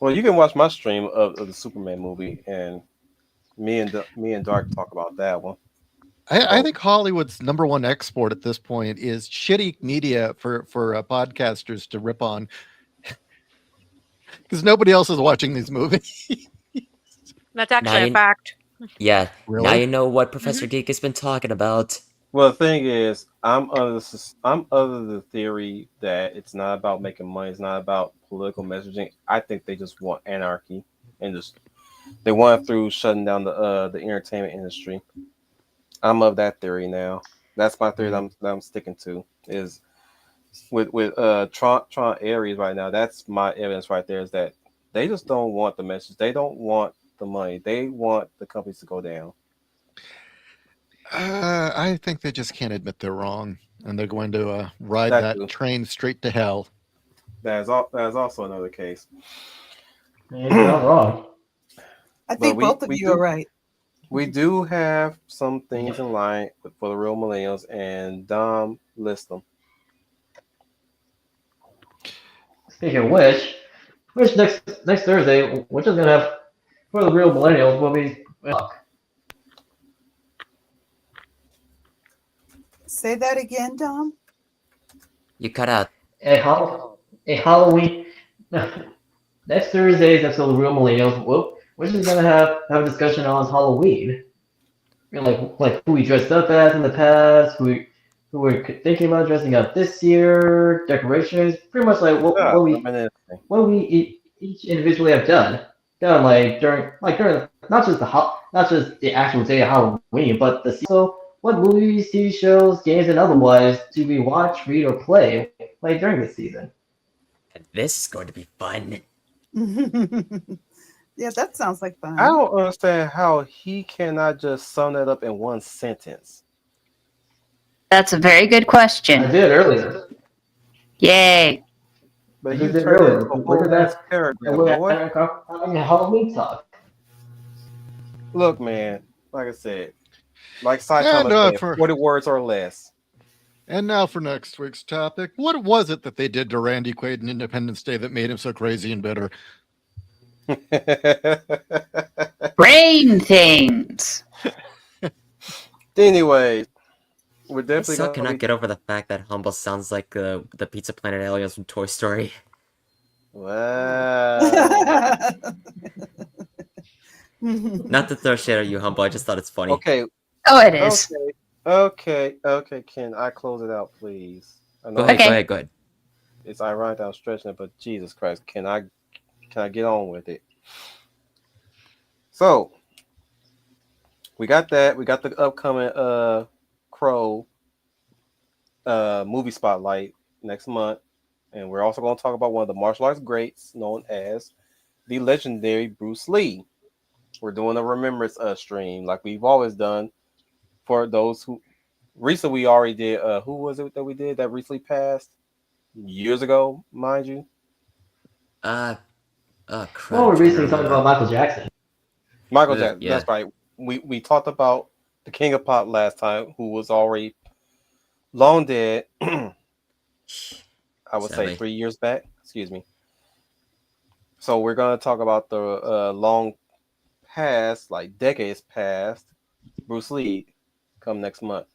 S1: well, you can watch my stream of the Superman movie, and me and Dark talk about that one.
S4: I
S1: So
S4: think Hollywood's number one export at this point is shitty media for podcasters to rip on because nobody else is watching these movies.
S3: That's
S6: Now
S3: actually a
S6: you,
S3: fact.
S6: yeah, now
S4: Really?
S6: you know what Professor Geek has been talking about.
S1: well, the thing is, I'm under the theory that it's not about making money. It's not about political messaging. I think they just want anarchy and just they want it through shutting down the entertainment industry. I'm of that theory now. That's my theory that I'm sticking to is with Tron Ares right now. That's my evidence right there is that they just don't want the message. They don't want the money. They want the companies to go down.
S4: I think they just can't admit they're wrong, and they're going to ride
S1: That
S4: that
S1: too.
S4: train straight to hell.
S1: That is also another case.
S10: Man, you're not wrong.
S7: I
S1: But
S7: think both of
S1: we
S7: you are
S1: do
S7: right.
S1: we do have some things in line for the real millennials, and Dom list them.
S10: Speaking of which next Thursday, we're just gonna have for the real millennials will be
S7: Say that again, Dom.
S6: You cut out.
S10: a Halloween. Next Thursday's episode of Real Millennials, we're just gonna have a discussion on Halloween. You know, like who we dressed up as in the past, who we're thinking about dressing up this year, decorations, pretty much like
S1: Yeah, reminiscing.
S10: what we each individually have done like during not just the actual day of Halloween, but the also what movies, TV shows, games, and otherwise do we watch, read, or play during this season.
S6: And this is going to be fun.
S7: Yeah, that sounds like
S1: I
S7: fun.
S1: don't understand how he cannot just sum that up in one sentence.
S5: That's a very good
S10: I
S5: question.
S10: did earlier.
S5: Yay.
S10: I
S1: But you
S10: just did
S1: turned it into
S10: earlier.
S1: a
S10: We're
S1: whole ass
S10: just
S1: paragraph,
S10: we're
S1: boy.
S10: having a Halloween talk.
S1: Look, man, like I said, like Saitama
S4: And
S1: said, 40 words or less.
S4: now for next week's topic. What was it that they did to Randy Quaid on Independence Day that made him so crazy and bitter?
S5: Brain things.
S1: Anyway, we're
S6: I
S1: definitely
S6: still
S1: gonna
S6: cannot
S1: be
S6: get over the fact that Humble sounds like the Pizza Planet aliens from Toy Story.
S1: wow.
S6: Not to throw shade at you, Humble. I just thought it's funny.
S1: Okay,
S5: Oh, it is.
S1: okay. Can I close it out, please? I
S6: Go
S1: know
S6: ahead,
S5: Okay.
S6: go ahead, go ahead.
S1: it's ironic that I'm stretching it, but Jesus Christ, can I get on with it? So we got that. We got the upcoming Crow movie spotlight next month, and we're also going to talk about one of the martial arts greats known as the legendary Bruce Lee. We're doing a remembrance stream like we've always done for those who recently we already did. Who was it that we did that recently passed years ago, mind you?
S6: Uh, oh crap!
S10: Well,
S6: I'm
S10: we
S6: trying to
S10: recently talked
S6: remember.
S10: about Michael Jackson.
S1: Michael Jackson.
S6: Yeah.
S1: That's right. We talked about the King of Pop last time, who was already long dead. I would say
S6: Sadly.
S1: 3 years back. Excuse me. So we're gonna talk about the long past, like decades past, Bruce Lee, come next month.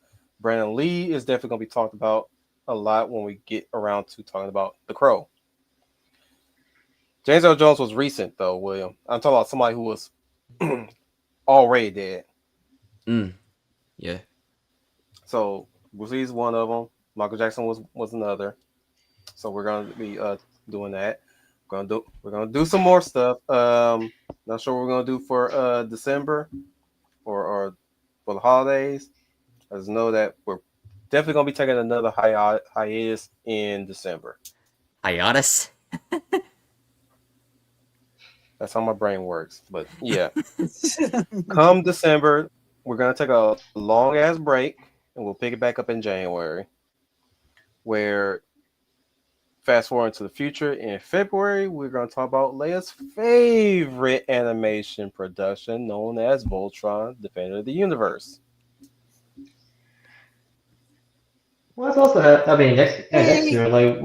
S1: Brandon Lee is definitely gonna be talked about a lot when we get around to talking about The Crow. James Earl Jones was recent though, William. I'm talking about somebody who was already dead.
S6: Mm. Yeah.
S1: So Bruce Lee's one of them. Michael Jackson was another. So we're gonna be doing that. We're gonna do some more stuff. Not sure what we're gonna do for December or for the holidays. I just know that we're definitely gonna be taking another hiatus in December.
S6: Hiatus.
S1: That's how my brain works. But yeah, come December, we're gonna take a long ass break and we'll pick it back up in January. Where fast forward to the future in February, we're gonna talk about Leia's favorite animation production known as Voltron, Defender of the Universe.
S10: Well, it's also happening next
S7: Hey.
S10: year. Like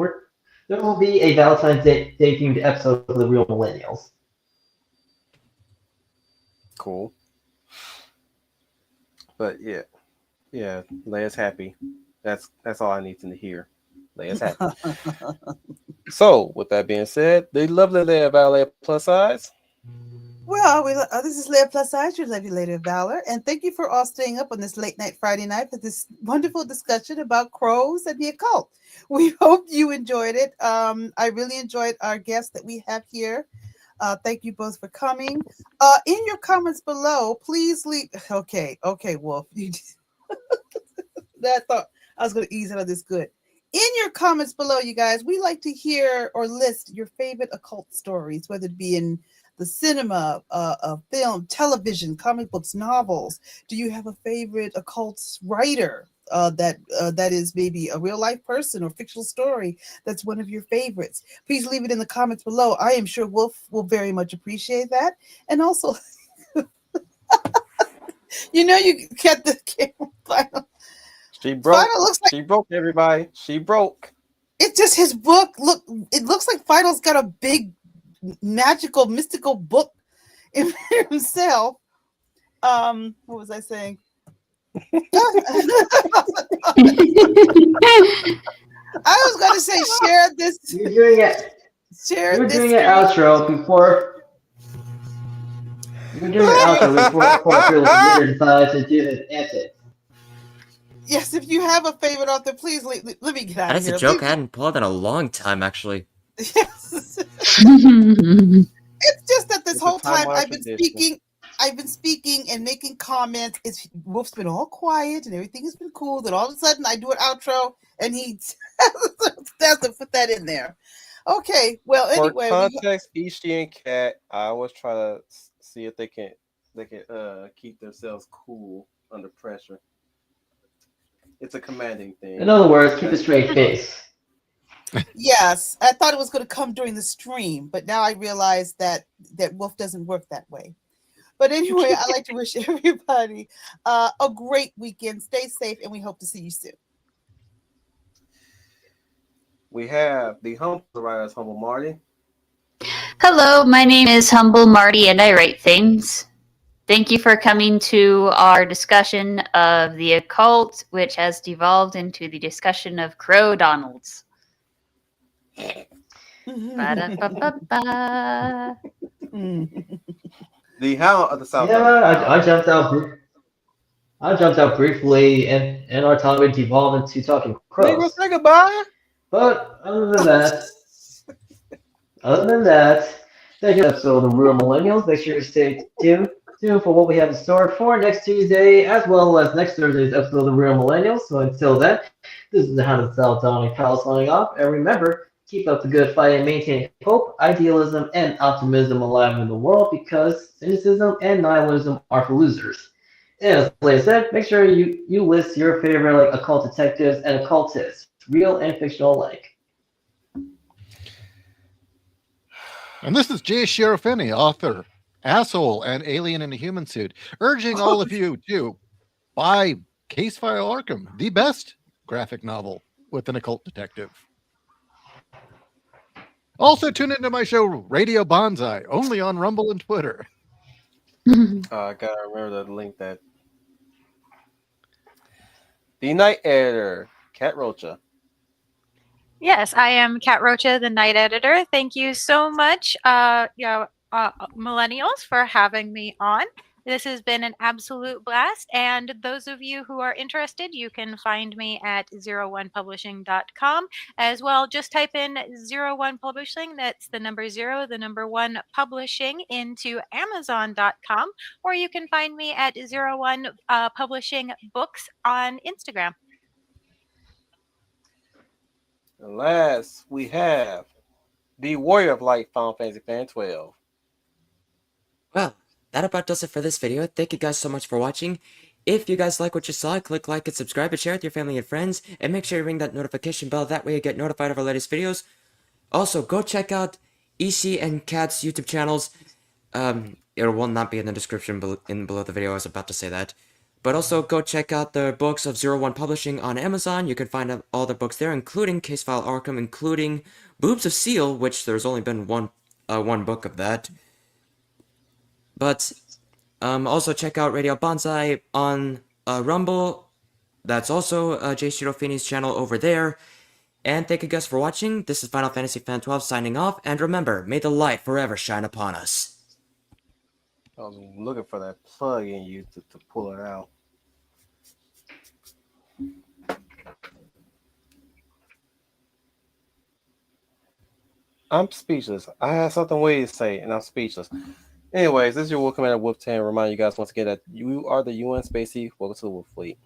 S10: there will be a Valentine's Day themed episode for the real millennials.
S1: Cool. But yeah, Leia's happy. That's all I need to hear. Leia's happy. So, with that being said, the lovely Leia Valet plus size.
S7: Well, this is Leah Plus Size, your lovely lady of valor, and thank you for all staying up on this late night Friday night for this wonderful discussion about crows and the occult. We hope you enjoyed it. I really enjoyed our guests that we have here. Thank you both for coming. In your comments below, please leave. Okay, Wolf. I thought I was going to ease out of this good. In your comments below, you guys, we like to hear or list your favorite occult stories, whether it be in the cinema, film, television, comic books, novels. Do you have a favorite occult writer that is maybe a real life person or fictional story that's one of your favorites? Please leave it in the comments below. I am sure Wolf will very much appreciate that. And also, you get the camera.
S1: She broke.
S7: Final looks like
S1: She broke everybody. She broke.
S7: it's just his book. Look, it looks like Final's got a big magical, mystical book in himself. What was I saying? I was going to say share this.
S10: You're doing it.
S7: Share
S10: You're
S7: this.
S10: doing an outro before. You're doing an outro before Fearless Leader decides to do his antics.
S7: Yes, if you have a favorite author, please let me get out
S6: That
S7: of
S6: is
S7: here.
S6: a joke I hadn't pulled in a long time, actually.
S7: Yes. It's just that this
S1: It's a
S7: whole time
S1: time-honored tradition.
S7: I've been speaking and making comments. Wolf's been all quiet and everything has been cool. Then all of a sudden I do an outro and he has to put that in there. Okay, well
S1: For
S7: anyway,
S1: context, Ishi and Kat, I always try to see if they can keep themselves cool under pressure. It's a commanding thing.
S10: In other words, keep a straight face.
S7: yes, I thought it was going to come during the stream, but now I realize that Wolf doesn't work that way. But anyway, I'd like to wish everybody a great weekend. Stay safe, and we hope to see you soon.
S1: We have the humble writers, Humble Marty.
S5: Hello, my name is Humble Marty and I write things. Thank you for coming to our discussion of the occult, which has devolved into the discussion of Crow Donalds. Ba-da-ba-ba-ba.
S1: The Hound of the South.
S10: Yeah, I jumped out. I jumped out briefly, and our topic devolved into talking
S1: Negro,
S10: crows.
S1: say goodbye.
S10: But other than that, thank you for episode of the Real Millennials. Make sure to stay tuned for what we have in store for next Tuesday, as well as next Thursday's episode of the Real Millennials. So until then, this is the Hound of the South, Dominic Kyle signing off. And remember, keep up the good fight and maintain hope, idealism, and optimism alive in the world because cynicism and nihilism are for losers. Yeah, like I said, make sure you list your favorite like occult detectives and occultists, real and fictional alike.
S4: And this is Jay Sherafini, author, asshole, and alien in a human suit, urging all of you to buy Case File Arkham, the best graphic novel with an occult detective. Also, tune into my show, Radio Bonsai, only on Rumble and Twitter.
S1: I gotta remember to link that. The Night Editor, Cat Rocha.
S3: Yes, I am Kat Rocha, the night editor. Thank you so much, millennials, for having me on. This has been an absolute blast. And those of you who are interested, you can find me at 01publishing.com as well. Just type in 01 Publishing, that's the number 0, the number 1 publishing, into Amazon.com, or you can find me at 01 Publishing Books on Instagram.
S1: And last, we have the Warrior of Light Final Fantasy Fan 12.
S6: Well, that about does it for this video. Thank you guys so much for watching. If you guys like what you saw, click like and subscribe and share with your family and friends. And make sure you ring that notification bell. That way you get notified of our latest videos. Also, go check out Ishi and Kat's YouTube channels. It will not be in the description below the video. I was about to say that. But also, go check out the books of 01 Publishing on Amazon. You can find all the books there, including Case File Arkham, including Boobs of Seal, which there's only been one book of that. But also check out Radio Bonsai on Rumble. That's also Jay Shirofini's channel over there. And thank you guys for watching. This is Final Fantasy Fan 12 signing off. And remember, may the light forever shine upon us.
S1: I was looking for that plug in you to pull it out. I'm speechless. I had something way to say, and I'm speechless. Anyways, this is your Wolf Commander Wolf 10. Remind you guys once again that you are the UN Spacey. Welcome to the Wolf Fleet.